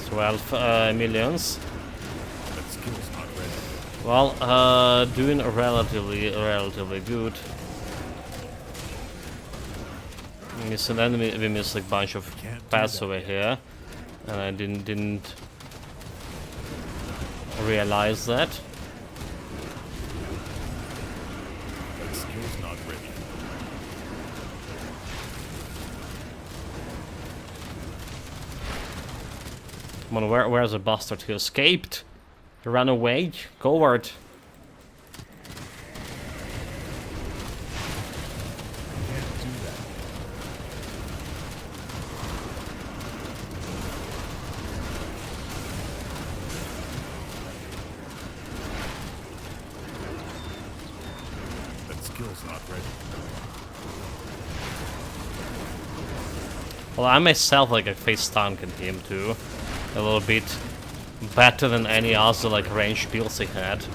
Speaker 1: 12 millions.
Speaker 5: That skill's not ready.
Speaker 1: Well, doing relatively good. So then we missed like a bunch of paths over here, and I didn't realize that.
Speaker 5: That skill's not ready.
Speaker 1: Come on, where's the bastard who escaped? He ran away? Coward.
Speaker 5: Can't do that. That skill's not ready.
Speaker 1: Well, I myself like a face tank in him too. A little bit better than any other like range builds he had.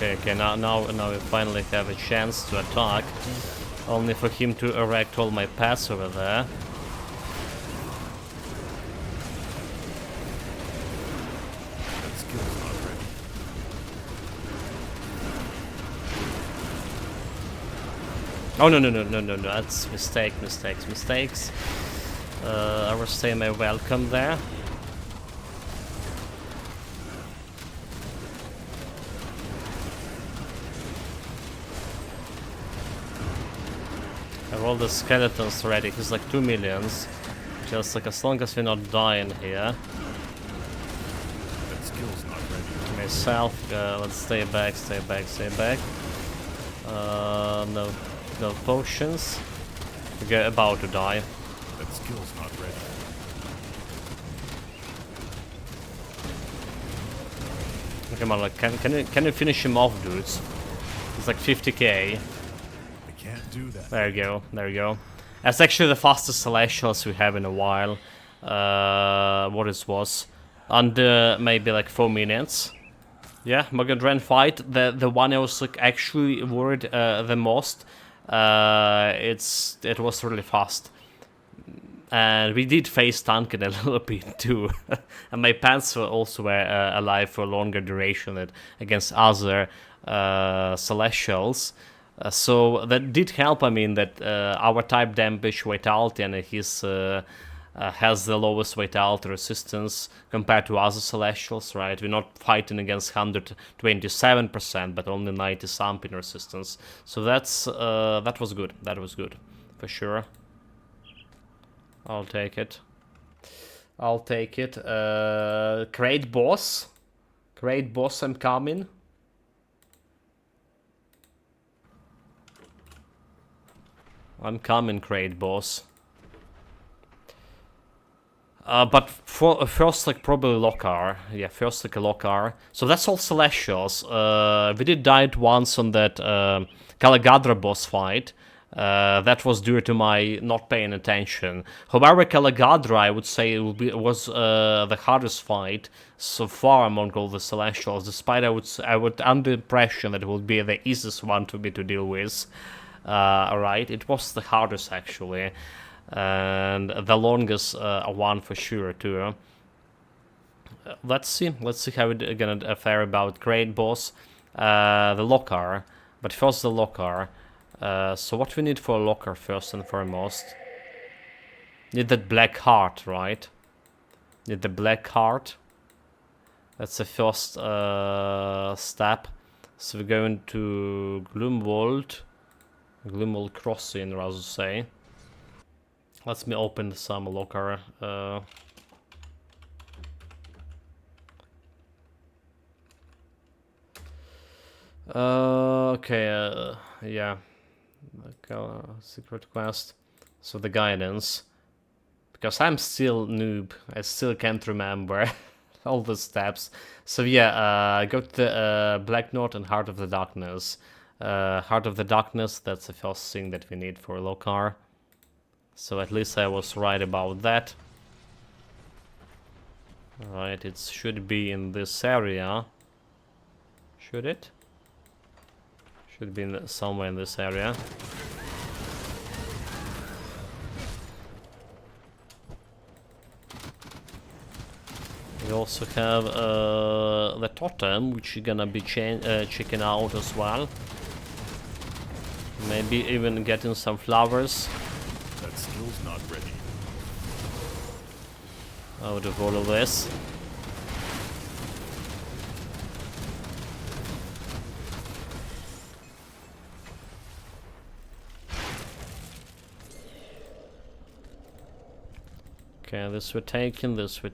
Speaker 1: Okay, now we finally have a chance to attack. Only for him to erect all my paths over there.
Speaker 5: That skill's not ready.
Speaker 1: Oh no, that's mistakes. I will say my welcome there. I have all the skeletons ready. He's like 2 millions. Just like as long as we're not dying here.
Speaker 5: That skill's not ready.
Speaker 1: Myself, let's stay back. No potions. We're about to die.
Speaker 5: That skill's not ready.
Speaker 1: Come on, like, can you finish him off, dudes? It's like 50k.
Speaker 5: I can't do that.
Speaker 1: There you go. That's actually the fastest Celestials we have in a while. What it was. Under maybe like 4 minutes. Yeah, Megadren fight. The one I was like actually worried the most. It was really fast. And we did face tank it a little bit too. And my pants were also alive for a longer duration than against other Celestials. So that did help. I mean that our type damage vitality and his has the lowest vitality resistance compared to other Celestials, right? We're not fighting against 127%, but only 90 something resistance. So that was good. That was good, for sure. I'll take it. Great boss. I'm coming. Great boss. But first, like, probably Lokar. Yeah, first, like, a Lokar. So that's all Celestials. We did die once on that Kalagadra boss fight. That was due to my not paying attention. However, Calagadra, I would say, was the hardest fight so far among all the Celestials, despite I would under the impression that it would be the easiest one to deal with. Right, it was the hardest actually, and the longest one for sure too. Let's see how it's gonna fare about Great Boss, the Locker, but first the Locker. So what we need for a Locker first and foremost? Need that black heart, right? Need the black heart. That's the first step. So we're going to Gloomwold Crossing, rather say. Let me open some Locker. Okay, yeah. Secret quest. So the guidance. Because I'm still noob. I still can't remember all the steps. So yeah, go to the Black North and Heart of the Darkness. Heart of the Darkness, that's the first thing that we need for Lokar. So at least I was right about that. Alright, it should be in this area. Should it? Should be somewhere in this area. We also have the totem, which is gonna be checking out as well. Maybe even getting some flowers.
Speaker 5: That skill's not ready.
Speaker 1: Out of all of this. Okay, this we're taking, this we're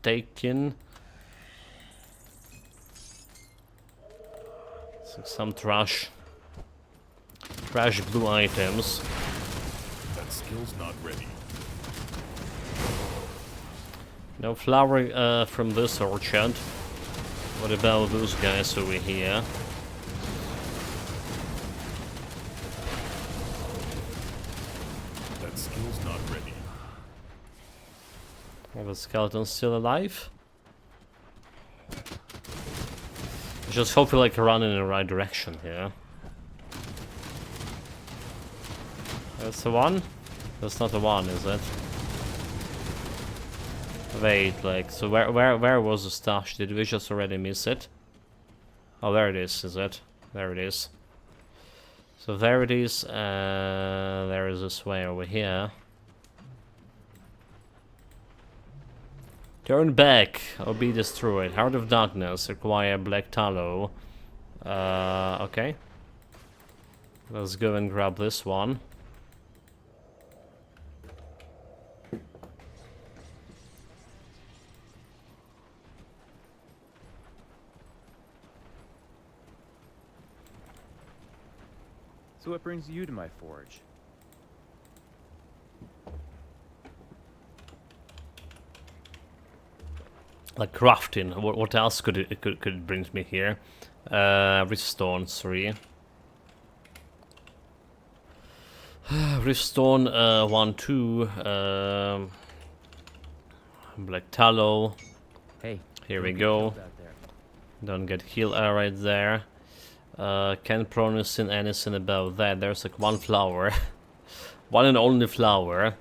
Speaker 1: taking. So some trash blue items.
Speaker 5: That skill's not ready.
Speaker 1: No flower from this orchard. What about those guys over here?
Speaker 5: That skill's not ready.
Speaker 1: Are the skeletons still alive? Just hope we run in the right direction here. That's the one? That's not the one, is it? Wait, so where was the stash? Did we just already miss it? Oh, there it is it? There it is. So there it is, there is this way over here. Turn back or be destroyed. Heart of Darkness, require black tallow. Okay. Let's go and grab this one.
Speaker 6: So what brings you to my forge?
Speaker 1: Like crafting. What else could it bring me here? Riftstone 3. Riftstone 1, 2. Black tallow.
Speaker 6: Hey,
Speaker 1: Here we
Speaker 6: don't get
Speaker 1: go.
Speaker 6: killed out there.
Speaker 1: Don't get killed right there. Can't promise anything about that. There's one flower. One and only flower.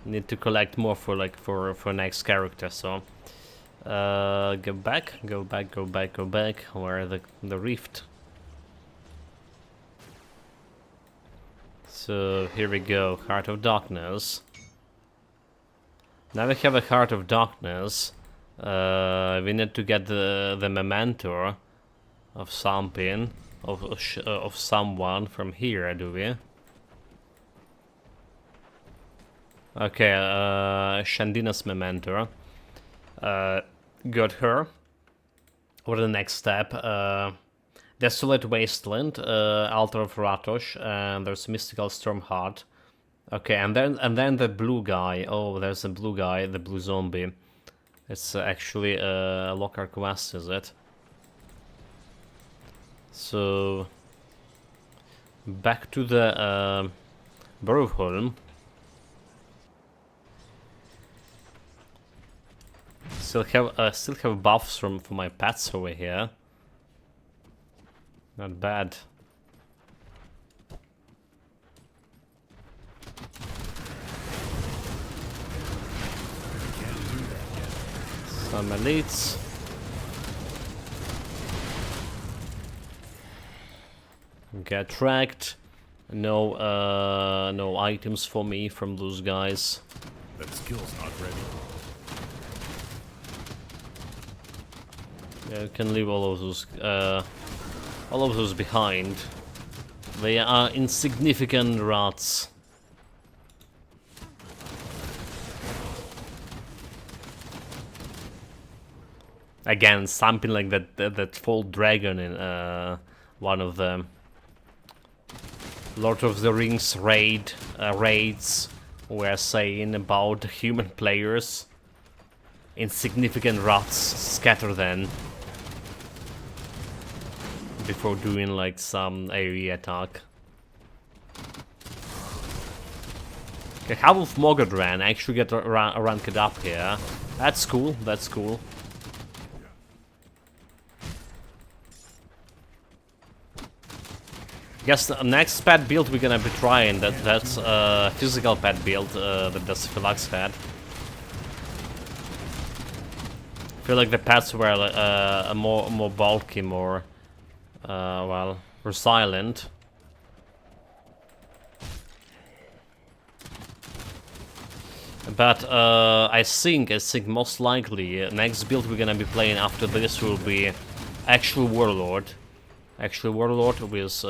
Speaker 1: Need to collect more for next character, so go back. Where are the rift? So here we go, Heart of Darkness. Now we have a Heart of Darkness. We need to get the memento of something, of someone from here, do we? Okay, Shandina's memento. Got her. What the next step? Desolate Wasteland, Altar of Ratosh, and there's Mystical Stormheart. Okay, and then the blue guy. Oh, there's a blue guy, the blue zombie. It's actually a Locker quest, is it? So back to the Borgholm. Still have buffs for my pets over here. Not bad. Some elites. Get tracked. No, no items for me from those guys.
Speaker 5: That skill's not ready.
Speaker 1: Yeah, you can leave all of those behind. They are insignificant rats. Again, something like that full dragon in one of the Lord of the Rings raids were saying about human players. Insignificant rats scatter then before doing like some AoE attack. Okay, how of Mogadran actually get ranked up here? That's cool, that's cool. Guess the next pet build we're gonna be trying, that's physical pet build that does Philax had. I feel like the pets were more bulky, more well, resilient. But I think most likely next build we're gonna be playing after this will be actual Warlord. Actual Warlord with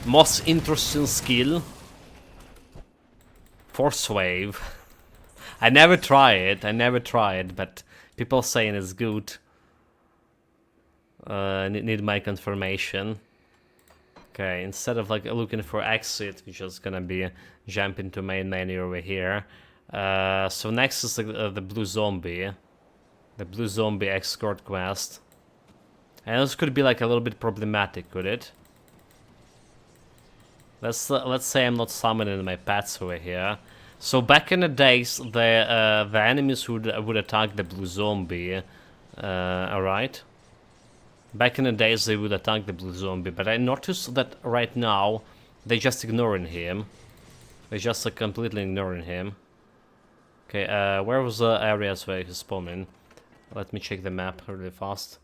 Speaker 1: most interesting skill, Force Wave. I never try it, but people saying it's good. Need my confirmation. Okay, instead of like looking for exit, we're just gonna be jumping to main menu over here. So next is the blue zombie. The blue zombie escort quest. And this could be like a little bit problematic, could it? Let's say I'm not summoning my pets over here. So back in the days, the enemies would attack the blue zombie. Alright. Back in the days they would attack the blue zombie, but I noticed that right now they're just ignoring him. They're just like completely ignoring him. Okay, where was the areas where he's spawning? Let me check the map really fast.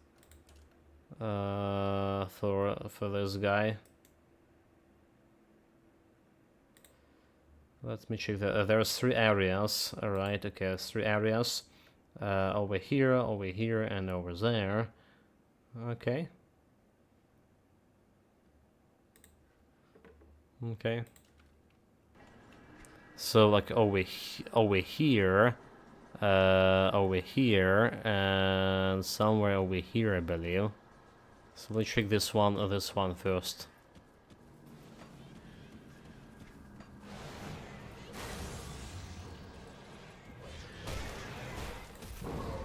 Speaker 1: For this guy. Let me check there's 3 areas. Alright, okay, there's 3 areas. Over here, and over there. Okay. Okay. So like over here, and somewhere over here, I believe. So let's check this one first.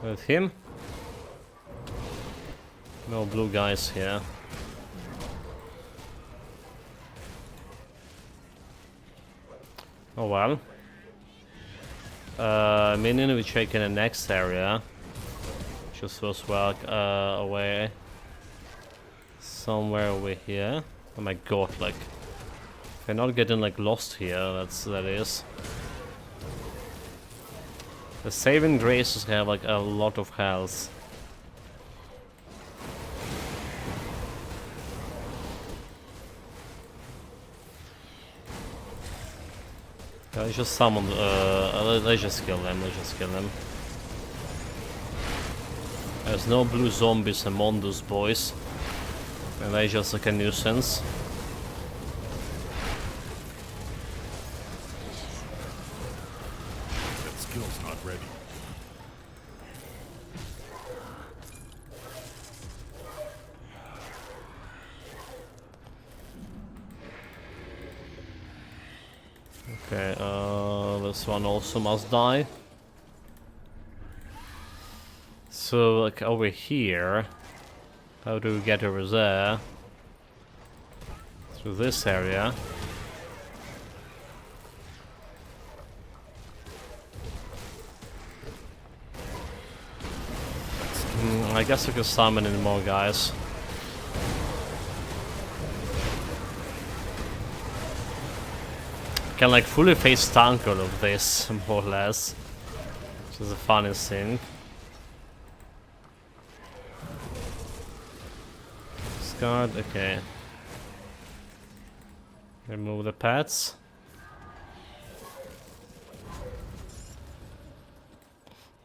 Speaker 1: With him. No blue guys here. Oh well. Meaning we check in the next area. Just was well away. Somewhere over here. Oh my god, like if I'm not getting like lost here, that is. The saving graces have like a lot of health. Let's just summon, let's just kill them, There's no blue zombies among those boys. And they're just like a nuisance.
Speaker 5: That skill's not ready. Okay, this one also must die.
Speaker 1: So, like, over here. How do we get over there? Through this area. I guess we can summon in more guys. Can like fully face tank all of this, more or less. Which is the funniest thing. Discard, okay. Remove the pets.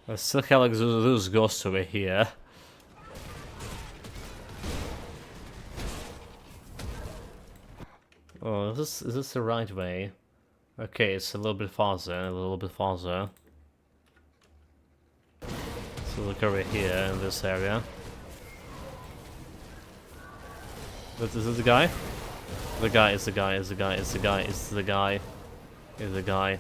Speaker 1: I still have like those ghosts over here. Oh, is this the right way? Okay, it's a little bit farther, a little bit farther. So look over here in this area. Is it the guy? The guy is the guy, is the guy, is the guy, is the guy, is the guy.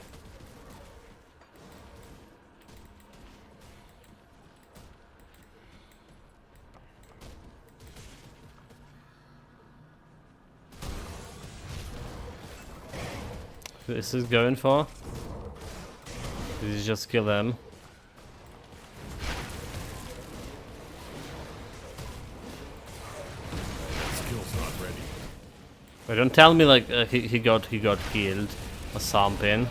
Speaker 1: Is this going for? Did you just kill them?
Speaker 5: Skill's not ready.
Speaker 1: Wait, don't tell me like he got killed or something.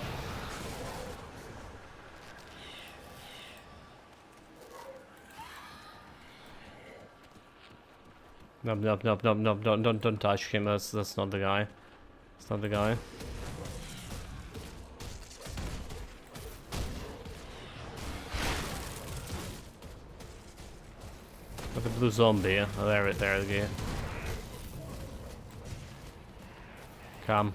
Speaker 1: Nope, nope, nope, nope, nope, don't touch him. That's not the guy. That's not the guy. Look at the blue zombie. Oh, there again. Come.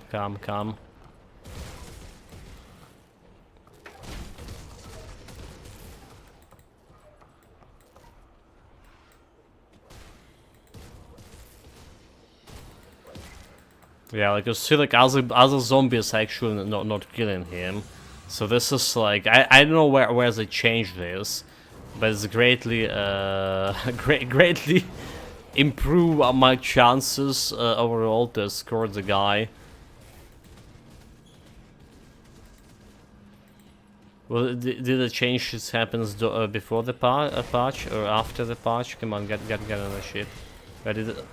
Speaker 1: Yeah, like you see, like other zombies actually not killing him. So this is like I don't know where they changed this, but it's greatly greatly improve my chances overall to score the guy. Well, did the changes happens before the patch or after the patch? Come on, get on the ship. Where did it?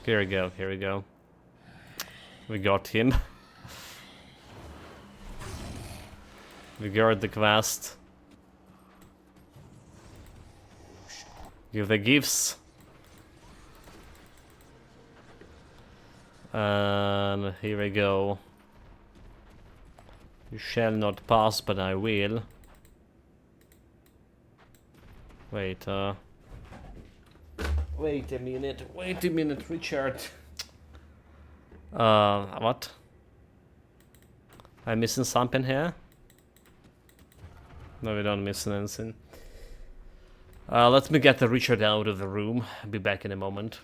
Speaker 1: Here we go. We got him. We got the quest. Give the gifts. And here we go. You shall not pass, but I will. Wait a minute, Richard. What? I'm missing something here? No, we don't miss anything. Let me get the Richard out of the room. I'll be back in a moment.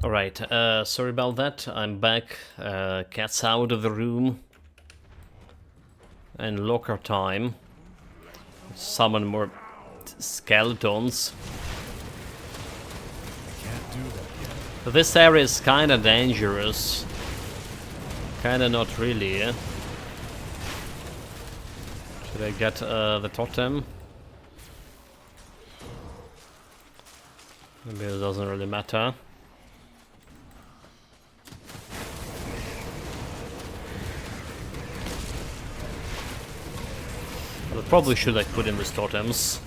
Speaker 1: Alright, sorry about that. I'm back. Cat's out of the room. And locker time. Summon more skeletons.
Speaker 5: Can't do that yet.
Speaker 1: But this area is kinda dangerous. Kinda not really. Should I get the totem? Maybe it doesn't really matter. I probably should like put in these totems.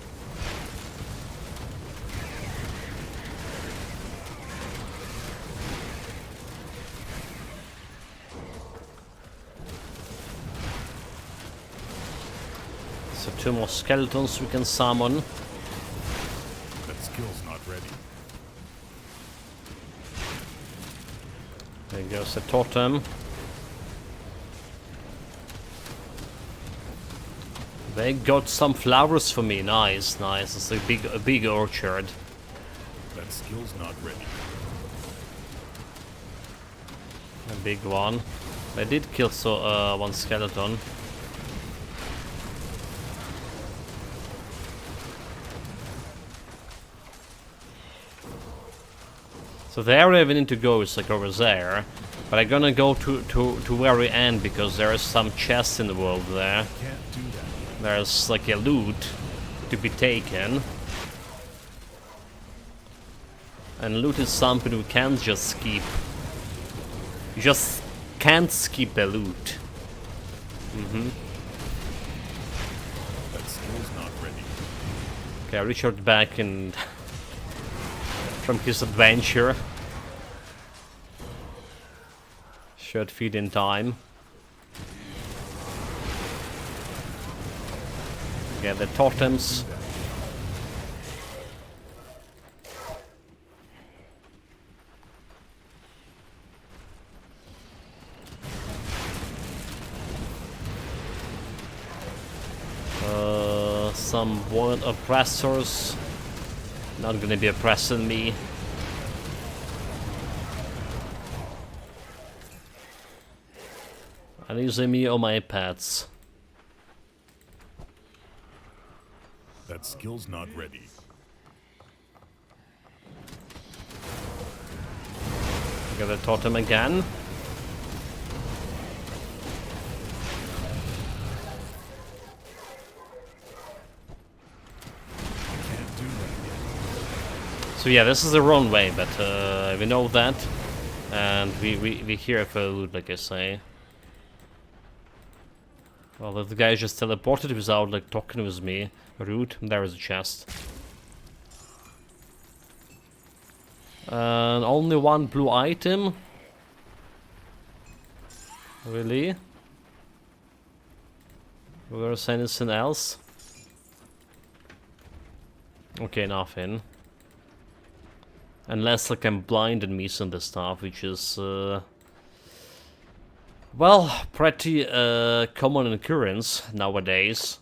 Speaker 1: So 2 more skeletons we can summon.
Speaker 5: That skill's not ready.
Speaker 1: There goes the totem. They got some flowers for me. Nice, nice. It's a big orchard.
Speaker 5: That skill's not ready.
Speaker 1: A big one. They did kill one skeleton. So the area we need to go is like over there, but I'm gonna go to very end because there is some chests in the world there.
Speaker 5: Can't do that.
Speaker 1: There's like a loot to be taken. And loot is something we can't just skip. You just can't skip the loot.
Speaker 5: That skill's not ready.
Speaker 1: Okay, Richard back in from his adventure. Should feed in time. Get the totems. Some void oppressors. Not gonna be oppressing me. And using me or my pets.
Speaker 5: That skill's not ready.
Speaker 1: Get the totem again.
Speaker 5: Can't do that yet.
Speaker 1: So yeah, this is the wrong way, but we know that. And we here for loot, like I say. Well, the guy just teleported without like talking with me. Rude. There is a chest. And only one blue item. Really? Where's anything else? Okay, nothing. Unless like I'm blind and missing the stuff, which is well, pretty common occurrence nowadays.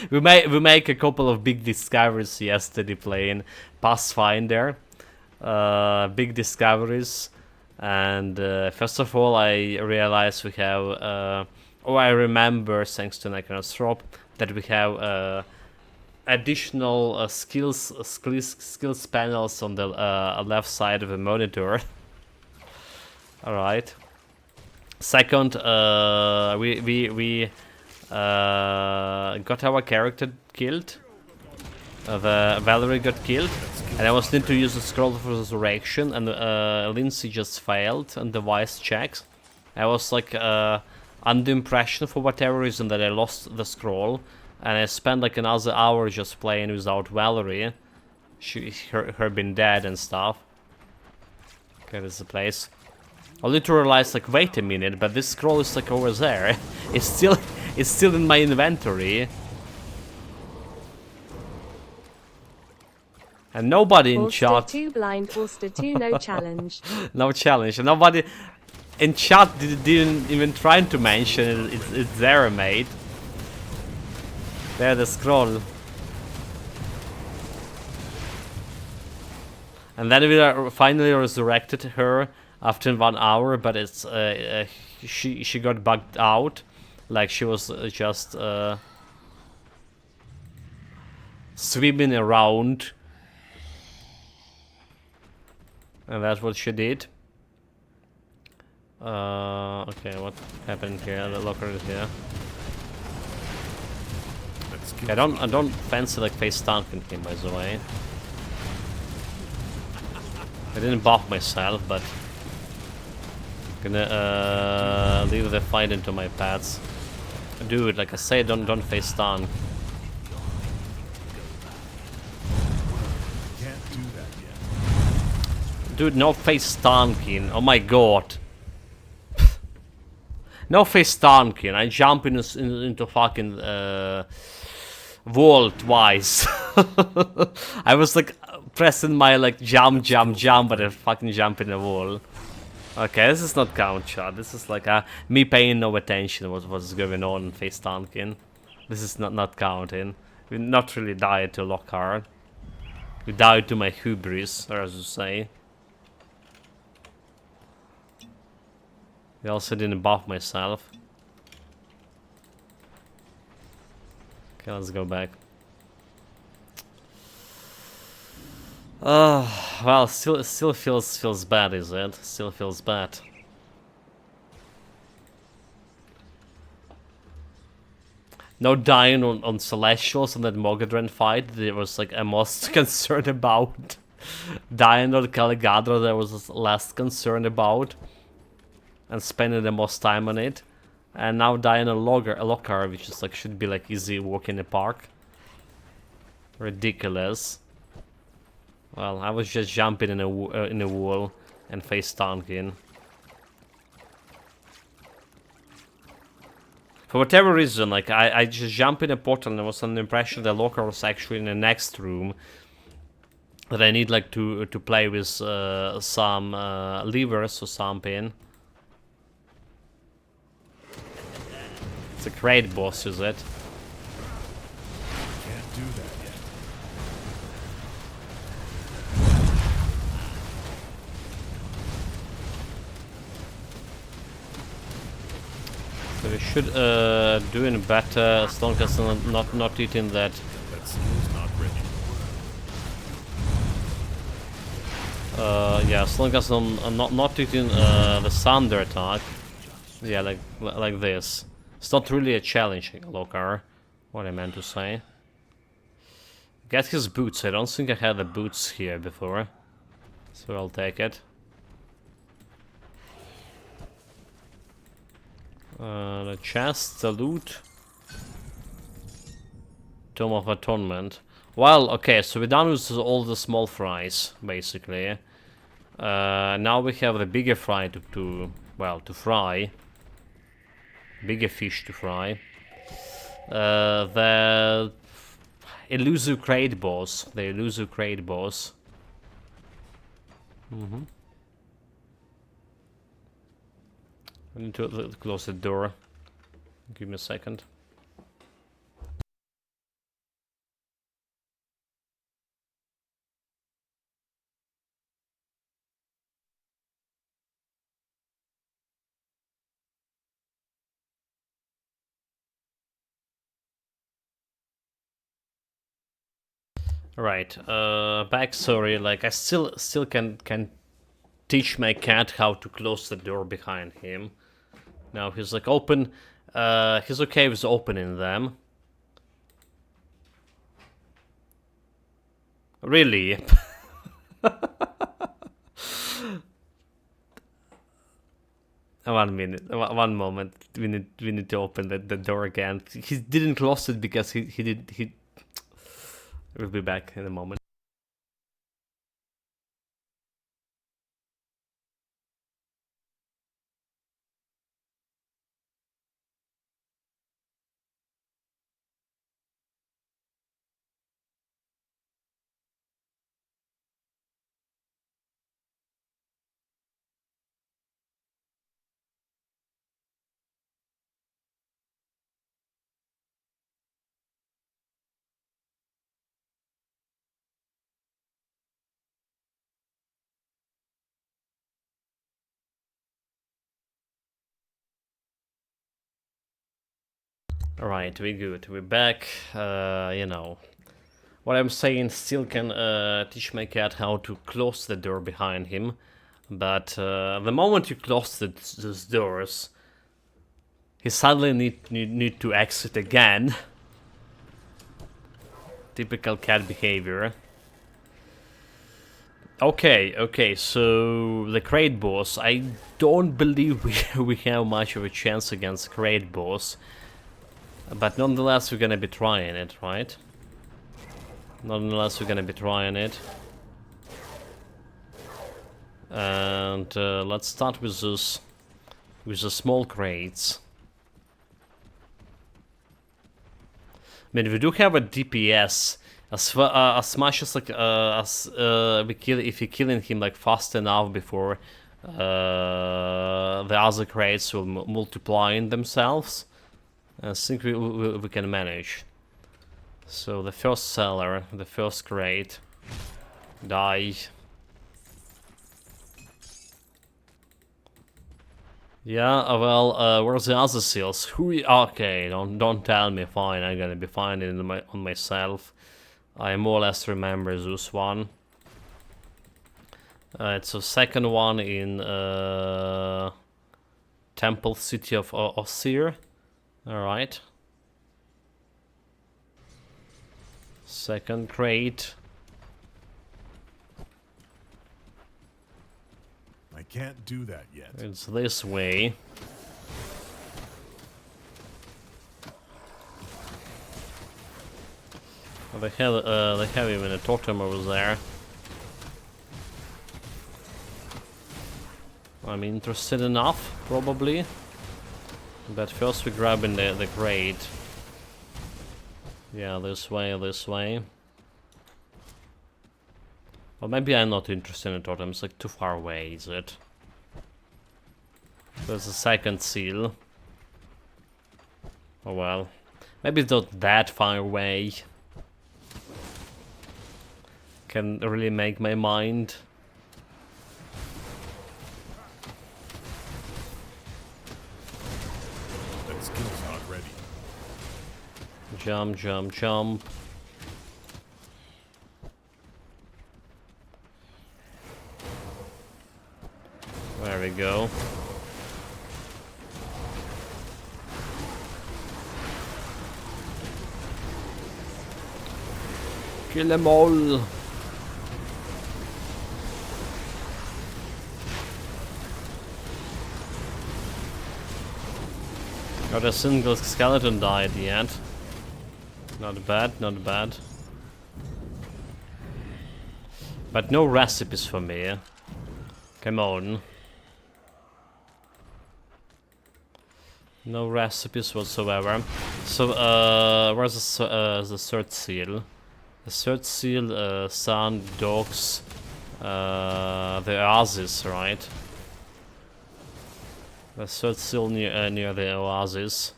Speaker 1: we make a couple of big discoveries yesterday playing Pathfinder. Big discoveries, and first of all I realized we have I remember, thanks to Necromancer that we have additional skills panels on the left side of the monitor. Alright. Second, we got our character killed. The Valerie got killed, and I was need to use the scroll for resurrection, and Lindsay just failed on the device checks. I was like under the impression for whatever reason that I lost the scroll, and I spent like another hour just playing without Valerie. Her been dead and stuff. Okay, this is the place. I literally realized like, wait a minute, but this scroll is like over there. It's still in my inventory. And nobody in
Speaker 2: Forster
Speaker 1: chat.
Speaker 2: 2 blind, Forster 2 no challenge.
Speaker 1: No challenge. And nobody in chat didn't even try to mention it's there, mate. There, the scroll. And then we finally resurrected her after 1 hour, but it's she got bugged out, like she was just swimming around, and that's what she did. Okay, what happened here? The locker is here. Okay, I don't fancy like face stunting him, by the way. I didn't buff myself, but gonna leave the fight into my pads. Dude, like I say, don't face stun.
Speaker 5: Can't do that yet.
Speaker 1: Dude, no face stunking. Oh my god. No face tanking. I jump into fucking wall twice. I was like pressing my like jump, but I fucking jump in the wall. Okay, this is not count shot. This is like me paying no attention what's going on in face tanking. This is not counting. We not really died to Lockhart. We died to my hubris, or as you say. I also didn't buff myself. Okay, let's go back. Well, still feels bad, is it? Still feels bad. No dying on Celestials on that Mogadren fight. There was like I'm most concerned about. Dying on Caligadra, there was less concerned about. And spending the most time on it. And now dying on Lockar, which is like should be like easy walk in the park. Ridiculous. Well, I was just jumping in a wall and face tanking. For whatever reason, like I just jumped in a portal and there was an impression that Locker was actually in the next room. That I need like to play with some levers or something. It's a great boss, is it?
Speaker 5: Can't do that yet.
Speaker 1: So we should doing better as long as not eating that.
Speaker 5: That seal's not ready.
Speaker 1: Yeah, as long as I'm not eating the thunder attack. Yeah, like this. It's not really a challenge, Lokar. What I meant to say. Get his boots. I don't think I had the boots here before, so I'll take it. The chest, the loot. Tome of Atonement. Well, okay, so we're done with all the small fries, basically. Now we have the bigger fry to fry. Bigger fish to fry. The elusive crate boss. The elusive crate boss. I need to close the door. Give me a second. Right, backstory, like I still can teach my cat how to close the door behind him. Now he's like open, he's okay with opening them. Really? One minute, one moment. We need to open the door again. He didn't close it because he. We'll be back in a moment. Alright, we're good. We're back. You know. What I'm saying still can teach my cat how to close the door behind him. But the moment you close those doors, he suddenly need to exit again. Typical cat behavior. Okay, so the crate boss. I don't believe we have much of a chance against crate boss. But nonetheless, we're gonna be trying it, right? Nonetheless, we're gonna be trying it. And let's start with this with the small crates. I mean, we do have a DPS. As much as like if you're killing him like fast enough before the other crates will multiply in themselves, I think we can manage. So the first cellar, the first crate, die. Yeah, well, where's the other seals? Okay, don't tell me. Fine, I'm gonna be finding on myself. I more or less remember this one. It's the second one in Temple City of Osir. Alright. Second crate.
Speaker 5: I can't do that yet.
Speaker 1: It's this way. Oh, they have even a totem over there. I'm interested enough, probably. But first we're grabbing the crate. Yeah, this way, this way. Well, maybe I'm not interested in totems, like too far away, is it? There's a second seal. Oh well. Maybe it's not that far away. Can really make my mind.
Speaker 5: That skill's not ready.
Speaker 1: Jump, jump, jump. There we go. Kill them all. Got a single skeleton die at the end. Not bad, not bad. But no recipes for me. Come on. No recipes whatsoever. So, where's the third seal? The third seal, sun, dogs, the oasis, right? The third seal near the oasis.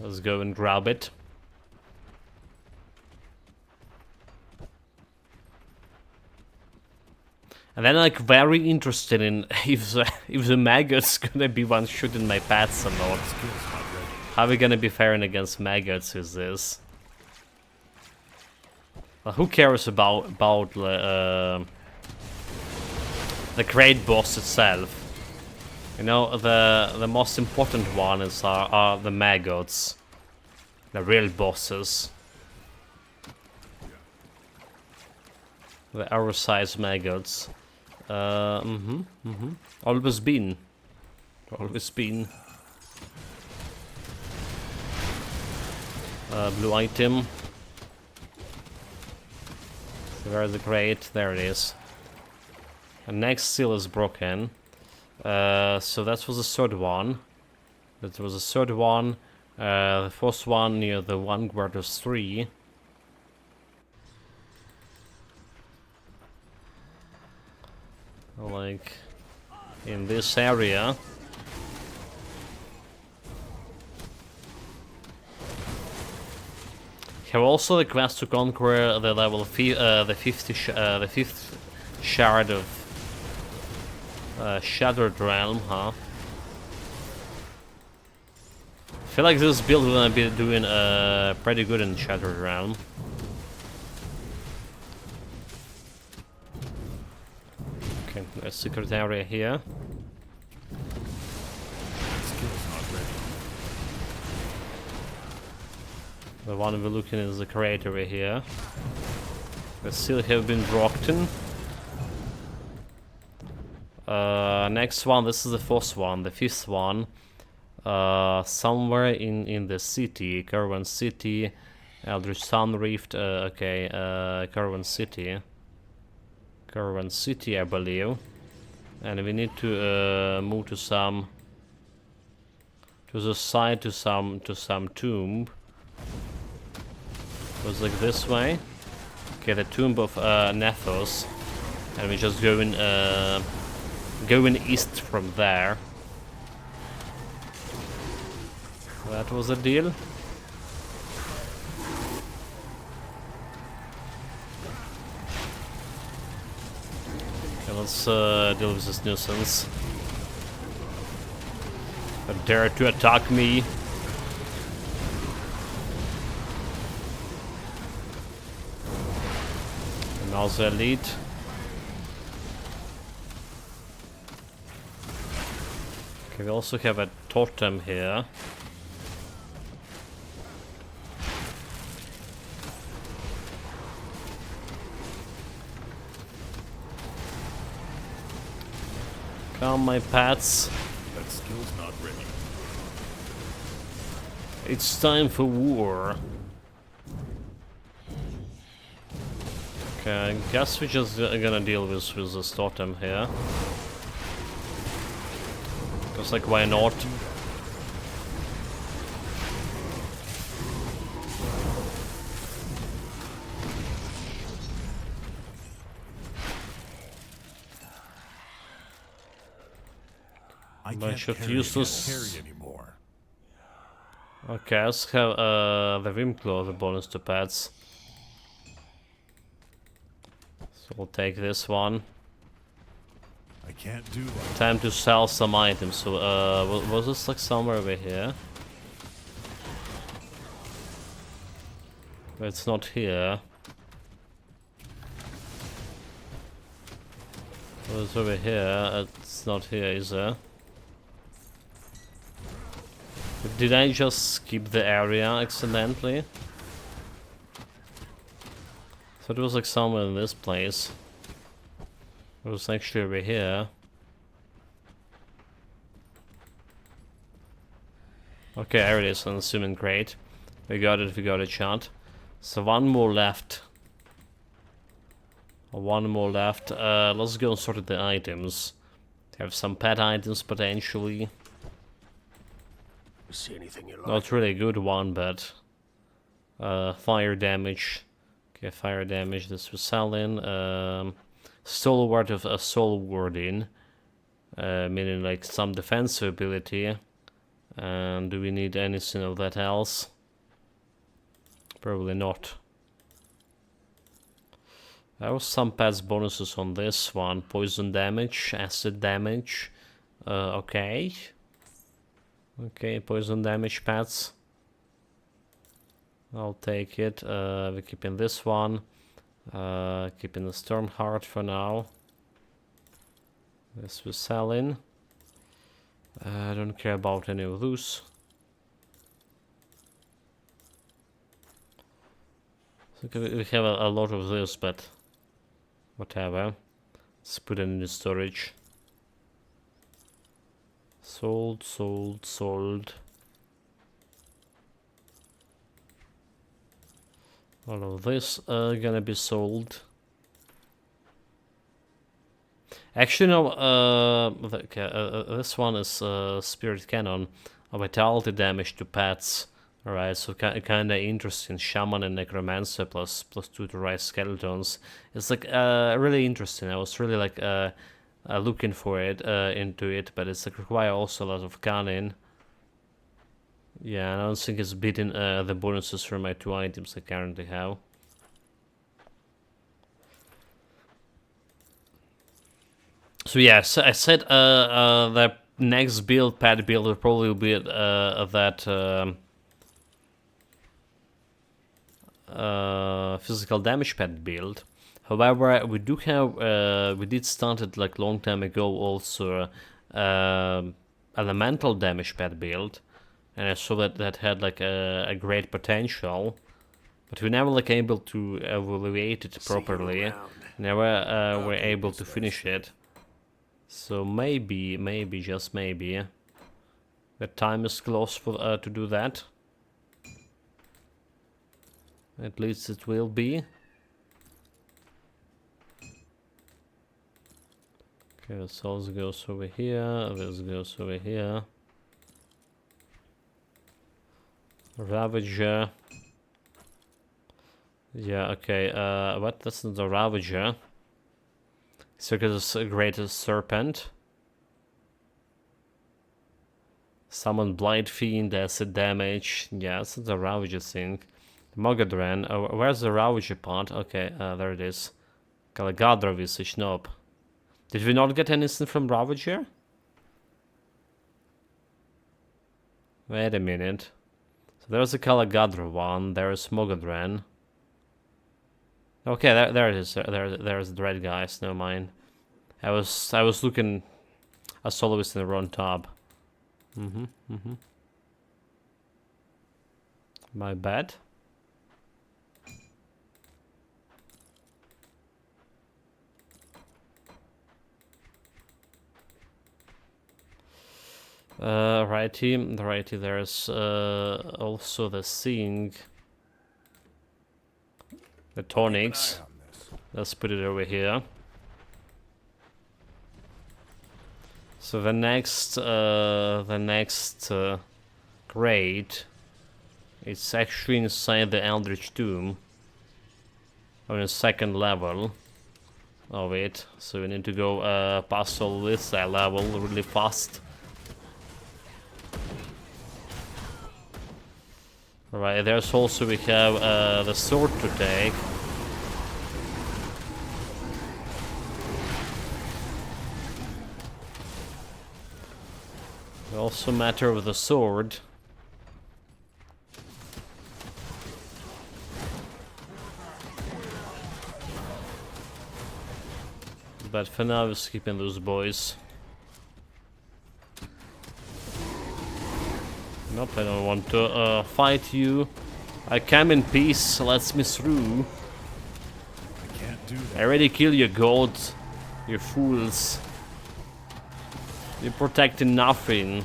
Speaker 1: Let's go and grab it. And then, like, very interested in if the maggot's gonna be one shooting my pets or not. How are we gonna be faring against maggots with this? Well, who cares about the great boss itself? You know, the most important ones are the maggots, the real bosses. The oversized maggots. Always been. Always been. Blue item. Where is the crate? There it is. And next seal is broken. So that was the third one. That was the third one. The first one near the one where there's 3. Like in this area. Have also the quest to conquer the level the fifth shard of Shattered Realm, huh? I feel like this build will be doing pretty good in Shattered Realm. Okay, a secret area here.
Speaker 5: Skill's not ready.
Speaker 1: The one we're looking at is the crate over here. The seal have been broken. Next one, this is the first one, the fifth one. Somewhere in the city, Caravan City, Eldritch Sun Rift, Caravan City. Caravan City, I believe. And we need to move to the side to some tomb. Goes like this way. Okay, the tomb of Nethos, and we just going east from there. That was a deal. Okay, let's deal with this nuisance. Dare to attack me. And also elite. Okay, we also have a totem here. Come, my pets.
Speaker 5: That skill's not ready.
Speaker 1: It's time for war. Okay, I guess we're just gonna deal with this totem here. Because, like, why not?
Speaker 5: I
Speaker 1: Bunch
Speaker 5: can't
Speaker 1: of
Speaker 5: carry
Speaker 1: useless.
Speaker 5: anymore.
Speaker 1: Okay, let's have the Wimclaw, the bonus to pets. So we'll take this one.
Speaker 5: I can't do that.
Speaker 1: Time to sell some items. So, was this like somewhere over here? But it's not here. Well, it's over here. It's not here, is there? Did I just skip the area accidentally? So it was like somewhere in this place. It was actually over here. Okay, there it is, I'm assuming. Great. We got a shot. So one more left. One more left. Let's go and sort the items. Have some pet items potentially.
Speaker 4: See anything you like?
Speaker 1: Not really good one, but fire damage. Okay, fire damage. This was selling. Stalwart of a soul warding, meaning like some defensive ability. And do we need anything of that else? Probably not. There was some pets bonuses on this one. Poison damage, acid damage. Okay. Okay, poison damage pets. I'll take it. We're keeping this one. Keeping the Storm Heart for now. This we're selling. I don't care about any of those. So we have a lot of this, but whatever. Let's put it in the storage. Sold, sold, sold. All of this gonna be sold. Actually, no. This one is Spirit Cannon, a vitality damage to pets. Alright, so kind of interesting. Shaman and Necromancer plus 2 to rise skeletons. It's like really interesting. I was really like looking for it into it, but it's like require also a lot of cannon. Yeah, I don't think it's beating the bonuses for my 2 items I currently have. So yes, I said the next build, pet build, will probably be that physical damage pet build. However, we do have we did start it like long time ago also elemental damage pet build, and I saw that had like a great potential, but we never like able to evaluate it properly. Never were able to finish it. So maybe, just maybe, the time is close for to do that. At least it will be. Okay, this also goes over here. This goes over here. Ravager. Yeah, okay, what? That's not the Ravager. Circus Greatest Serpent. Summon Blind Fiend, acid damage. Yeah, that's the Ravager thing. Mogadran. Where's the Ravager part? Okay, there it is. Kalagadra Visage. Nope. Did we not get anything from Ravager? Wait a minute. So there's a Kalagadra one. There's Mogadran. Okay, there it is. There's the red guys. Never mind. I was looking. I saw this in the wrong tab. My bad. Righty. There's also the thing. The tonics.
Speaker 5: Eye on this.
Speaker 1: Let's put it over here. So the next grade, it's actually inside the Eldritch Tomb, on the second level of it. So we need to go past all this level really fast. Alright, there's also we have the sword to take. It also matter with the sword. But for now we're skipping those boys. Nope, I don't want to fight you. I came in peace, lets me through.
Speaker 5: I can't do
Speaker 1: I
Speaker 5: that.
Speaker 1: already killed your gods, you fools. You're protecting nothing.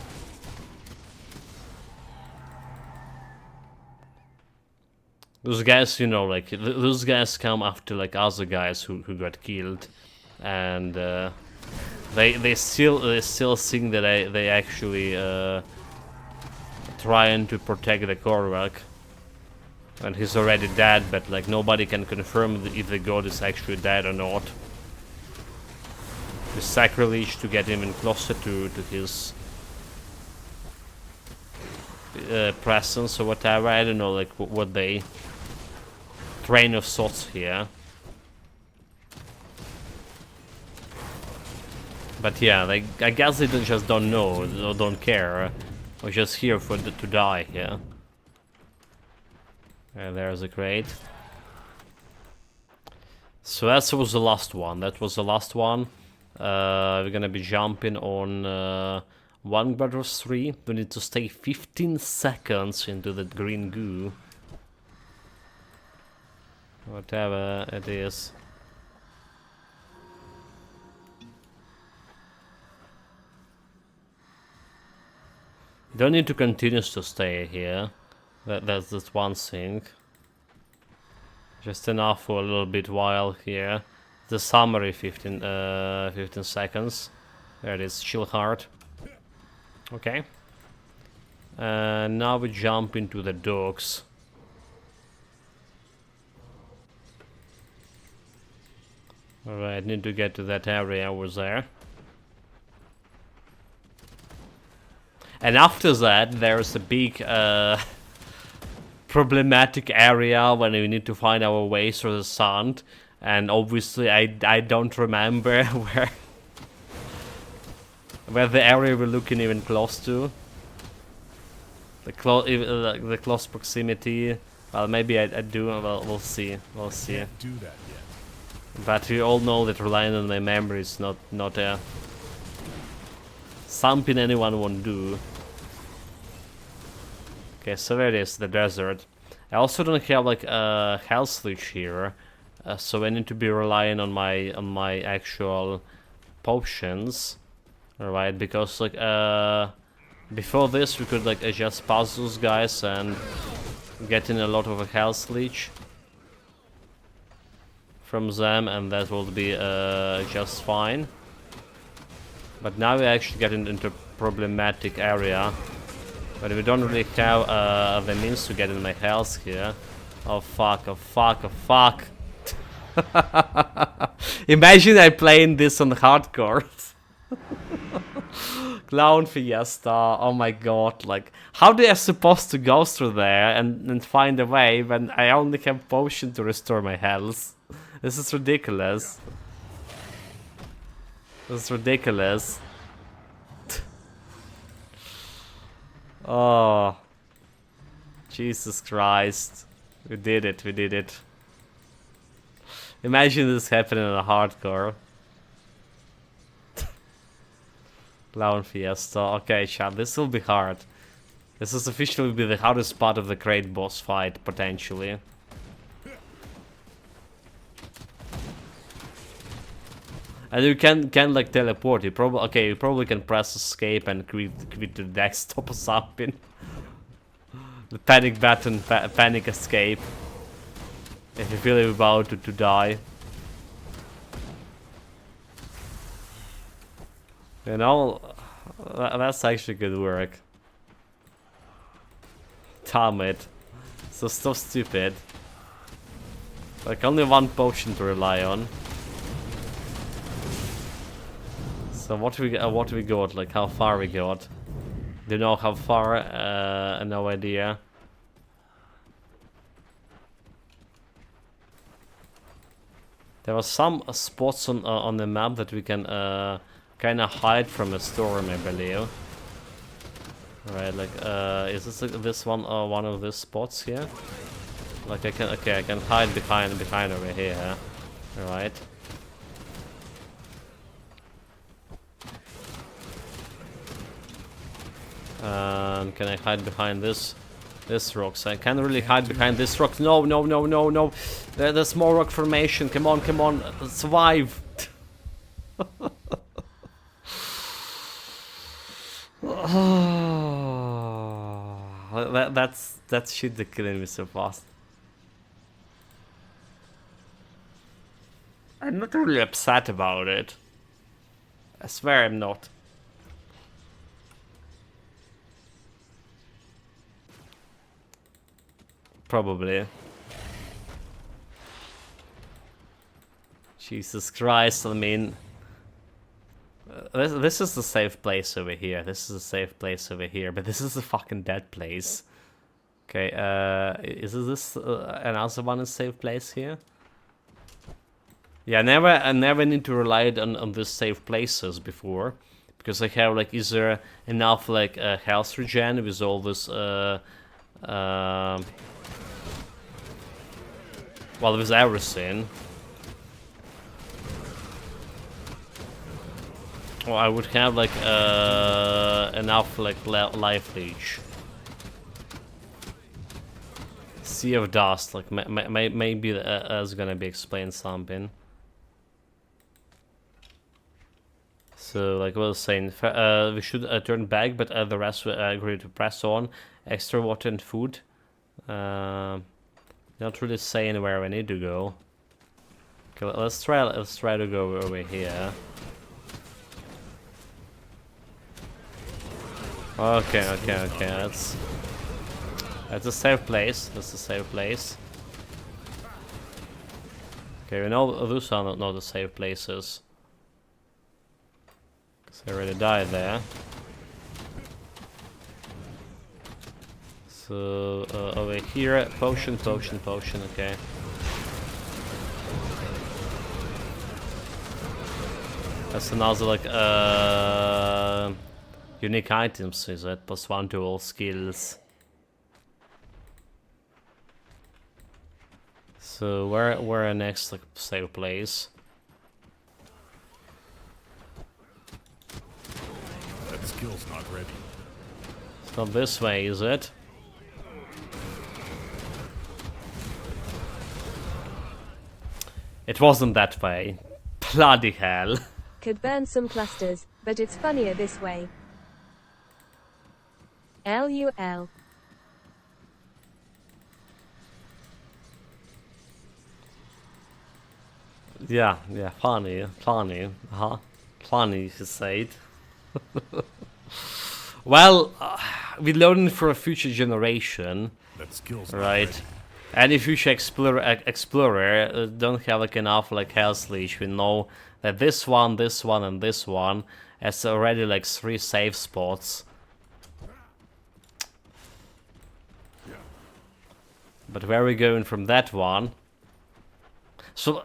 Speaker 1: Those guys, you know, like those guys come after like other guys who got killed, and they still think that they actually trying to protect the Korvac, and he's already dead. But like nobody can confirm if the god is actually dead or not. The sacrilege to get even closer to his presence or whatever. I don't know, like what they train of thoughts here. But yeah, like I guess they just don't know or don't care. Or just here for to die. Yeah. There's a crate. So that was the last one. We're gonna be jumping on 1 Brothers 3. We need to stay 15 seconds into the green goo. Whatever it is. You don't need to continue to stay here. That's just one thing. Just enough for a little bit while here. The summary 15 seconds. There it is, chill hard. Okay. And now we jump into the docks. Alright, need to get to that area over there. And after that, there's a big problematic area when we need to find our way through the sand. And obviously I don't remember where the area we're looking even close to. The close proximity. Well, maybe I do. Well, we'll see. We'll see.
Speaker 5: Can't do that yet.
Speaker 1: But we all know that relying on my memory is not something anyone won't do. Okay, so there it is, the desert. I also don't have like a health leech here. So I need to be relying on my actual potions, alright? Because like before this we could like just pass those guys and get in a lot of a health leech from them, and that will be just fine. But now we actually get into a problematic area. But we don't really have the means to get in my health here. Oh fuck, oh fuck, oh fuck. Imagine I playing this on hardcore. Clown Fiesta, oh my god, like, how they are supposed to go through there and find a way when I only have potion to restore my health? This is ridiculous. This is ridiculous. Oh. Jesus Christ. We did it, we did it. Imagine this happening in a hardcore. Clown Fiesta. Okay, chat, this will be hard. This is officially be the hardest part of the great boss fight, potentially. And you can like teleport. You probably can press escape and quit the desktop or something. The panic button, panic escape. If you feel you're about to die. You know, that's actually good work. Damn it. So stupid. Like, only one potion to rely on. So what we got? Like, how far we got? Do you know how far? No idea. There are some spots on the map that we can kind of hide from a storm, I believe. Right, like, is this one of these spots here? Like, I can hide behind over here. Right. Can I hide behind this rock? So I can't really hide behind this rock. No. There's more rock formation. Come on. Survive. That's shit that killing me so fast. I'm not really upset about it. I swear I'm not. Probably. Jesus Christ, I mean... This is the safe place over here. This is a safe place over here, but this is a fucking dead place. Okay, is this another one a safe place here? Yeah, I never need to rely on these safe places before, because I have like either enough like health regen with all this well, with everything. Well, I would have like enough like life leech. Sea of Dust, like maybe that's gonna be explained something. So, like I was saying, we should turn back, but the rest we agree to press on. Extra water and food. Not really saying where we need to go. Okay, let's try to go over here. Okay. That's a safe place. That's a safe place. Okay, we know those are not the safe places. Cause I already died there. So over here, potion. Okay. That's another like unique items, is it? +1 to all skills. So where next like safe place?
Speaker 5: That skill's not ready.
Speaker 1: It's not this way, is it? It wasn't that way. Bloody hell.
Speaker 2: Could burn some clusters, but it's funnier this way. LUL.
Speaker 1: Yeah, funny, funny, you should say it. Well, we learn it for a future generation,
Speaker 5: That skill's not
Speaker 1: right?
Speaker 5: ready.
Speaker 1: Any future explorer don't have like enough like health leech. We know that this one, and this one has already like 3 save spots. But where are we going from that one? So,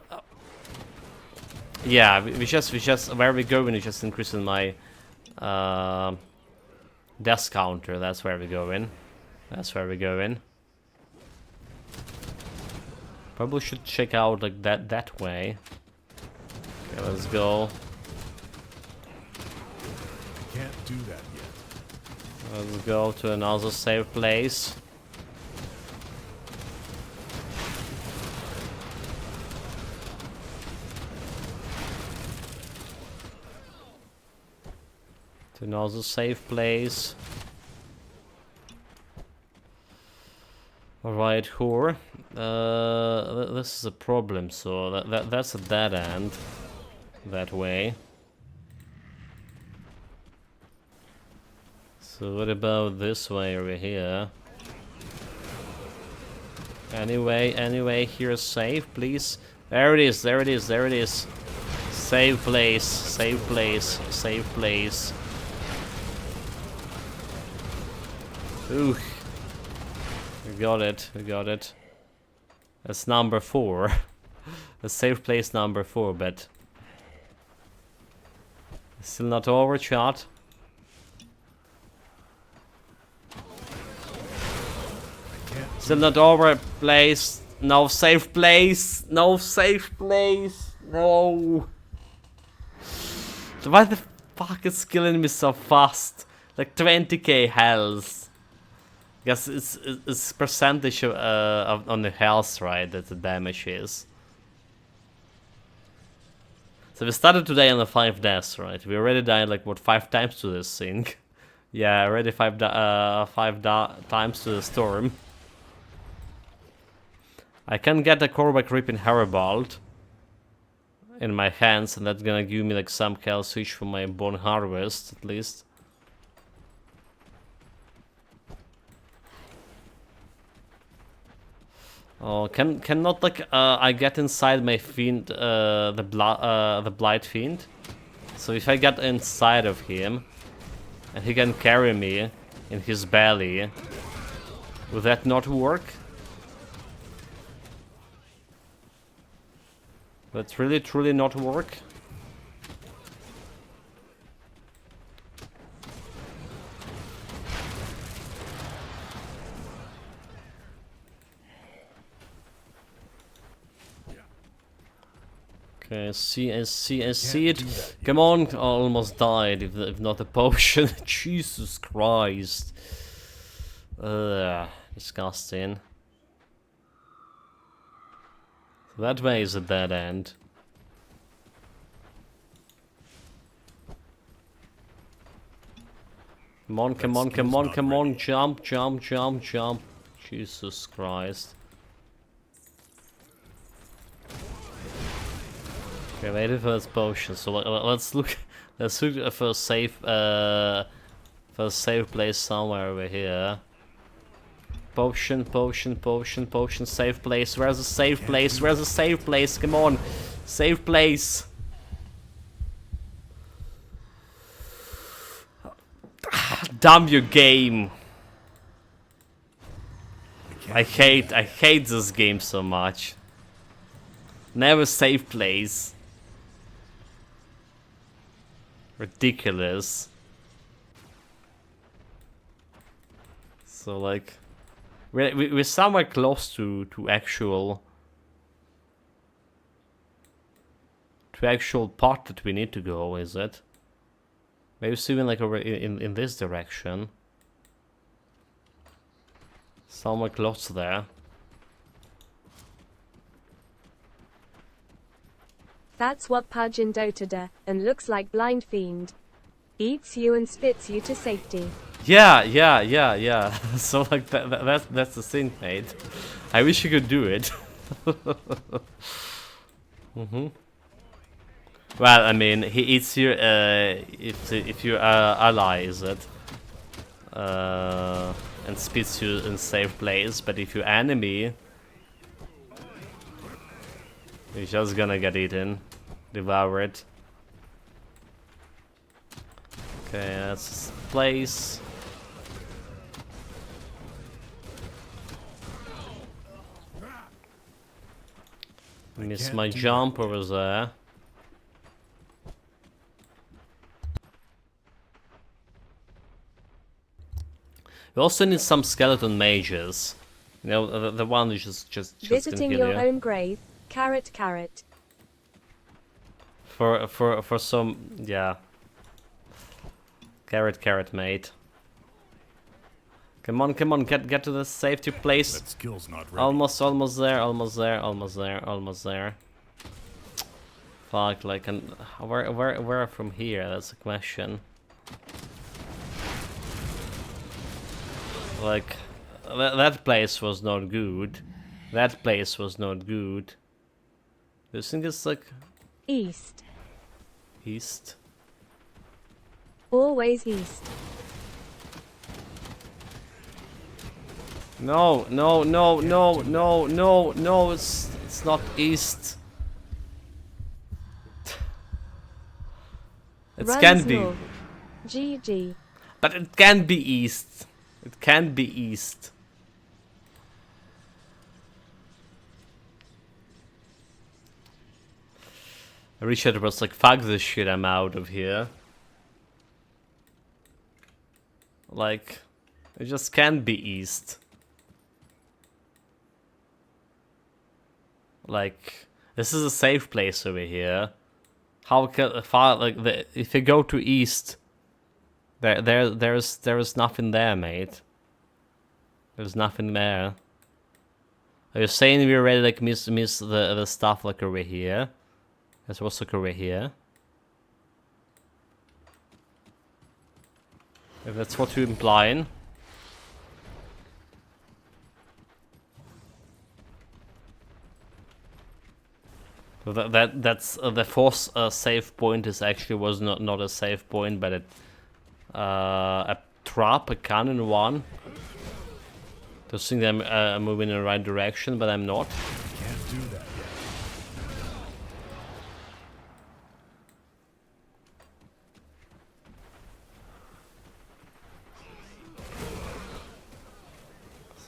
Speaker 1: yeah, we just where we going is just increasing my death counter. That's where we going. That's where we going. Probably should check out like that way. Okay, let's go.
Speaker 5: Can't do that yet.
Speaker 1: Let's go to another safe place. To another safe place. Alright, whore. This is a problem, so that's a dead end. That way. So what about this way over here? Anyway, here's safe, please. There it is, there it is, there it is. Save place, save place, save place. Ooh. We got it, we got it. That's number 4. The safe place number 4, but still not over, chat. Still not over, place. No safe place. No safe place. No. Why the fuck is killing me so fast? Like 20k health. Guess it's percentage of on the health, right? That the damage is. So we started today on the 5 deaths, right? We already died like what 5 times to this thing. Yeah, already 5 times to the storm. I can get a Korvac Reaping Herald in my hands, and that's gonna give me like some health switch for my Bone Harvest at least. Oh, cannot like I get inside my fiend, the Blight Fiend. So if I get inside of him, and he can carry me in his belly, would that not work? That's really truly not work. Okay, I see it. Come on, I almost died if not a potion. Jesus Christ. Disgusting. That way is a dead end. Come on, come on, come on, come on, jump, jump, jump, jump. Jesus Christ. Okay, waiting for this potion. So let's look for a safe place somewhere over here. Potion, potion, potion, potion, safe place. Where's the safe place? Where's the safe place? Come on, safe place. Damn your game. I hate this game so much. Never safe place. Ridiculous. So like, we're somewhere close to actual part that we need to go. Is it? Maybe it's even like over in this direction. Somewhere close there.
Speaker 2: That's what Pudge in Dota does, and looks like Blind Fiend. Eats you and spits you to safety.
Speaker 1: Yeah. So like that's the thing, mate. I wish you could do it. Well, I mean, he eats you if you allies it, and spits you in safe place. But if you enemy, you're just gonna get eaten, devoured. Okay, that's place. Miss
Speaker 5: can't
Speaker 1: my
Speaker 5: do
Speaker 1: jump
Speaker 5: that.
Speaker 1: over there. We also need some skeleton mages. You know, the one who just can
Speaker 2: Visiting
Speaker 1: kill
Speaker 2: your
Speaker 1: you.
Speaker 2: own grave. Carrot, carrot.
Speaker 1: For some, yeah. Carrot, carrot, mate. Come on, get to the safety place.
Speaker 5: That skill's not ready.
Speaker 1: Almost there, almost there. Fuck, like, and where from here? That's a question. Like, that place was not good. That place was not good. This thing is like
Speaker 2: East.
Speaker 1: east.
Speaker 2: Always east.
Speaker 1: No, it's not east. It
Speaker 2: Runs
Speaker 1: can be,
Speaker 2: north. GG.
Speaker 1: but it can be east. It can be east. Richard was like, fuck this shit, I'm out of here. Like, it just can't be east. Like, this is a safe place over here. How can far like if you go to east, there's nothing there, mate. There's nothing there. Are you saying we already like miss the stuff like over here? There's also like over here. If that's what you're implying. So that's the fourth save point is actually was not a save point, but a trap, a cannon one. To think that I'm moving in the right direction, but I'm not.
Speaker 5: Can't do that yet.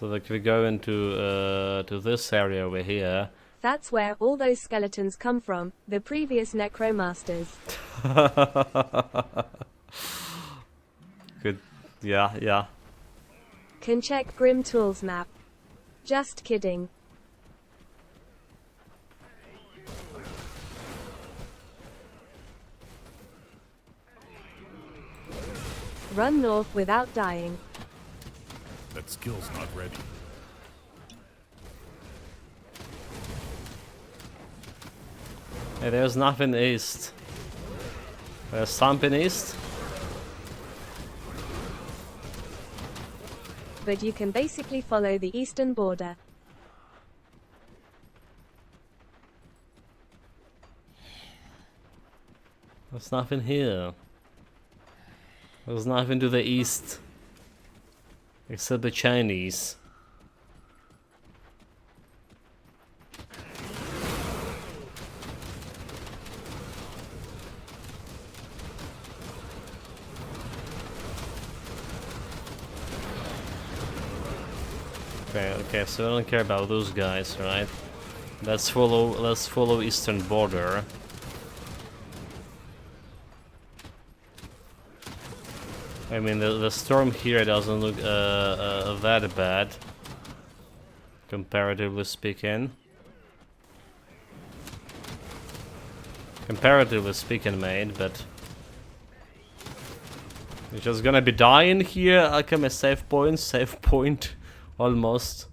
Speaker 1: So like we go into to this area over here.
Speaker 2: That's where all those skeletons come from, the previous Necromasters.
Speaker 1: Good, yeah.
Speaker 2: Can check Grim Tools map. Just kidding. Run north without dying.
Speaker 5: That skill's not ready.
Speaker 1: Hey, there's nothing east. There's something east.
Speaker 2: But you can basically follow the eastern border.
Speaker 1: There's nothing here. There's nothing to the east. Except the Chinese. Okay, so I don't care about those guys, right? Let's follow eastern border. I mean, the storm here doesn't look that bad, comparatively speaking. Comparatively speaking, mate, but you're just gonna be dying here. I come a save point, almost.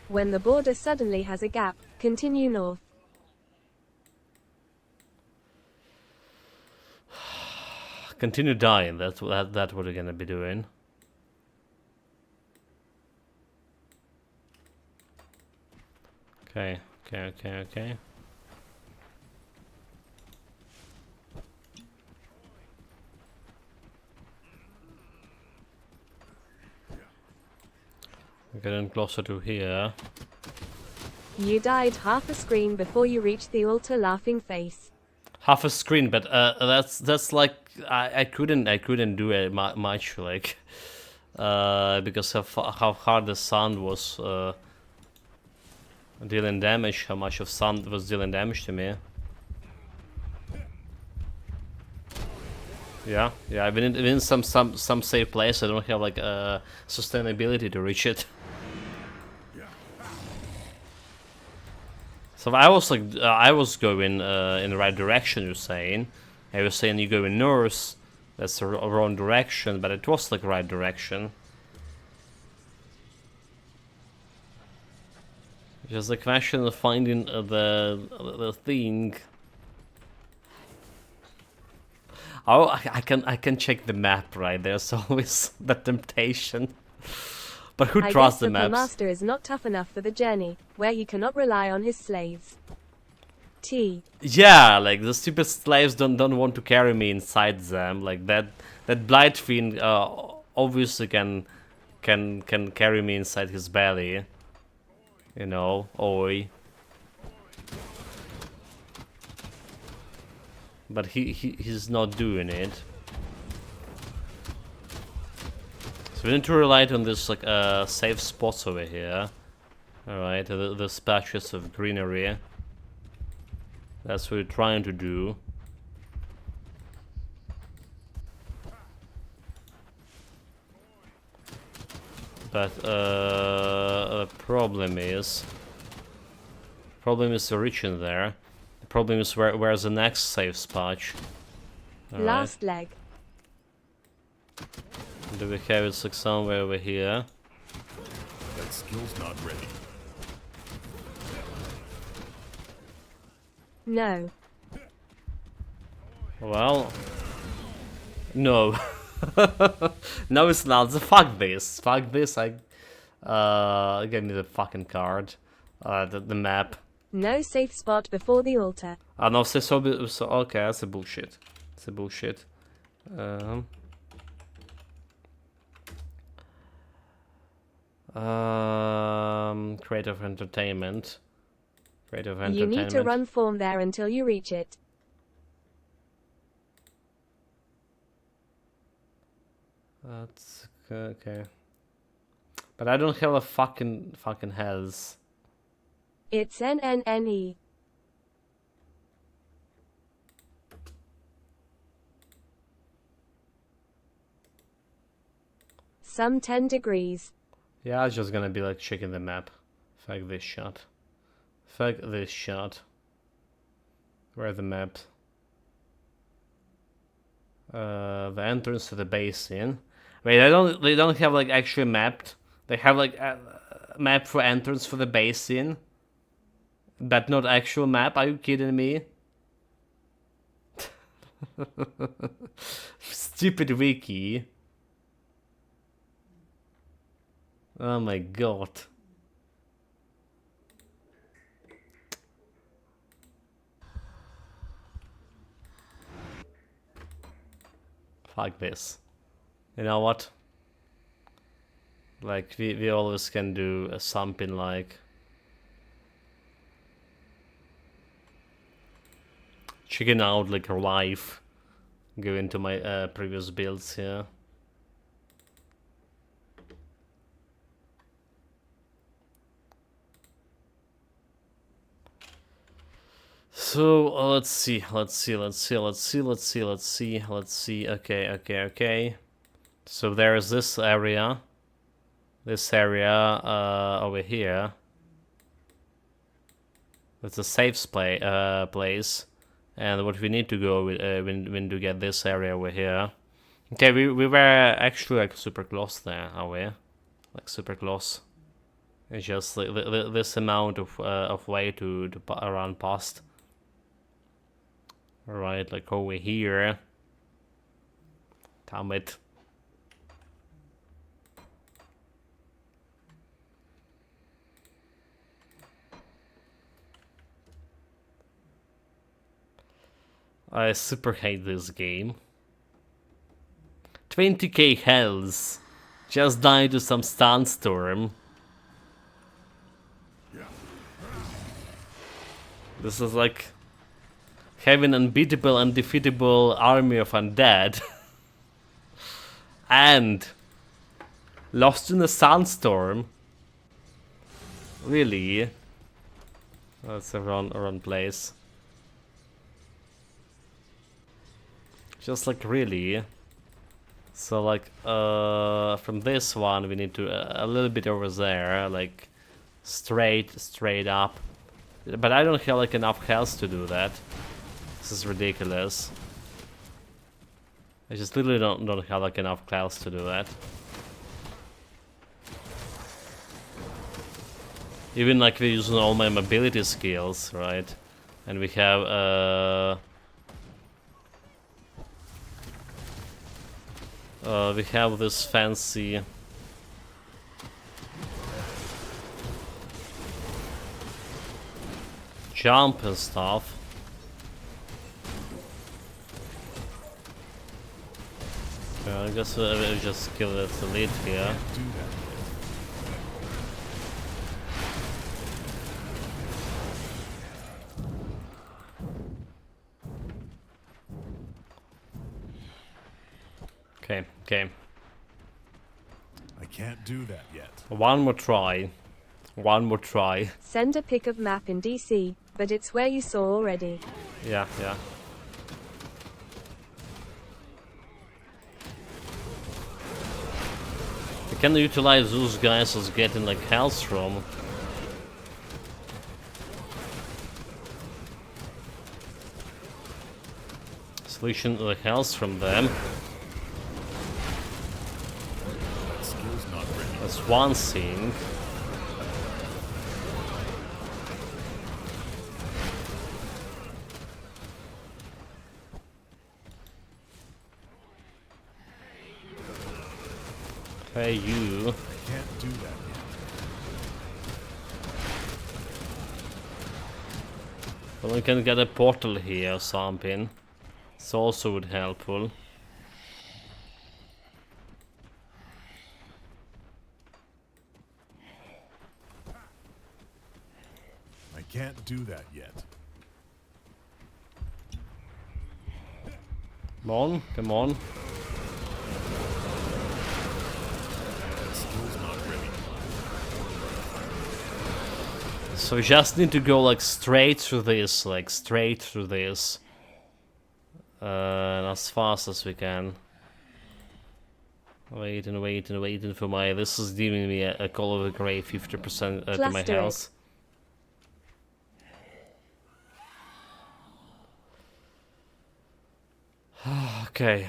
Speaker 2: When the border suddenly has a gap, continue north.
Speaker 1: Continue dying. That's what we're gonna be doing. Okay. Getting closer to here.
Speaker 2: You died half a screen before you reached the altar, laughing face.
Speaker 1: Half a screen, but that's like I couldn't do it much like because of how hard the sound was dealing damage, how much of sound was dealing damage to me. Yeah, I've been in some safe place. I don't have like sustainability to reach it. So I was like, I was going in the right direction. You're saying, I was saying you go in north. That's the wrong direction, but it was like right direction. Just the question of finding the thing. Oh, I can check the map, right? There's always the temptation. But who
Speaker 2: I
Speaker 1: trusts
Speaker 2: guess
Speaker 1: the
Speaker 2: the
Speaker 1: maps?
Speaker 2: master is not tough enough for the journey, where he cannot rely on his slaves. T.
Speaker 1: Yeah, like the stupid slaves don't want to carry me inside them. Like that blight fiend obviously can carry me inside his belly. You know, oi. But he's not doing it. So we need to rely on this like safe spots over here. Alright, the patches of greenery. That's what we're trying to do. But the problem is reaching there. The problem is where's the next safe spot. All
Speaker 2: Last leg.
Speaker 1: Do we have it like somewhere over here?
Speaker 5: That skill's not ready.
Speaker 2: No.
Speaker 1: Well, no. No, it's not. So fuck this. Fuck this. Give me the fucking card. The map.
Speaker 2: No safe spot before the altar.
Speaker 1: No, so okay, that's a bullshit. It's a bullshit. Creative entertainment. Creative entertainment.
Speaker 2: You need to run form there until you reach it.
Speaker 1: That's okay. But I don't have a fucking health.
Speaker 2: It's NNNE. Some 10 degrees.
Speaker 1: Yeah, it's just gonna be like checking the map. Fuck this shot. Fuck this shot. Where are the maps? The entrance to the basin. Wait, they don't have like actually mapped. They have like a map for entrance for the basin, but not actual map. Are you kidding me? Stupid wiki. Oh my god. Fuck this. You know what? Like, we always can do something like... checking out like live. Go into my previous builds here. So let's see. Okay. So there is this area over here. It's a safe place, and what we need to go with when to get this area over here. Okay, we were actually like super close there, are we? Like super close. It's just like this amount of way to run past. Alright, like over here. Damn it. I super hate this game. 20k health. Just died to some sandstorm. This is like having an unbeatable, undefeatable army of undead. And lost in a sandstorm. Really? That's a wrong place. Just like really. So like from this one we need to a little bit over there, like straight up. But I don't have like enough health to do that. This is ridiculous. I just literally don't have like enough health to do that. Even like we're using all my mobility skills, right? And we have this fancy jump and stuff. I guess we'll just kill it the lead here.
Speaker 5: Do that yet.
Speaker 1: Okay.
Speaker 5: I can't do that yet.
Speaker 1: One more try.
Speaker 2: Send a pic of map in DC, but it's where you saw already.
Speaker 1: Yeah. We can utilize those guys as getting like health from. Solution to the health from them.
Speaker 5: That skill's not ready.
Speaker 1: That's one thing. Okay, you.
Speaker 5: I can't do that yet.
Speaker 1: Well, we can get a portal here or something. It's also would helpful.
Speaker 5: I can't do that yet.
Speaker 1: Come on.
Speaker 5: That skill's not ready.
Speaker 1: So we just need to go like straight through this, and as fast as we can. Waiting for my. This is giving me a Call of the Grey 50% to my
Speaker 2: Cluster it.
Speaker 1: health. Okay.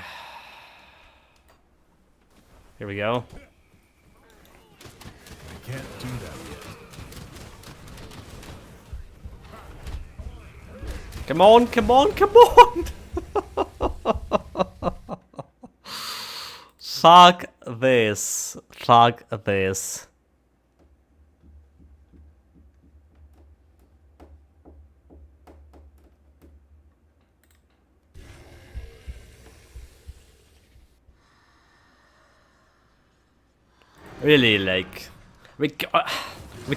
Speaker 1: Here we go.
Speaker 5: I can't do that yet.
Speaker 1: Come on! Fuck this. Really, like we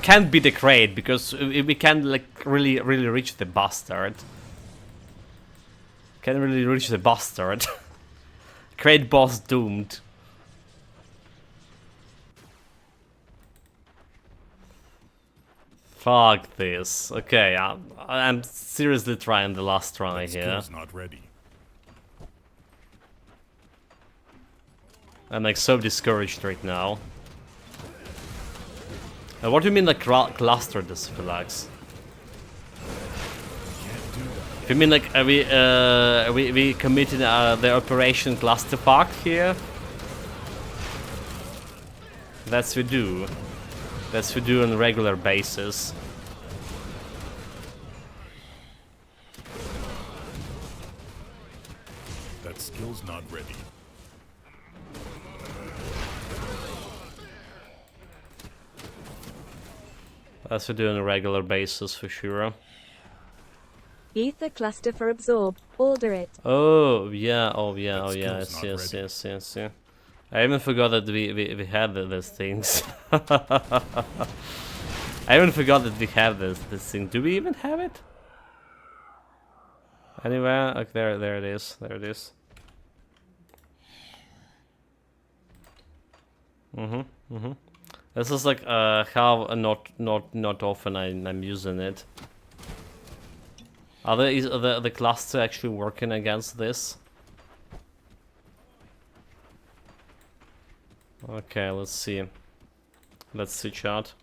Speaker 1: can't beat the crate because we can't like really reach the bastard. Can't really reach the bastard. Crate boss doomed. Fuck this. Okay, I'm seriously trying the last try
Speaker 5: That
Speaker 1: here.
Speaker 5: skill's not ready.
Speaker 1: I'm like so discouraged right now. What do you mean like cluster this, Philax?
Speaker 5: Can't do that.
Speaker 1: If you mean like we committed the Operation Clusterfuck here? That's we do. That's we do on a regular basis.
Speaker 5: That skill's not ready.
Speaker 1: That's we do on a regular basis for sure.
Speaker 2: Ether cluster for absorb. Order it.
Speaker 1: Oh yeah,
Speaker 5: skill's not
Speaker 1: yes. I even forgot that we had these things. I even forgot that we have this thing. Do we even have it? Anywhere? Like there it is. There it is. This is like how not often I'm using it. Is the cluster actually working against this? Okay, let's see. Let's see, chat.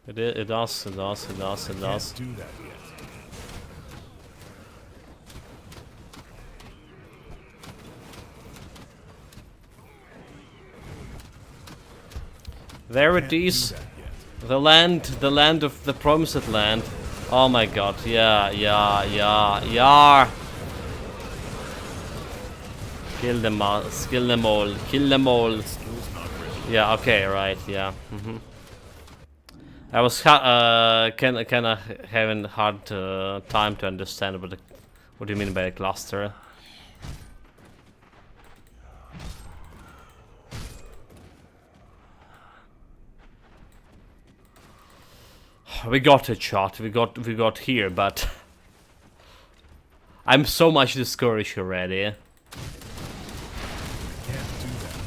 Speaker 1: It does. It does. It does. It does.
Speaker 5: Can't do that yet.
Speaker 1: There it
Speaker 5: Can't do
Speaker 1: is.
Speaker 5: that yet.
Speaker 1: The land of the promised land. Oh my god, yeah. Kill them all, kill them all, kill them all.
Speaker 5: Skill's not ready.
Speaker 1: Yeah, okay, right, yeah. I was kinda having hard time to understand what do you mean by a cluster. We got a shot. We got here, but I'm so much discouraged already.
Speaker 5: Can't do that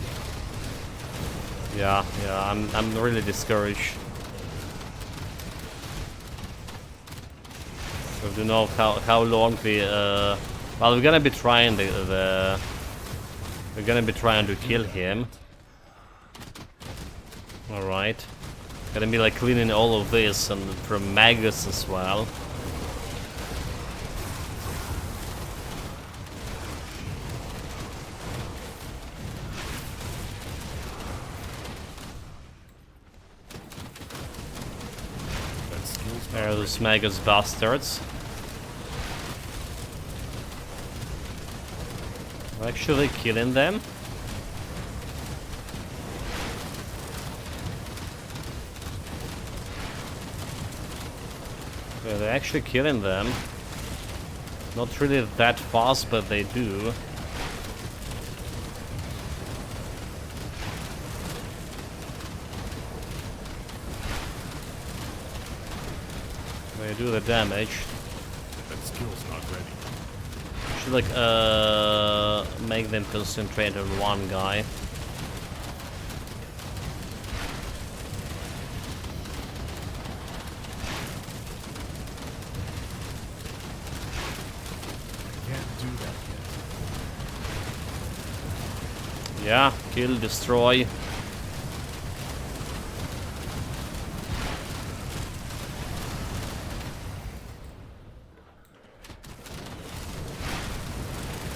Speaker 5: yet.
Speaker 1: Yeah, I'm really discouraged. We don't know how long we well, we're gonna be trying we're gonna be trying to kill him. All right. Gonna be like cleaning all of this and from maggots as well.
Speaker 5: That skill's not
Speaker 1: There are
Speaker 5: ready.
Speaker 1: those maggots bastards. We're actually killing them. Yeah, they're actually killing them. Not really that fast, but they do. They do the damage.
Speaker 5: That skill's not ready.
Speaker 1: Should like make them concentrate on one guy.
Speaker 5: Can't do that yet.
Speaker 1: Yeah, kill, destroy.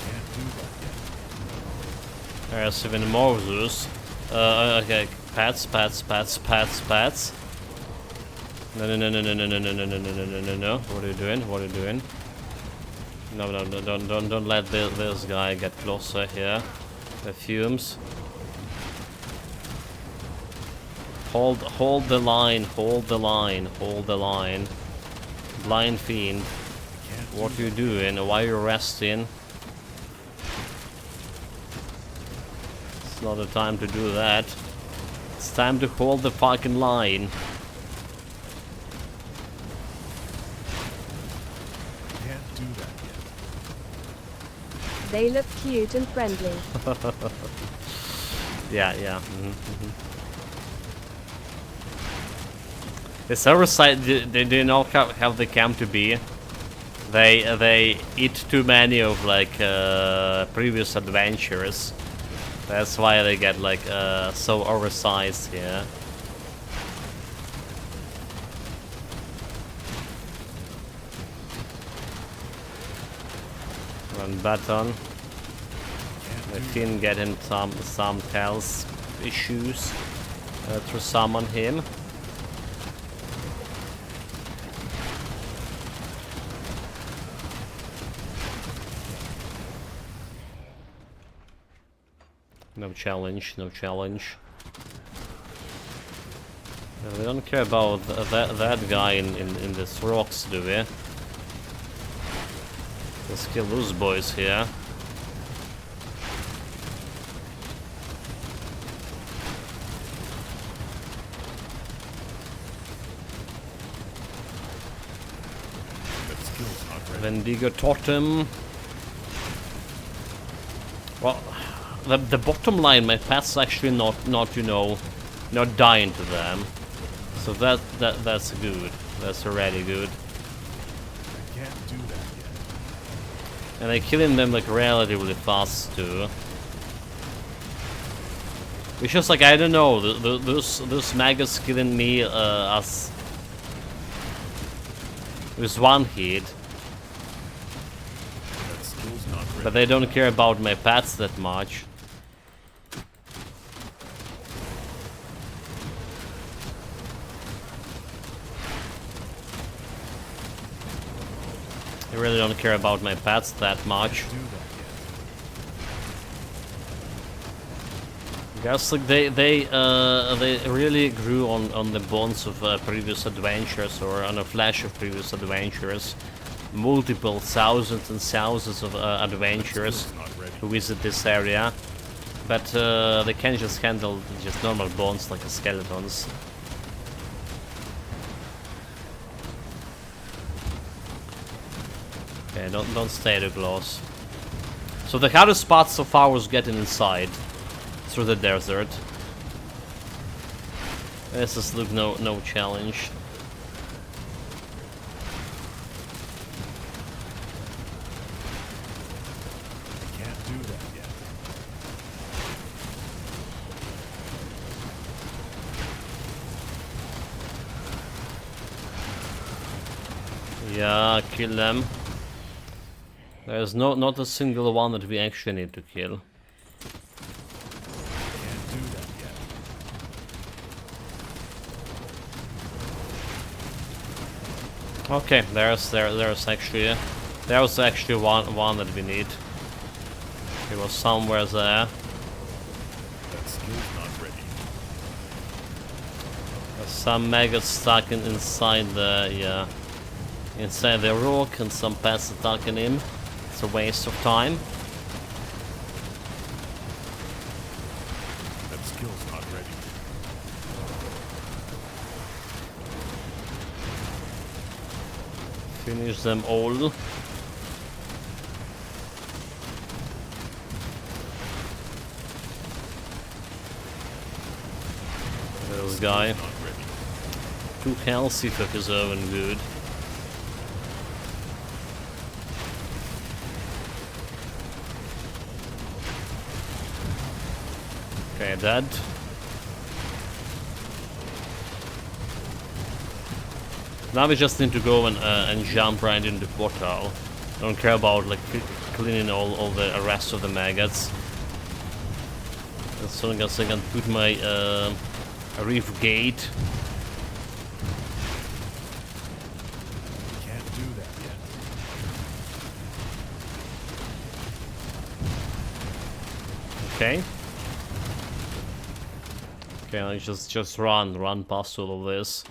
Speaker 5: Can't do that yet.
Speaker 1: There's even more of those. Okay, pats. No. What are you doing? What are you doing? No, don't let this guy get closer here. The fumes. Hold the line, hold the line. Blind fiend.
Speaker 5: Can't
Speaker 1: What are you doing? Why are you resting? It's not the time to do that. It's time to hold the fucking line.
Speaker 5: Can't do that yet.
Speaker 2: They look cute and friendly.
Speaker 1: Yeah. The server side, they do not have the cam to be. They eat too many of like previous adventures. That's why they get like so oversized here. Run button. The Finn getting some health issues to summon him. No challenge. We don't care about that guy in this rocks, do we? Let's kill those boys here. Wendigo Totem. Well, the bottom line, my pet's actually not you know, not dying to them. So that's good. That's already good.
Speaker 5: I can't do that yet.
Speaker 1: And I'm killing them like relatively fast too. It's just like, I don't know, those maggots killing me as with one hit.
Speaker 5: That skill's not ready.
Speaker 1: But they don't care about my pets that much. They really don't care about my pets that much.
Speaker 5: Do that yet.
Speaker 1: Guess like they really grew on the bonds of previous adventures, or on a flash of previous adventures. Multiple thousands and thousands of adventurers who visit this area, but they can't just handle just normal bones like skeletons. Okay, don't stay too close. So the hardest spot so far was getting inside through the desert. This is look no challenge.
Speaker 5: I can't do that yet.
Speaker 1: Yeah, kill them. There's not a single one that we actually need to kill.
Speaker 5: Can't do that yet.
Speaker 1: Okay, there's actually there was actually one that we need. It was somewhere there.
Speaker 5: That skill's not ready.
Speaker 1: There's some maggots stuck inside the inside the rock, and some pets attacking him. It's a waste of time.
Speaker 5: That skill's not ready.
Speaker 1: Finish them all. This guy.
Speaker 5: Not ready.
Speaker 1: 2 health, he took his own good. Okay, dead. Now we just need to go and jump right into the portal. Don't care about like cleaning all the rest of the maggots. As soon as I can put my reef gate.
Speaker 5: Can't do that yet.
Speaker 1: Okay. Okay, let's just run past all of this.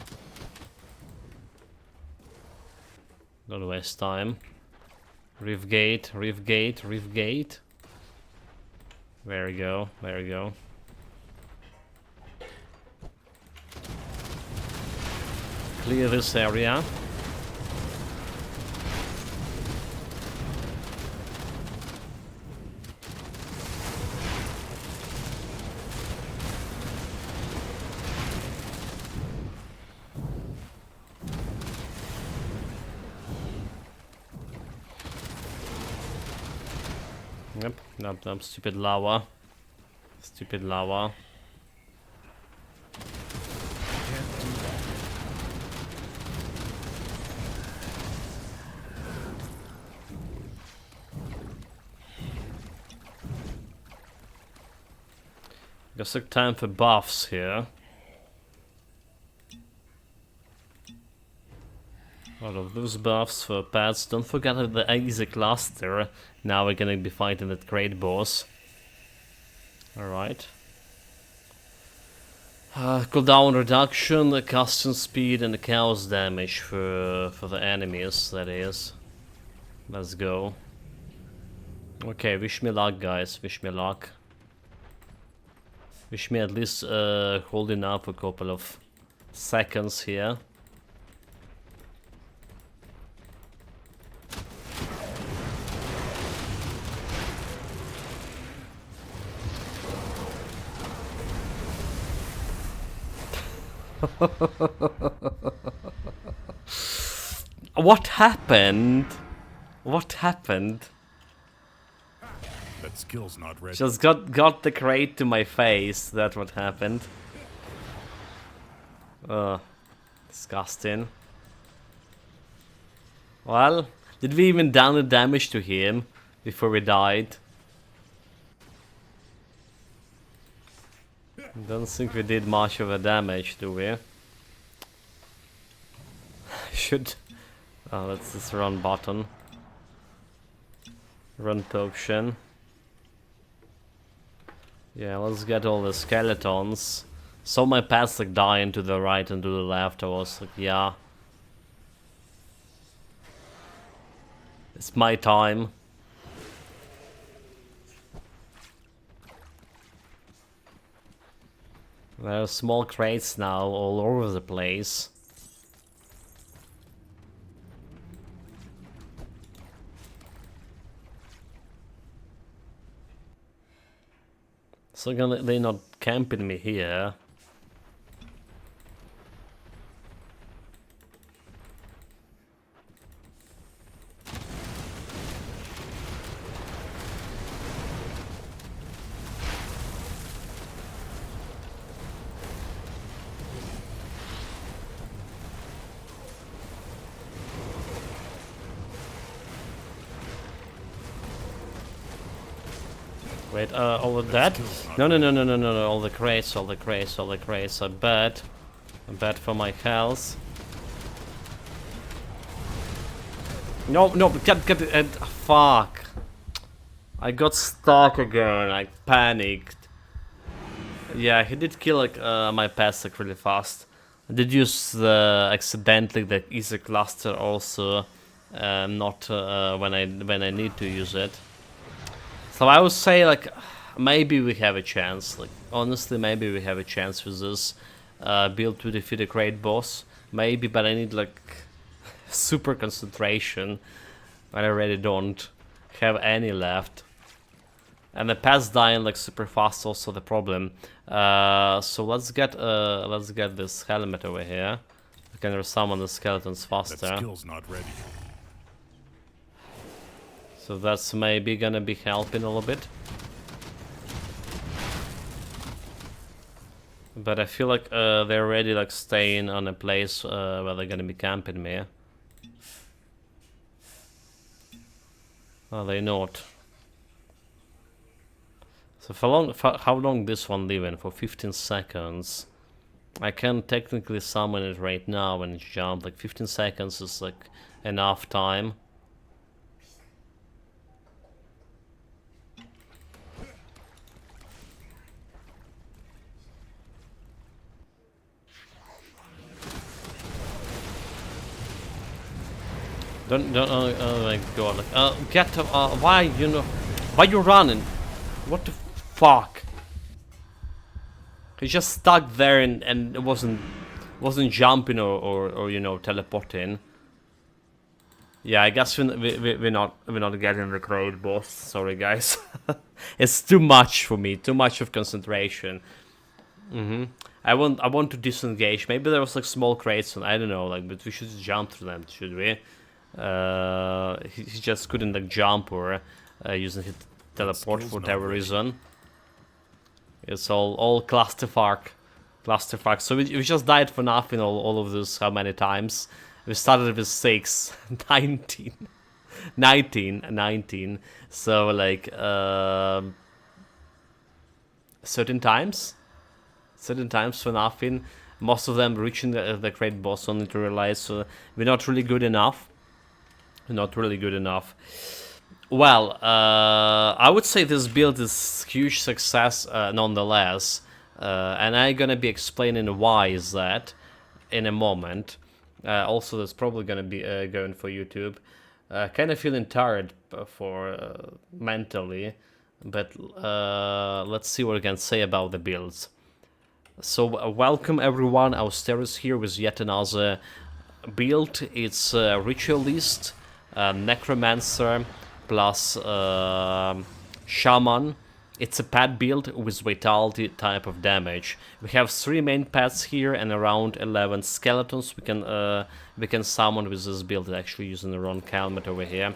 Speaker 1: Don't waste time. Reef gate, reef gate, reef gate. There we go, there we go. Clear this area. Yep, nope, stupid lava. Stupid lava.
Speaker 5: Can't do that.
Speaker 1: Guess like time for buffs here. All of those buffs for pets. Don't forget the easy cluster. Now we're gonna be fighting that great boss. Alright. Cooldown reduction, the casting speed, and the chaos damage for the enemies, that is. Let's go. Okay, wish me luck, guys. Wish me luck. Wish me at least holding up a couple of seconds here. What happened? What happened?
Speaker 5: That skill's not ready.
Speaker 1: Just got the crate to my face. That's what happened. Disgusting. Well, did we even down the damage to him before we died? Don't think we did much of a damage, do we? Should... Oh, that's this run button. Run potion. Yeah, let's get all the skeletons. Saw my paths like dying to the right and to the left. I was like, yeah. It's my time. There are small crates now all over the place. So they're not camping me here. Wait, all of that? No, all the crates, all the crates, I bet for my health. No, get it, fuck. I got stuck again, I panicked. Yeah, he did kill like, my pest like really fast. I did use accidentally the ether cluster also, not when I need to use it. So I would say like maybe we have a chance. Like honestly, maybe we have a chance with this build to defeat a great boss. Maybe, but I need like super concentration. I already don't have any left. And the path's dying like super fast. Also the problem. So let's get this helmet over here. I can summon the skeletons faster.
Speaker 5: That skill's not ready.
Speaker 1: So that's maybe gonna be helping a little bit. But I feel like they're already like staying on a place where they're gonna be camping me. Oh, they not. So for how long this one leaving? For 15 seconds. I can technically summon it right now and jump. Like 15 seconds is like enough time. Don't, oh my god, like, get, why, you know, why you running? What the fuck? He just stuck there and it wasn't jumping or you know, teleporting. Yeah, I guess we're not getting the great boss, sorry guys. It's too much for me, too much of concentration. I want to disengage, maybe there was like small crates and I don't know, like, but we should jump through them, should we? He just couldn't like jump or using his teleport for whatever reason. It's all clusterfuck. So we just died for nothing all of this, how many times? We started with 6, 19. So like 13 times for nothing. Most of them reaching the great boss only to realize so we're not really good enough. Well, I would say this build is huge success nonetheless, and I'm gonna be explaining why is that in a moment. Also, that's probably gonna be going for YouTube. Kind of feeling tired for mentally, but let's see what I can say about the builds. So welcome everyone, Austeris here with yet another build. It's Ritualist, Necromancer plus Shaman it's a pet build with vitality type of damage. We have 3 main pets here and around 11 skeletons we can summon with this build, actually using the wrong helmet over here.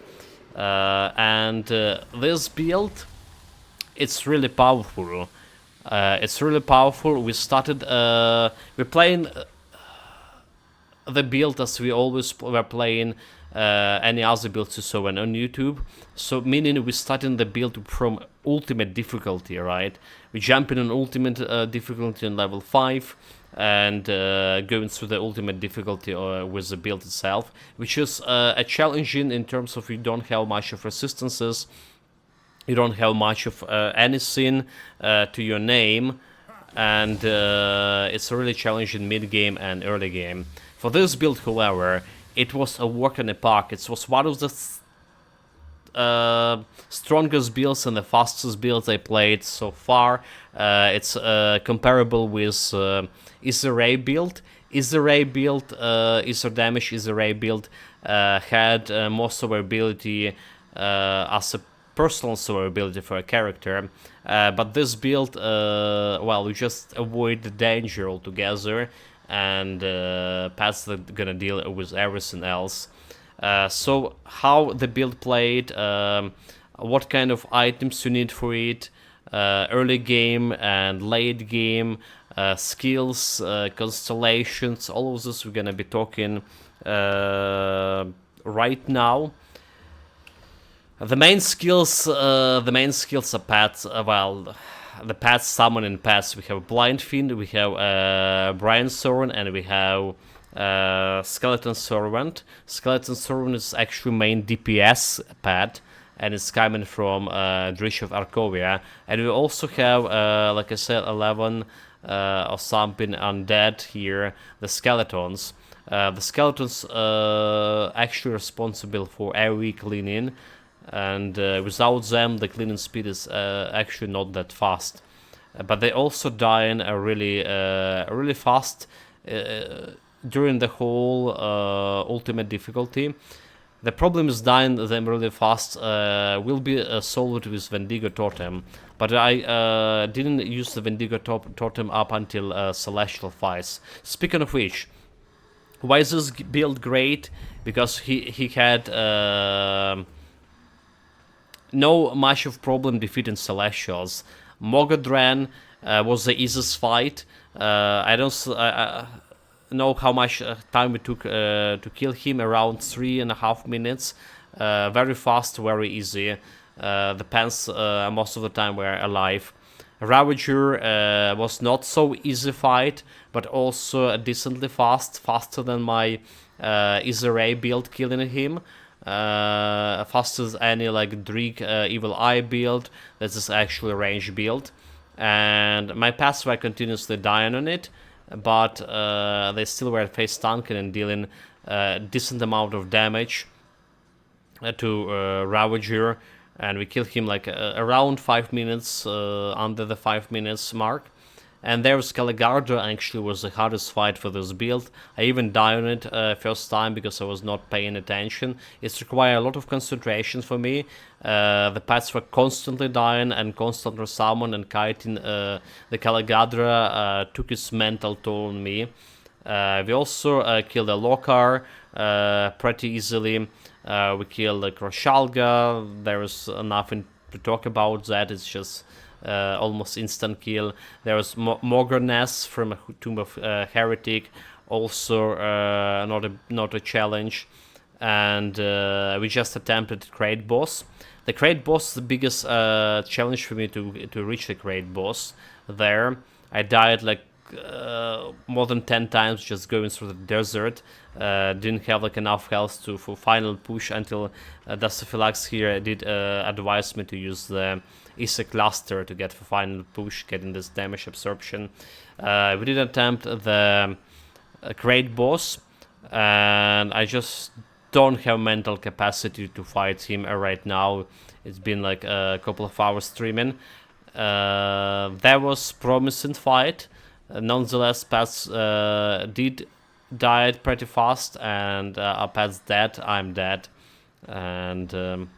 Speaker 1: And this build, it's really powerful. It's really powerful. We started, we're playing the build as we always were playing any other builds you saw on YouTube. So meaning we starting the build from ultimate difficulty, right? We jump in on ultimate difficulty on level 5 and going through the ultimate difficulty with the build itself, which is a challenging in terms of you don't have much of resistances, you don't have much of anything to your name, and it's really challenging mid-game and early game. For this build, however, it was a walk in the park. It was one of the strongest builds and the fastest builds I played so far. It's comparable with Ether Ray build. Ether Ray build, Ether Damage Ether Ray build had more survivability as a personal survivability for a character, but this build, well, you just avoid the danger altogether, and pets that gonna deal with everything else. So how the build played, what kind of items you need for it, early game and late game, skills, constellations, all of this we're gonna be talking right now. The main skills are pets. Well, the pets summoning pets. We have Blind Fiend, we have Brian Soren, and we have Skeleton Servant. Skeleton Servant is actually main DPS pet, and it's coming from Drish of Arkovia. And we also have, like I said, 11 or something undead here, the skeletons. The skeletons actually responsible for AoE cleaning, and without them the cleaning speed is actually not that fast. But they also die in a really fast during the whole ultimate difficulty. The problem is dying them really fast will be solved with Wendigo Totem, but I didn't use the Wendigo Totem up until Celestial fights. Speaking of which, why is this build great? Because he had no much of problem defeating Celestials. Mogodran was the easiest fight. I don't know how much time we took to kill him, around 3.5 minutes. Very fast, very easy. The pants most of the time were alive. Ravager was not so easy fight, but also decently fast, faster than my Ether Ray build killing him. Faster as any like Dreek Evil Eye build. This is actually a range build, and my pets were continuously dying on it, but they still were face tanking and dealing decent amount of damage to Ravager, and we killed him like around 5 minutes, under the 5 minutes mark. And there's Caligardra actually was the hardest fight for this build. I even died on it first time because I was not paying attention. It required a lot of concentration for me. The pets were constantly dying and constantly summoned, and kiting the Caligardra took its mental toll on me. We also killed a Lokar pretty easily. We killed a Kroshalga. There was nothing to talk about that. It's just almost instant kill. There was Mogorness from a Tomb of Heretic, also not a challenge. And we just attempted Crate Boss. The Crate Boss is the biggest challenge for me to reach the Crate Boss. There, I died like more than 10 times just going through the desert. Didn't have like enough health for final push until Dustophilax here did advise me to use the Isa cluster to get the final push, getting this damage absorption. We did attempt the Great Boss, and I just don't have mental capacity to fight him right now. It's been like a couple of hours streaming. That was promising fight. Nonetheless, Pats did die pretty fast, and Pat's dead. I'm dead, and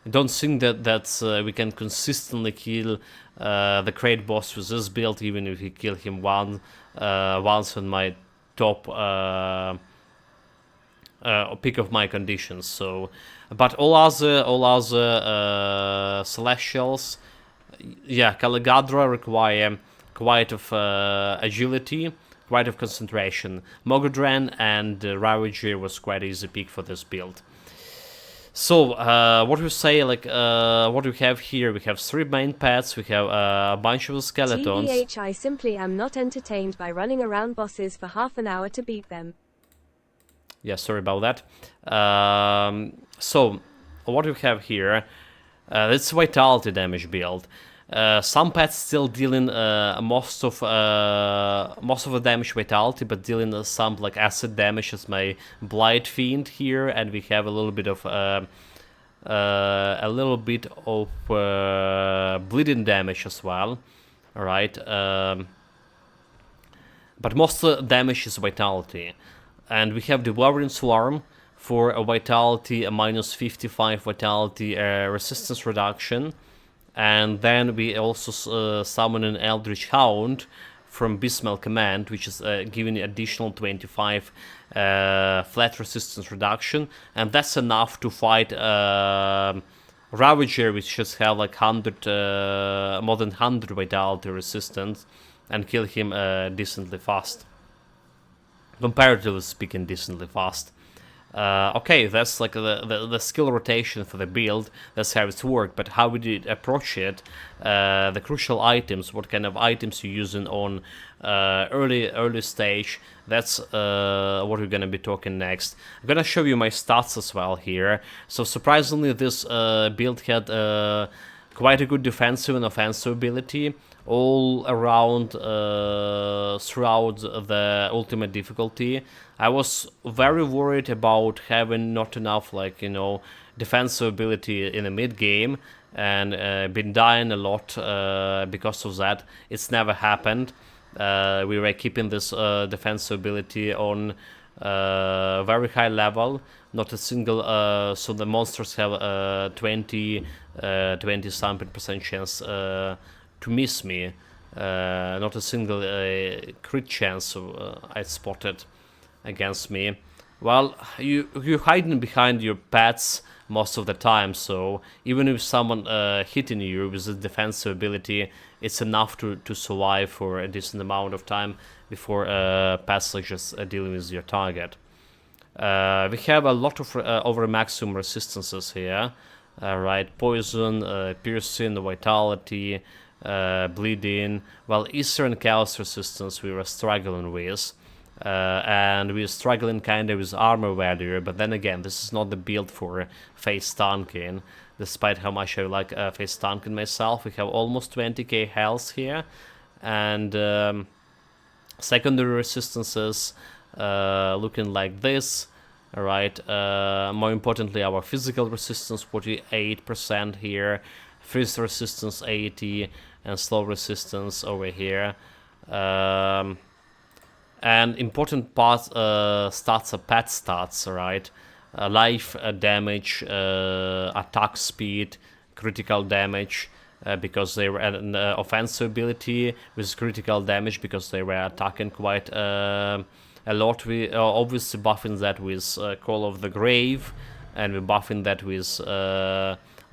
Speaker 1: I don't think that we can consistently kill the Great Boss with this build, even if we kill him once on my top pick of my conditions. So, but all other Celestials, yeah, Caligadra require quite of agility, quite of concentration. Mogodran and Ravager was quite easy pick for this build. So, what we say, like, what we have here, we have 3 main pets, we have a bunch of skeletons.
Speaker 2: TBH, I simply am not entertained by running around bosses for half an hour to beat them.
Speaker 1: Yeah, sorry about that. So, what we have here, it's Vitality damage build. Some pets still dealing most of the damage Vitality, but dealing some like acid damage as my Blight Fiend here, and we have a little bit of bleeding damage as well. All right, but most of the damage is Vitality, and we have Devouring Swarm for a Vitality, a minus 55 Vitality resistance reduction. And then we also summon an Eldritch Hound from Bismel Command, which is giving additional 25 flat resistance reduction, and that's enough to fight Ravager, which just have like 100, more than 100 Vitality resistance, and kill him decently fast. Comparatively speaking, decently fast. Okay, that's like the skill rotation for the build. That's how it's worked. But how we did approach it, the crucial items, what kind of items you're using on early stage. That's what we're gonna be talking next. I'm gonna show you my stats as well here. So surprisingly, this build had quite a good defensive and offensive ability all around throughout the ultimate difficulty. I was very worried about having not enough, like, you know, defensive ability in the mid game, and been dying a lot because of that. It's never happened. We were keeping this defensive ability on very high level. Not a single, so the monsters have 20 something percent chance to miss me. Not a single crit chance I spotted against me. Well, you're hiding behind your pets most of the time, so even if someone hitting you with a defensive ability, it's enough to survive for a decent amount of time before pets like just dealing with your target. We have a lot of over maximum resistances here. Right, poison, piercing, vitality, bleeding. Well, Ether and chaos resistance we were struggling with. And we're struggling kind of with armor value, but then again, this is not the build for face tanking. Despite how much I like face tanking myself, we have almost 20k health here, and secondary resistances looking like this. All right. More importantly, our physical resistance 48% here, freeze resistance 80, and slow resistance over here. And important part stats are pet stats, right? Life damage, attack speed, critical damage, because they were an offensive ability with critical damage because they were attacking quite a lot. We are obviously buffing that with Call of the Grave, and we're buffing that with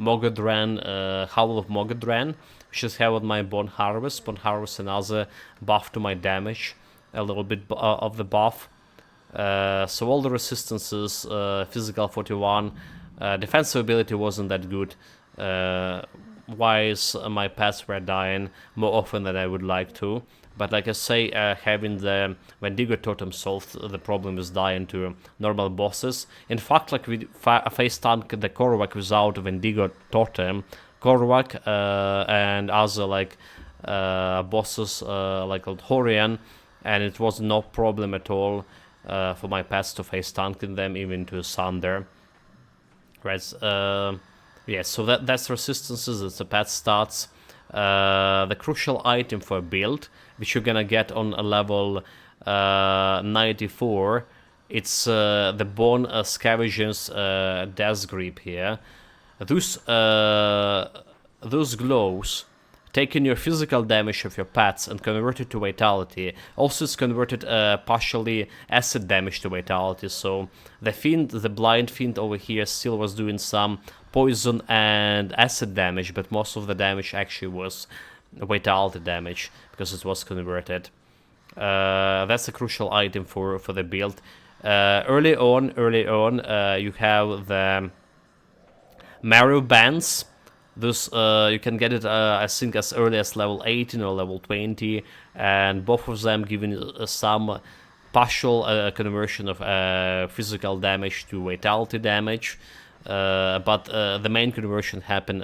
Speaker 1: Mogodran, Howl of Mogodran, which is have on my Bone Harvest. Bone Harvest another buff to my damage. A little bit of the buff. So all the resistances, physical 41, defensive ability wasn't that good. Wise, my pets were dying more often than I would like to. But like I say, having the Wendigo totem solved the problem with dying to normal bosses. In fact, like we face tank the Korvac without Wendigo totem, Korvac and other like bosses like Horian, and it was no problem at all for my pets to face tanking them even to Sunder. Right, yeah, so that's resistances, it's the pet stats. The crucial item for a build, which you're gonna get on a level 94, it's the Bone Scavenger's Death Grip here. those glows take in your physical damage of your pets and convert it to vitality. Also, it's converted partially acid damage to vitality. So the fiend, the blind fiend over here, still was doing some poison and acid damage, but most of the damage actually was vitality damage because it was converted. That's a crucial item for the build. Early on, you have the marrow bands. This you can get it, I think, as early as level 18 or level 20, and both of them giving some partial conversion of physical damage to vitality damage. But the main conversion happened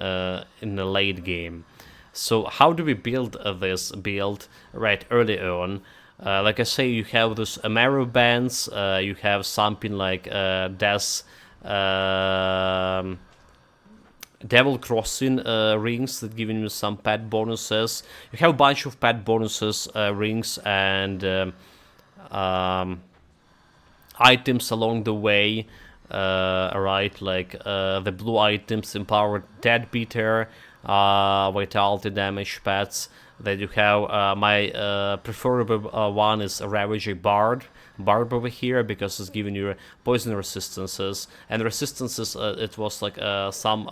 Speaker 1: in the late game. So how do we build this build right early on? Like I say, you have those marrow bands, you have something like death, Devil Crossing rings that giving you some pet bonuses. You have a bunch of pet bonuses, rings, and items along the way. Right, like the blue items, Empowered Dead Beater, vitality damage pets. Then you have my preferable one is Ravager Barb over here, because it's giving you poison resistances, and resistances it was like some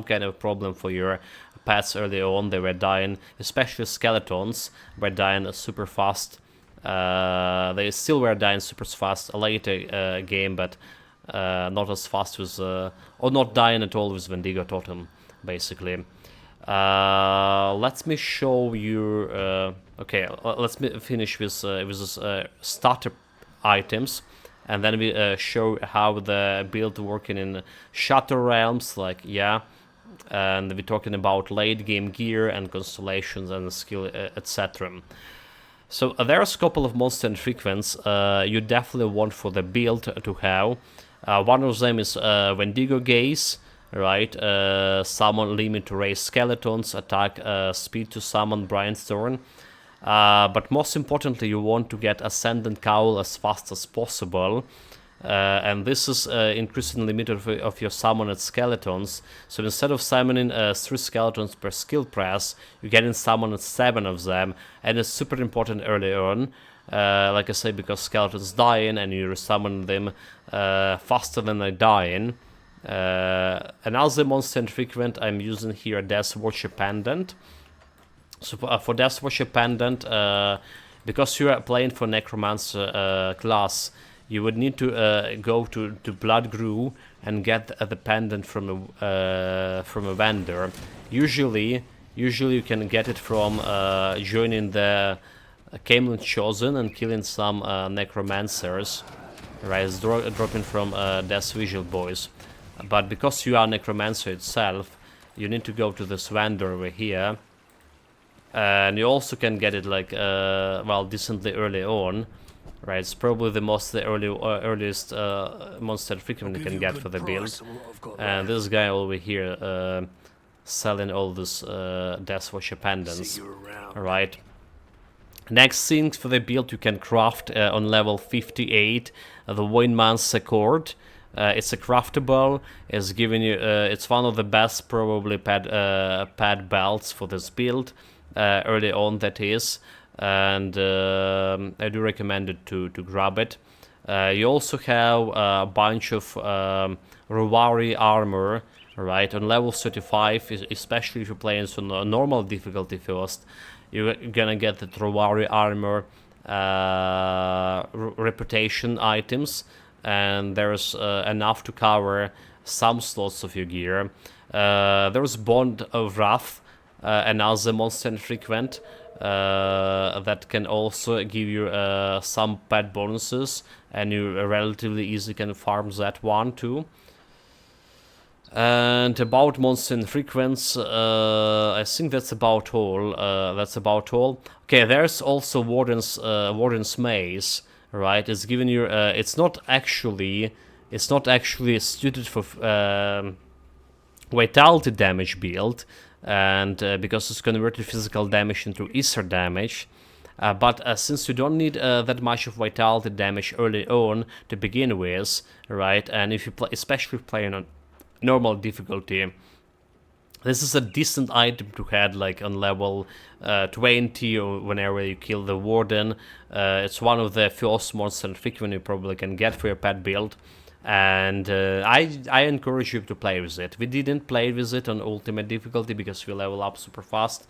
Speaker 1: kind of problem for your pets early on. They were dying, especially skeletons were dying super fast. They still were dying super fast later game, but not as fast with or not dying at all with Wendigo Totem, basically. Let me show you. Okay, let's finish with this starter items, and then we show how the build working in Shatter Realms, like, yeah, and we're talking about late game gear and constellations and skill, etc. So there's a couple of monster and frequents you definitely want for the build to have. One of them is Wendigo Gaze, right? Summon limit to raise skeletons, attack speed to summon Brainstorm. But most importantly, you want to get Ascendant Cowl as fast as possible. And this is increasing limit of your summoned skeletons. So instead of summoning 3 skeletons per skill press, you get in summoned 7 of them. And it's super important early on. Like I say, because skeletons dying and you resummon them faster than they're dying. Another monster and frequent I'm using here, Death Watcher Pendant. So for Death Watcher Pendant, because you are playing for Necromancer class, you would need to go to Blood Grew and get the pendant from a vendor. Usually you can get it from joining the Camelot Chosen and killing some Necromancers, right? It's dropping from Death Visual Boys. But because you are Necromancer itself, you need to go to this vendor over here. And you also can get it like, well, decently early on. Right, it's probably the earliest monster frequent you can get for the build. And this guy over here selling all this Death Watcher pendants. Alright. Next thing for the build you can craft on level 58 the Voidman's Cord. It's a craftable. It's giving you. It's one of the best probably pad belts for this build. Early on, that is. And I do recommend it to grab it. You also have a bunch of Ruvari armor, right? On level 35, especially if you're playing on a normal difficulty first, you're gonna get the Ruvari armor reputation items, and there's enough to cover some slots of your gear. There's Bond of Wrath, another monster and frequent. That can also give you some pet bonuses, and you relatively easily can farm that one too. And about monster and frequents, I think that's about all. Okay, there's also Warden's Maze, right? It's giving you. It's not actually suited for vitality damage build. And because it's converted physical damage into ether damage, but since you don't need that much of vitality damage early on to begin with, right? And if you especially playing on normal difficulty. This is a decent item to have like on level 20 or whenever you kill the warden. It's one of the first monster frequent you probably can get for your pet build. And I encourage you to play with it. We didn't play with it on ultimate difficulty because we level up super fast.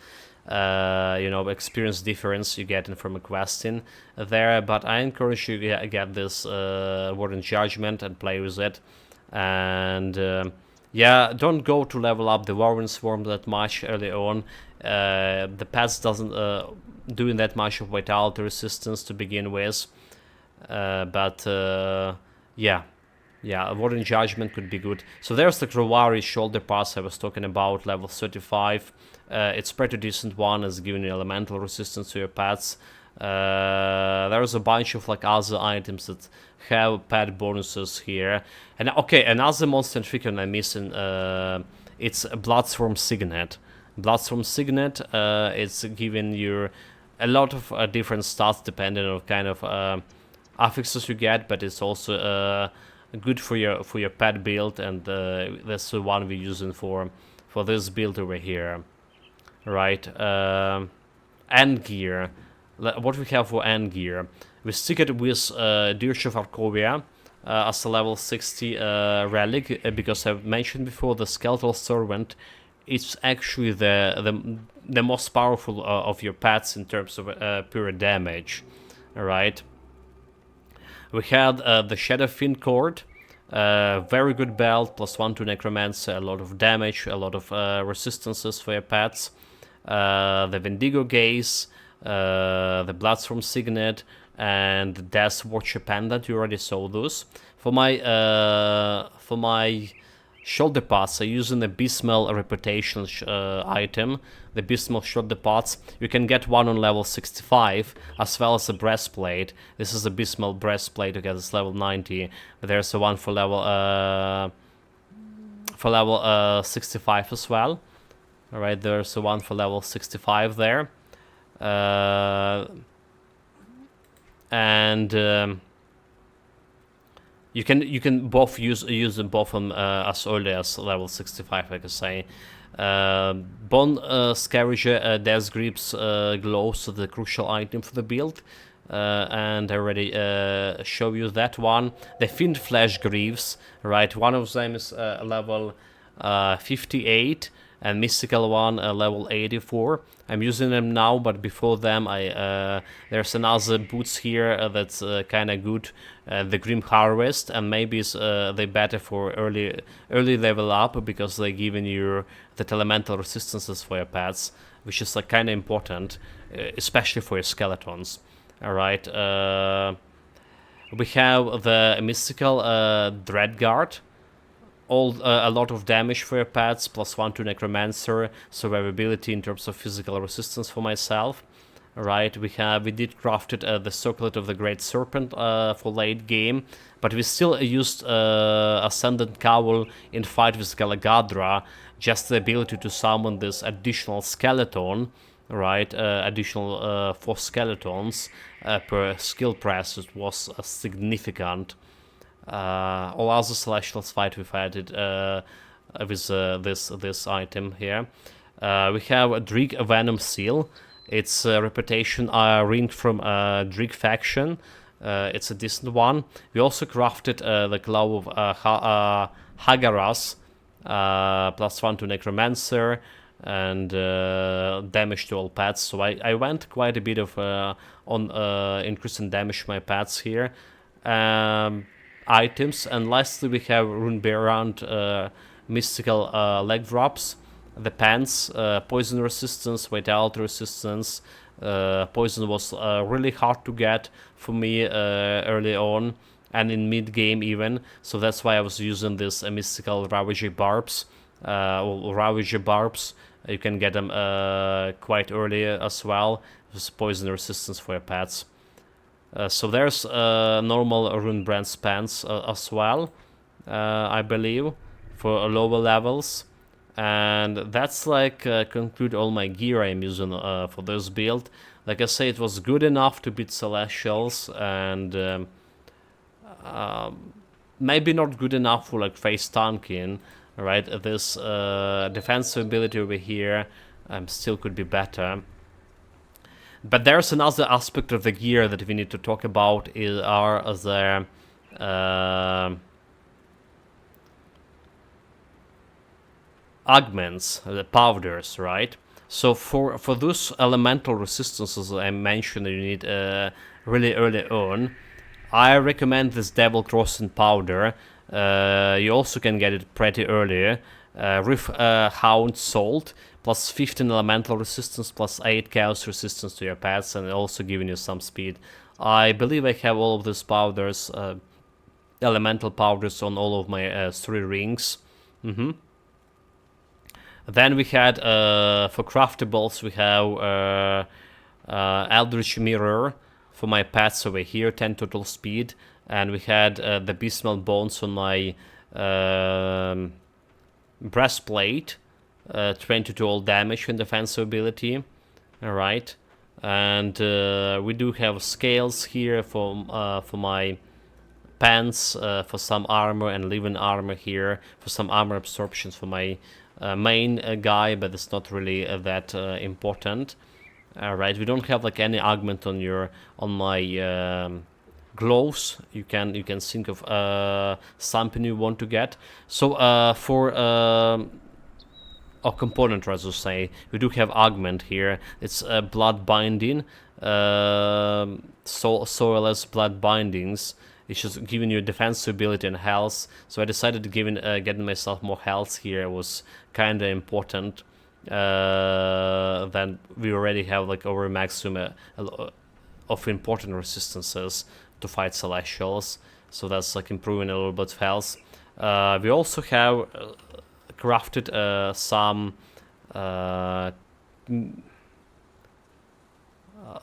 Speaker 1: You know, experience difference you get from a questing there. But I encourage you to get this Warden Judgment and play with it. And yeah, don't go to level up the Warren Swarm that much early on. The pets doesn't doing that much of vitality resistance to begin with. But yeah, Warden Judgment could be good. So there's the Krovari's Shoulder Pass I was talking about, level 35. It's pretty decent one, as giving you elemental resistance to your pets. There's a bunch of like other items that have pet bonuses here. And okay, another monster frequent I'm missing, it's Bloodswarm Signet. Bloodswarm Signet, it's giving you a lot of different stats depending on kind of affixes you get, but it's also good for your pet build, and that's the one we're using for this build over here, right? End gear. What we have for end gear, we stick it with Dirge of Arkovia as a level 60 relic, because I've mentioned before the Skeletal Servant is actually the most powerful of your pets in terms of pure damage. Alright. We had the Shadow Fiend Cord, very good belt, +1 to Necromancer, a lot of damage, a lot of resistances for your pets. The Wendigo Gaze, the Bloodstorm Signet, and the Death Watcher Pendant. You already saw those. For my shoulder pads, I'm using the Bismel Reputation item, the Bismel Shoulder Pads. You can get one on level 65, as well as a breastplate. This is a Bismel breastplate, okay, it's level 90. But there's a one for level 65 as well. Alright, there's a one for level 65 there. You can both use them both as early as level 65, like I say. Bone Scavenger Death Grips Glows, so the crucial item for the build. And I already show you that one. The Fiend Flesh Greaves, right? One of them is level 58, and mystical one level 84. I'm using them now, but before them there's another boots here that's kind of good, the Grim Harvest, and maybe they better for early level up, because they're giving you the elemental resistances for your pets, which is like kind of important, especially for your skeletons. All right, we have the mystical Dreadguard. A lot of damage for your pets, +1 to Necromancer, survivability in terms of physical resistance for myself. Right, we did crafted the Circlet of the Great Serpent for late game, but we still used Ascendant Cowl in fight with Galagadra, just the ability to summon this additional skeleton, right? Additional 4 skeletons per skill press. It was significant. All other Celestials fight we've added with this item here. We have a Drig Venom Seal. It's a reputation ring from Drig faction. It's a decent one. We also crafted the Glove of Hagaras, +1 to Necromancer, and damage to all pets. So I went quite a bit of on increasing damage to my pets here. Items, and lastly we have Runeberrant mystical leg drops, the pants, poison resistance, vitality resistance. Poison was really hard to get for me early on and in mid game even, so that's why I was using this mystical Ravager Barbs. Ravager Barbs, you can get them quite early as well, with poison resistance for your pets. So there's normal Runebrand spans as well, I believe, for lower levels. And that's like conclude all my gear I'm using for this build. Like I say, it was good enough to beat Celestials, and maybe not good enough for like face tanking, right? This defensive ability over here still could be better. But there's another aspect of the gear that we need to talk about are the augments, the powders, right? So for those elemental resistances I mentioned that you need really early on, I recommend this Devil Crossing powder. You also can get it pretty early. Riff Hound Salt, plus 15 elemental resistance, plus 8 chaos resistance to your pets, and also giving you some speed. I believe I have all of these powders, elemental powders, on all of my 3 rings. Then we had, for craftables, we have Eldritch Mirror for my pets over here, 10 total speed. And we had the Beastmelt Bones on my breastplate, 22 all damage and defensive ability. Alright. And we do have scales here for my pants, for some armor, and living armor here, for some armor absorptions for my main guy, but it's not really that important. Alright, we don't have like any augment on my gloves. You can think of something you want to get. So for a component, as I say, we do have augment here. It's blood binding, soilless blood bindings. It's just giving you defensive ability and health. So I decided to getting myself more health here was kind of important. Then we already have like over maximum of important resistances to fight Celestials. So that's like improving a little bit of health. We also have crafted some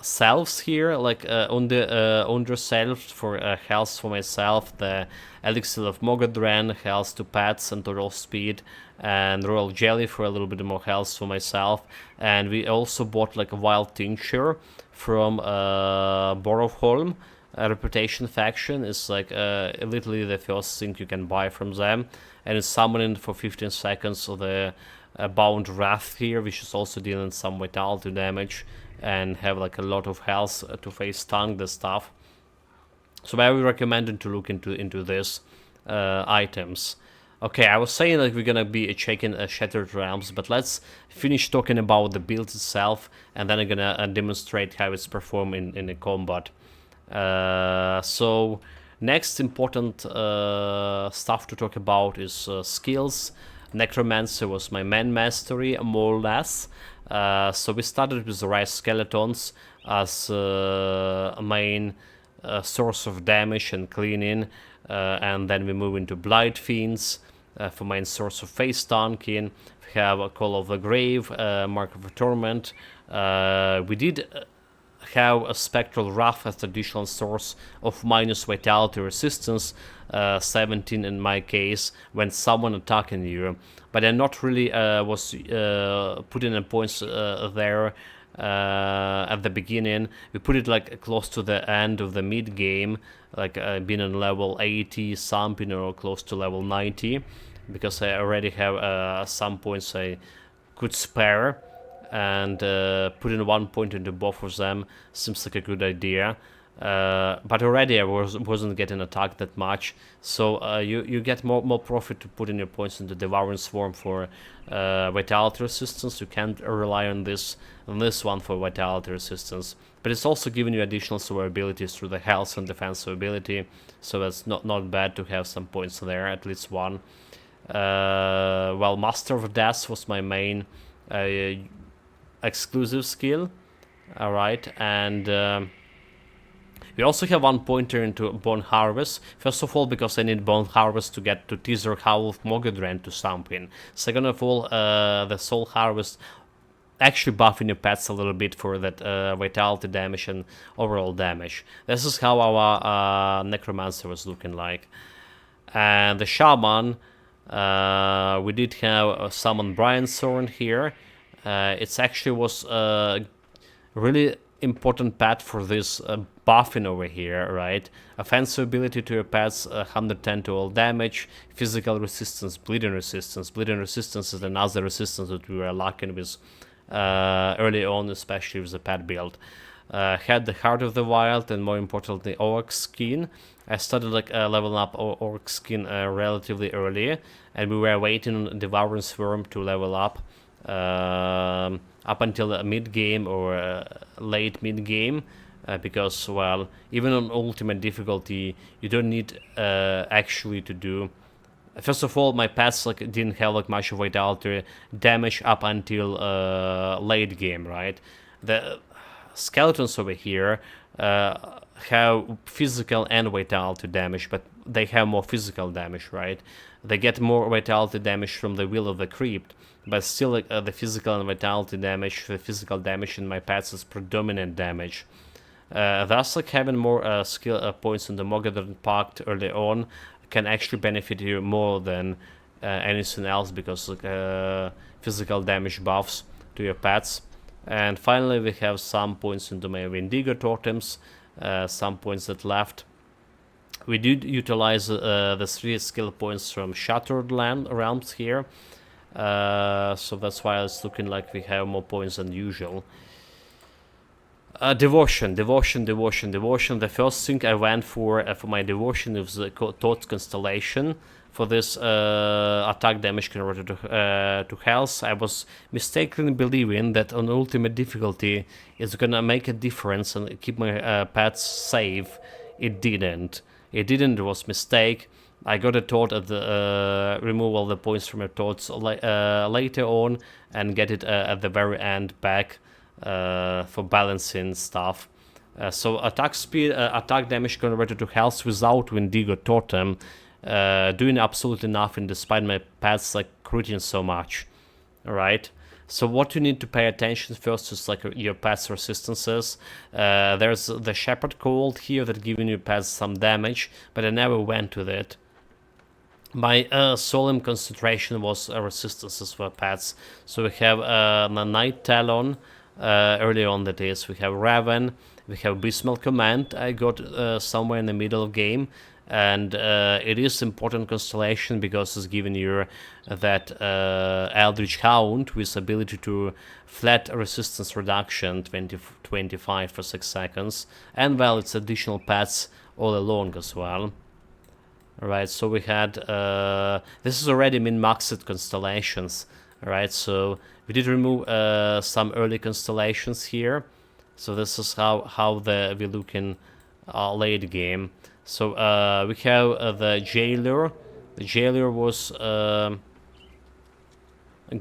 Speaker 1: selves here, like under self for health for myself, the elixir of Mogadren, health to pets and total speed, and royal jelly for a little bit more health for myself. And we also bought like a wild tincture from Borrowholm. Reputation faction is like literally the first thing you can buy from them, and it's summoning for 15 seconds of the bound wrath here, which is also dealing some vitality damage and have like a lot of health to face stun the stuff. So I would recommend to look into this items. Okay, I was saying like we're gonna be checking Shattered Realms, but let's finish talking about the build itself, and then I'm gonna demonstrate how it's performed in the combat. So next important stuff to talk about is skills. Necromancer was my main mastery, more or less. So we started with the Rise Skeletons as a main source of damage and cleaning, and then we move into Blight Fiends for main source of face tanking. We have a Call of the Grave, Mark of Torment. We did have a Spectral Wrath as additional source of minus vitality resistance, 17 in my case, when someone attacking you. But I not really was putting in points there at the beginning. We put it like close to the end of the mid game, like being on level 80 something or close to level 90, because I already have some points I could spare. And putting 1 point into both of them seems like a good idea. But already I wasn't getting attacked that much, so you get more profit to put in your points into Devouring Swarm for vitality resistance. You can't rely on this one for vitality resistance, but it's also giving you additional survivabilities through the health and defensive ability, so that's not bad to have some points there, at least one. Well, Master of Death was my main exclusive skill. Alright, and we also have 1 pointer into Bone Harvest. First of all, because I need Bone Harvest to get to Teaser Howl of Mogadren to something. Second of all, the Soul Harvest actually buffing your pets a little bit for that vitality damage and overall damage. This is how our Necromancer was looking like. And the Shaman, we did have summon Brian Thorn here. It actually was really important pet for this buffing over here, right? Offensive ability to your pets, 110 to all damage, physical resistance, bleeding resistance. Bleeding resistance is another resistance that we were lacking with early on, especially with the pet build. Had the Heart of the Wild, and more importantly, Orc Skin. I started like leveling up Orc Skin relatively early, and we were waiting on Devouring Swarm to level up until mid-game or late mid-game, because, well, even on ultimate difficulty, you don't need actually to do... First of all, my pets like didn't have like much of vitality damage up until late game, right? The skeletons over here have physical and vitality damage, but they have more physical damage, right? They get more vitality damage from the Will of the Crypt, but still like, the physical and vitality damage, the physical damage in my pets is predominant damage. Thus, like having more skill points in the Mogadron Pact early on can actually benefit you more than anything else, because physical damage buffs to your pets. And finally, we have some points into my Wendigo totems, some points that left. We did utilize the 3 skill points from Shattered Realms here, so that's why it's looking like we have more points than usual. Devotion. The first thing I went for my devotion is the Thoth Constellation. For this attack damage converted to health, I was mistakenly believing that on ultimate difficulty it's gonna make a difference and keep my pets safe. It didn't. It was mistake. I got a thought at the removal of the points from your thoughts later on, and get it at the very end back for balancing stuff. So attack speed, attack damage converted to health without Wendigo Totem, doing absolutely nothing despite my pets like critting so much. Alright, so what you need to pay attention first is like your pets' resistances. There's the Shepherd Cold here that giving your pets some damage, but I never went with it. My Solemn Concentration was resistances for pets. So we have the Night Talon, early on that is. We have Raven, we have Abysmal Command I got somewhere in the middle of game. And it is important constellation because it's giving you that Eldritch Hound with ability to flat resistance reduction 25 for 6 seconds, and well, it's additional pets all along as well. Alright, so we had this is already min-maxed constellations. Alright, so we did remove some early constellations here, so this is how we look in late game. So we have the Jailer. The Jailer was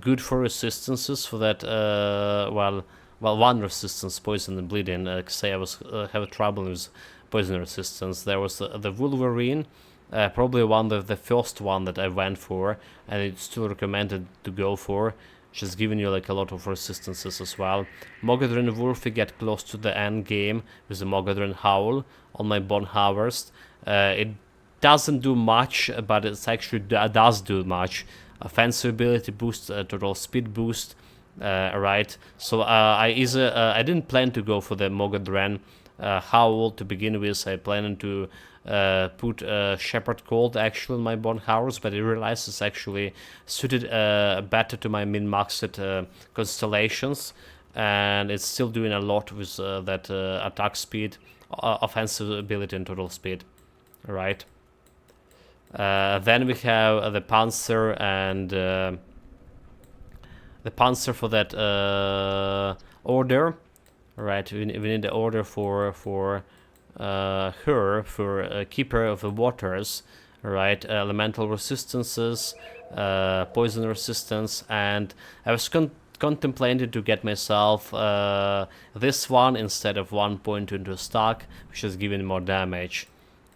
Speaker 1: good for resistances for that. Well, one resistance, poison and bleeding. Say I was have trouble with poison resistance. There was the Wolverine, probably the first one that I went for, and it's still recommended to go for. Just giving you like a lot of resistances as well. Mogadron Wolf, we get close to the end game with the Mogadron Howl on my Bone Harvest. It doesn't do much, but it actually does do much. Offensive ability boost, total speed boost. Right. So I didn't plan to go for the Mogadron Howl to begin with. I planned to put Shepherd Cold actually in my Bone Harvest, but I realized it's actually suited better to my min-maxed constellations, and it's still doing a lot with that attack speed, offensive ability, and total speed. Right. Then we have the Panzer and the Panzer for that order. Right. We need the order for her, for Keeper of the Waters, right? Elemental resistances, poison resistance, and I was contemplating to get myself this one instead of 1 point into stock, which is giving more damage.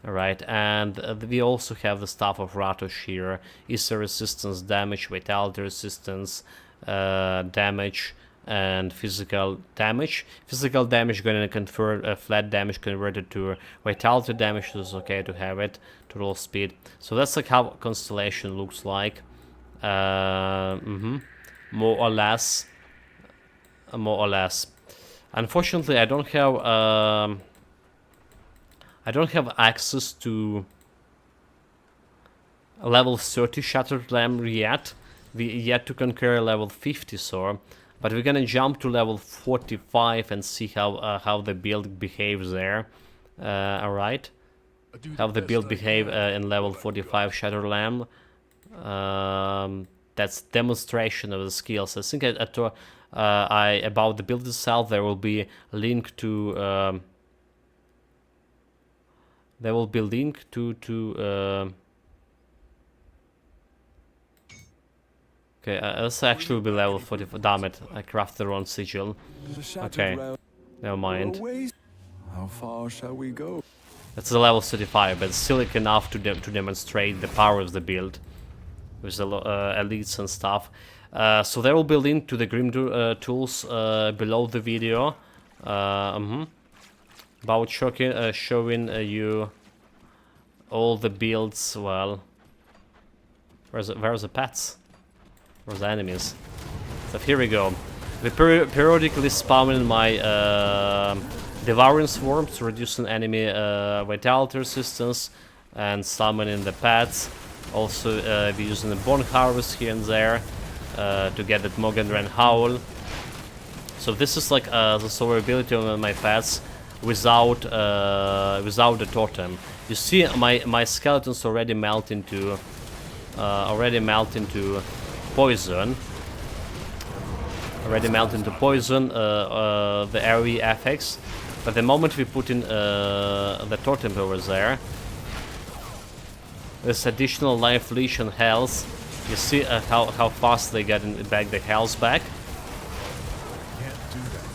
Speaker 1: Alright, and we also have the Staff of Ratosh here. Ether resistance, damage, vitality resistance, damage, and physical damage. Physical damage going to convert flat damage converted to vitality damage, so it's okay to have it. Total speed. So that's like how Constellation looks like. More or less. Unfortunately, I don't have access to a level 30 Shattered Lamb yet. We yet to conquer level 50 sword, but we're gonna jump to level 45 and see how the build behaves there. Alright, how the build behave in level 45 Shattered Lamb. That's demonstration of the skills. I think about the build itself there will be a link to okay, this actually will be level 44. Damn it, I crafted the wrong sigil. Okay, never mind.
Speaker 10: How far shall we go?
Speaker 1: That's a level 35, but still enough to demonstrate the power of the build with the elites and stuff. So there will be a link to the Grim tools below the video. About showing you all the builds. Well, where's the pets? Where's the enemies? So here we go. We periodically spawn my Devouring Swarms, reducing enemy vitality resistance, and summoning the pets. Also, be using the Bone Harvest here and there to get that Moganran Howl. So this is like the survivability of my pets without the totem. You see, my skeletons already melt into poison. Already melt into poison. The AoE FX. But the moment we put in the totem over there, this additional life leash and health, you see how fast they get back the health back.
Speaker 5: Can't do that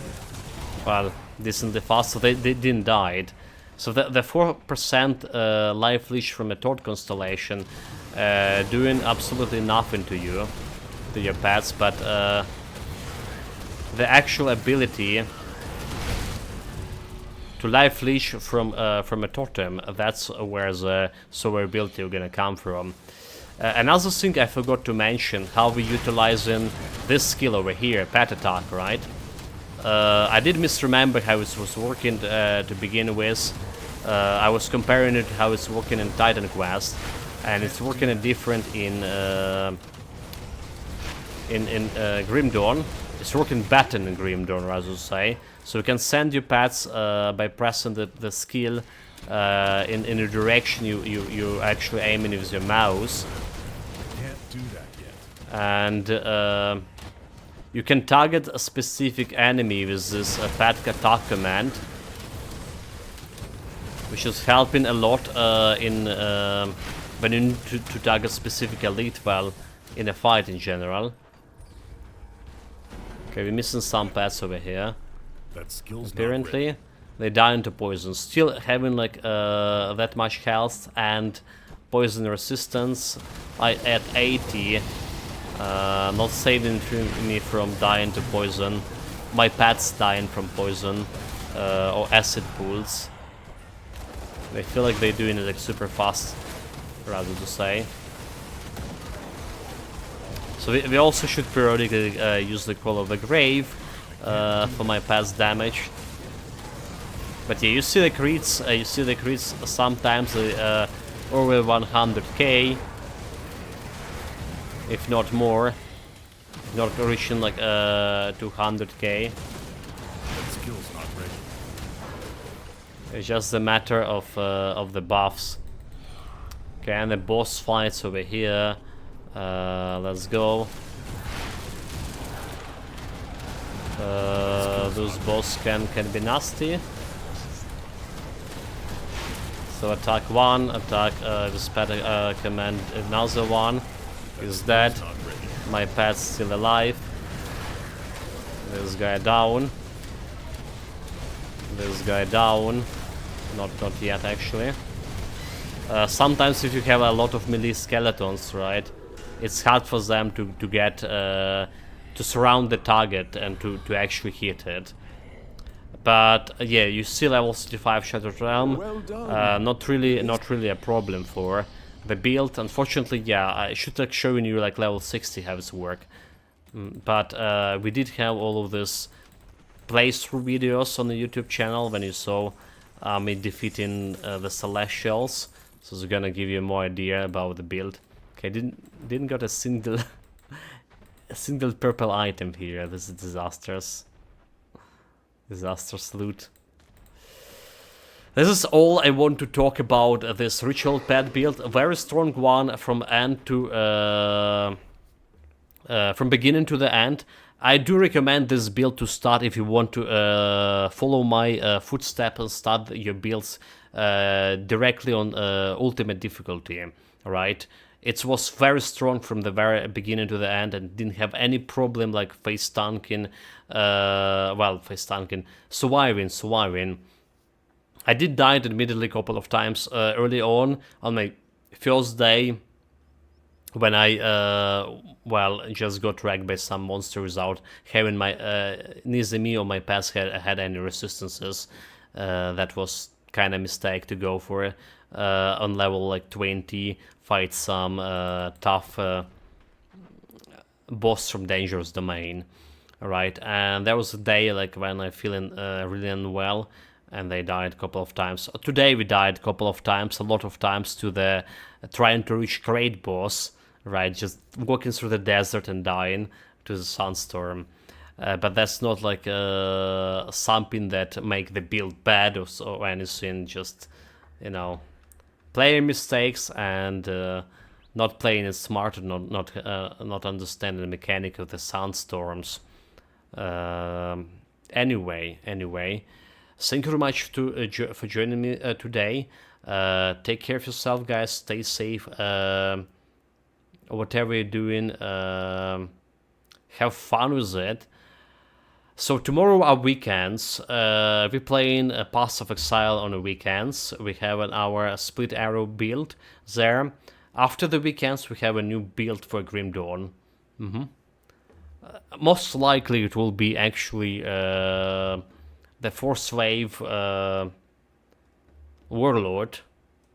Speaker 5: yet.
Speaker 1: Well, decently fast, so they didn't die. So the 4% life leash from a Tord constellation doing absolutely nothing to your pets, but the actual ability to life leash from a totem, that's where the survivability is gonna come from. Another thing I forgot to mention, how we utilizing this skill over here, pet attack, right? I did misremember how it was working to begin with. I was comparing it how it's working in Titan Quest, and it's working different in Grim Dawn. It's working better in Grim Dawn, as I say. So you can send your pets by pressing the skill in the direction you actually aiming with your mouse.
Speaker 5: Can't do that yet.
Speaker 1: And you can target a specific enemy with this pet attack command, which is helping a lot in when you need to target specific elite, well, in a fight in general. Okay, we're missing some pets over here.
Speaker 5: That skill's
Speaker 1: Apparently, they die into poison. Still having like that much health and poison resistance. I at 80, not saving me from dying to poison. My pets dying from poison or acid pools. They feel like they're doing it like super fast, rather to say. So we also should periodically use the Call of the Grave for my past damage. But yeah, you see the crits, sometimes over 100k, if not more, not reaching like 200k.
Speaker 5: That skill's not ready.
Speaker 1: It's just a matter of the buffs. Okay, and the boss fights over here. Let's go. Those boss can be nasty. So attack one, attack with pet command another one is dead. My pet's still alive. This guy down. This guy down. Not yet actually. Sometimes if you have a lot of melee skeletons, right, it's hard for them to get to surround the target and to actually hit it. But yeah, you see level 65 Shattered Realm, not really a problem for the build. Unfortunately, yeah, I should have shown you like level 60 how it's work. But we did have all of this playthrough videos on the YouTube channel when you saw me defeating the Celestials. So it's gonna give you more idea about the build. Okay, didn't got a single a single purple item here. This is disastrous. Disastrous loot. This is all I want to talk about this ritual pet build. A very strong one from end to from beginning to the end. I do recommend this build to start if you want to follow my footsteps and start your builds directly on ultimate difficulty. Right? It was very strong from the very beginning to the end and didn't have any problem like face tanking, surviving. I did die admittedly a couple of times early on my first day when I just got wrecked by some monster without having my neither me or my pass had any resistances. That was kind of mistake to go for it. On level like 20, fight some tough boss from Dangerous Domain. Alright, and there was a day like when I feeling really unwell, and they died a couple of times. Today we died a couple of times, a lot of times to the trying to reach Great Boss, right? Just walking through the desert and dying to the Sunstorm. But that's not like something that make the build bad or anything. Just, you know, playing mistakes and not playing it smart and not understanding the mechanic of the Sunstorms. Anyway. Thank you very much for joining me today. Take care of yourself, guys. Stay safe. Whatever you're doing, have fun with it. So tomorrow are weekends. We're playing Path of Exile on the weekends. We have our Split Arrow build there. After the weekends, we have a new build for Grim Dawn. Most likely it will be actually the Force Wave Warlord,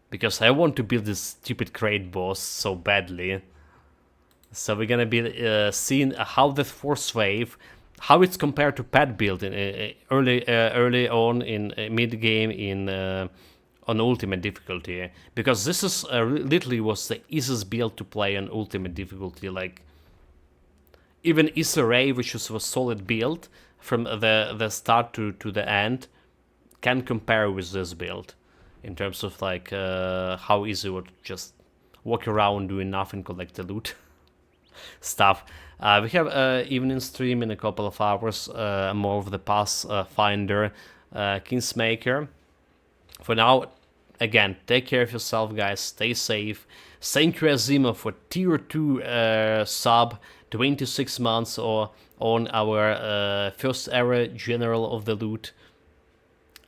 Speaker 1: because I want to build this stupid Great Boss so badly. So we're gonna be seeing how the Force Wave, how it's compared to pet build in early on in mid game in on ultimate difficulty, because this is literally was the easiest build to play on ultimate difficulty. Like even Issa Rae, which was a solid build from the start to the end, can compare with this build in terms of like how easy it would just walk around doing nothing, collect the loot stuff. We have evening stream in a couple of hours, more of the Pass Finder, Kingsmaker. For now, again, take care of yourself, guys. Stay safe. Thank you, Azima, for tier 2 sub, 26 months or on our first era General of the Loot.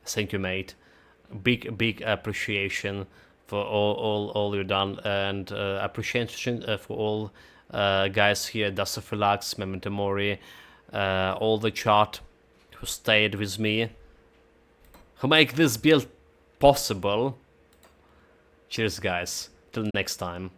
Speaker 1: Thank you, mate. Big appreciation for all you've done, and appreciation for all guys here, Dasaphylax, Memento Mori, all the chat who stayed with me, who make this build possible. Cheers, guys. Till next time.